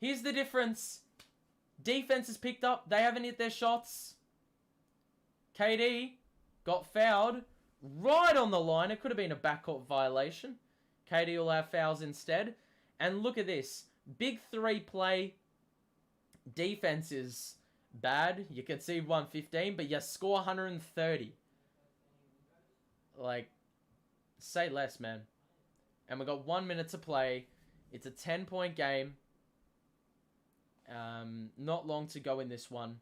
Defense is picked up. They haven't hit their shots. KD got fouled right on the line. It could have been a backcourt violation. KD will have fouls instead. And look at this. Big 3 play. Defense is bad. You can see 115, but you score 130. Like, say less, man. And we've got 1 minute to play. It's a 10-point game. Not long to go in this one.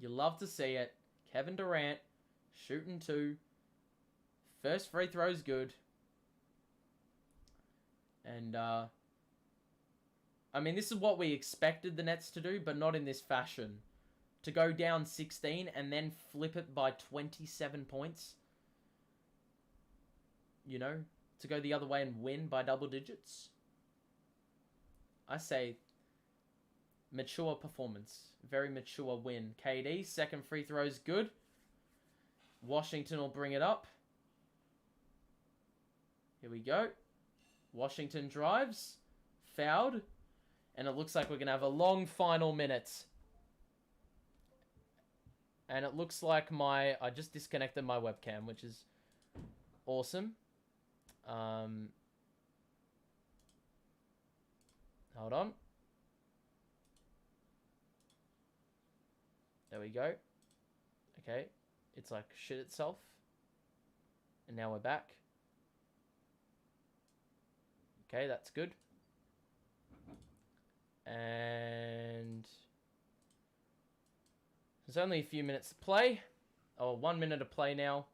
You love to see it. Kevin Durant shooting 2. First free throw's good. And, I mean, this is what we expected the Nets to do, but not in this fashion. To go down 16 and then flip it by 27 points. You know, to go the other way and win by double digits. I say mature performance. Very mature win. KD, second free throw is good. Washington will bring it up. Here we go. Washington drives. Fouled. And it looks like we're going to have a long final minute. And it looks like I just disconnected my webcam, which is awesome. Hold on. There we go. Okay. It's like shit itself. And now we're back. Okay, that's good. And there's only a few minutes to play. Oh, 1 minute to play now.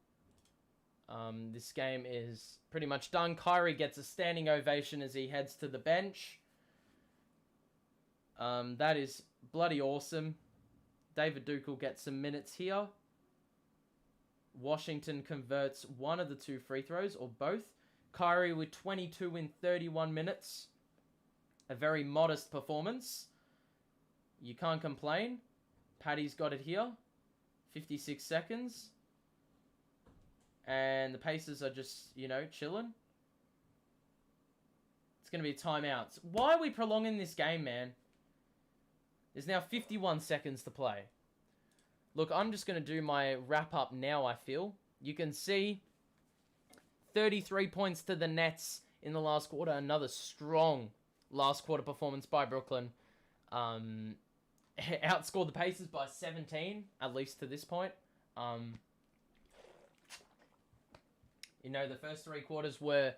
This game is pretty much done. Kyrie gets a standing ovation as he heads to the bench. That is bloody awesome. David Duke will get some minutes here. Washington converts one of the two free throws, or both. Kyrie with 22 in 31 minutes. A very modest performance. You can't complain. Patty's got it here. 56 seconds. And the Pacers are just, chilling. It's going to be timeouts. Why are we prolonging this game, man? There's now 51 seconds to play. Look, I'm just going to do my wrap-up now, I feel. You can see 33 points to the Nets in the last quarter. Another strong last quarter performance by Brooklyn. Outscored the Pacers by 17, at least to this point. The first three quarters were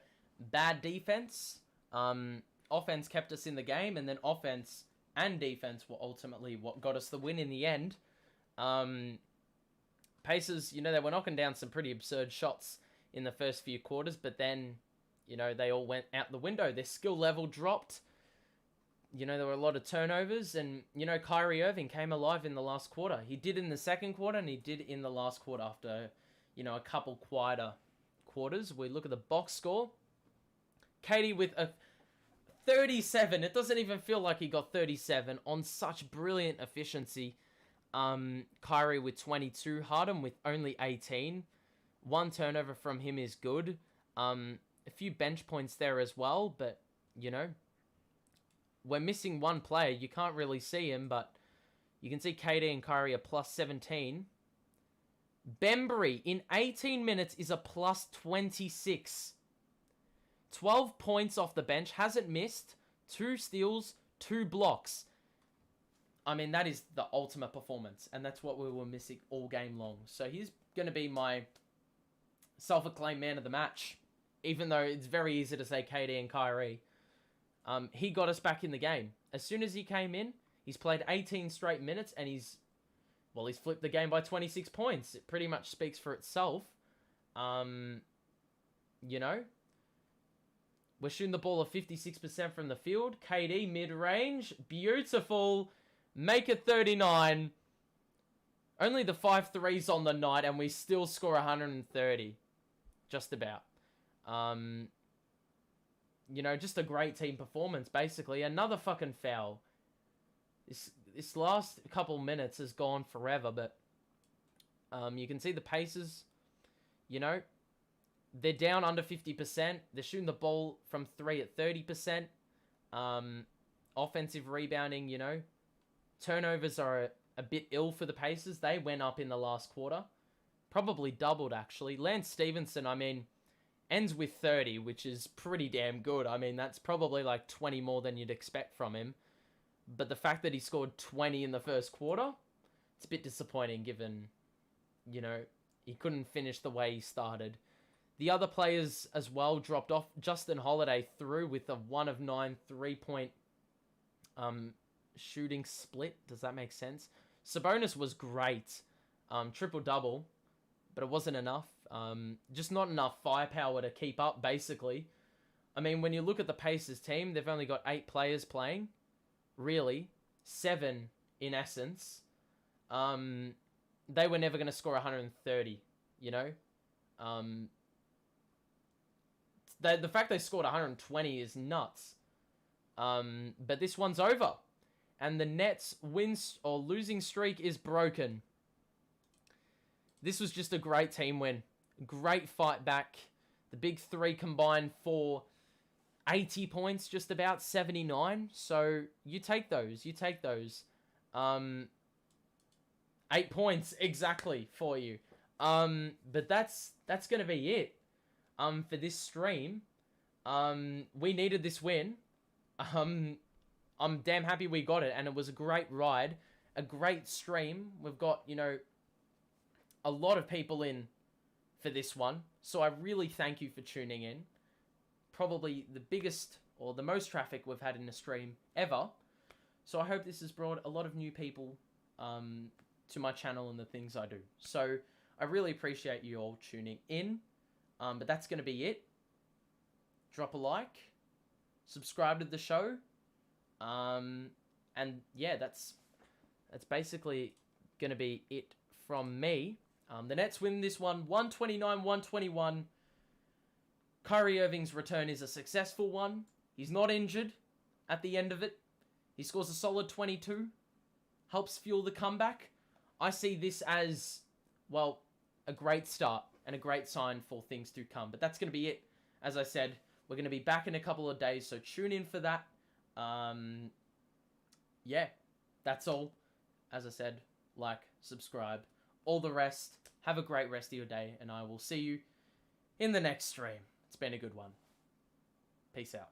bad defense. Offense kept us in the game, and then offense and defense were ultimately what got us the win in the end. Pacers, they were knocking down some pretty absurd shots in the first few quarters, but then, they all went out the window. Their skill level dropped. There were a lot of turnovers, and, Kyrie Irving came alive in the last quarter. He did in the second quarter, and he did in the last quarter after, a couple quieter quarters. We look at the box score. Katie with a 37. It doesn't even feel like he got 37 on such brilliant efficiency. Kyrie with 22. Harden with only 18. One turnover from him is good. A few bench points there as well, but, we're missing one player. You can't really see him, but you can see KD and Kyrie are plus 17. Bembry in 18 minutes is a plus 26. 12 points off the bench. Hasn't missed. 2 steals, 2 blocks. I mean, that is the ultimate performance, and that's what we were missing all game long. So he's going to be my self-acclaimed man of the match, even though it's very easy to say KD and Kyrie. He got us back in the game. As soon as he came in, he's played 18 straight minutes, and he's flipped the game by 26 points. It pretty much speaks for itself. We're shooting the ball at 56% from the field. KD mid-range. Beautiful. Make it 39. Only the 5 threes on the night, and we still score 130. Just about. Just a great team performance, basically. Another fucking foul. This last couple minutes has gone forever, but you can see the Pacers, they're down under 50%. They're shooting the ball from 3 at 30%. Offensive rebounding, turnovers are a bit ill for the Pacers. They went up in the last quarter. Probably doubled, actually. Lance Stevenson, ends with 30, which is pretty damn good. That's probably like 20 more than you'd expect from him. But the fact that he scored 20 in the first quarter, it's a bit disappointing given, he couldn't finish the way he started. The other players as well dropped off. Justin Holiday threw with a 1 of 9 3-point shooting split. Does that make sense? Sabonis was great. Triple-double, but it wasn't enough. Just not enough firepower to keep up, basically. When you look at the Pacers team, they've only got 8 players playing. Really. 7, in essence. They were never going to score 130, The fact they scored 120 is nuts. But this one's over. And the Nets' losing streak is broken. This was just a great team win. Great fight back. The big three combined for 80 points, just about 79. So you take those. 8 points exactly for you. But that's going to be it. For this stream. We needed this win. I'm damn happy we got it, and it was a great ride, a great stream. We've got, a lot of people in for this one, so I really thank you for tuning in. Probably the biggest or the most traffic we've had in a stream ever. So I hope this has brought a lot of new people to my channel and the things I do. So I really appreciate you all tuning in. But that's going to be it. Drop a like. Subscribe to the show. And yeah, that's basically going to be it from me. The Nets win this one 129-121. Kyrie Irving's return is a successful one. He's not injured at the end of it. He scores a solid 22. Helps fuel the comeback. I see this as, well, a great start and a great sign for things to come. But that's going to be it. As I said, we're going to be back in a couple of days, so tune in for that. Yeah, that's all. As I said, like, subscribe, all the rest. Have a great rest of your day, and I will see you in the next stream. It's been a good one. Peace out.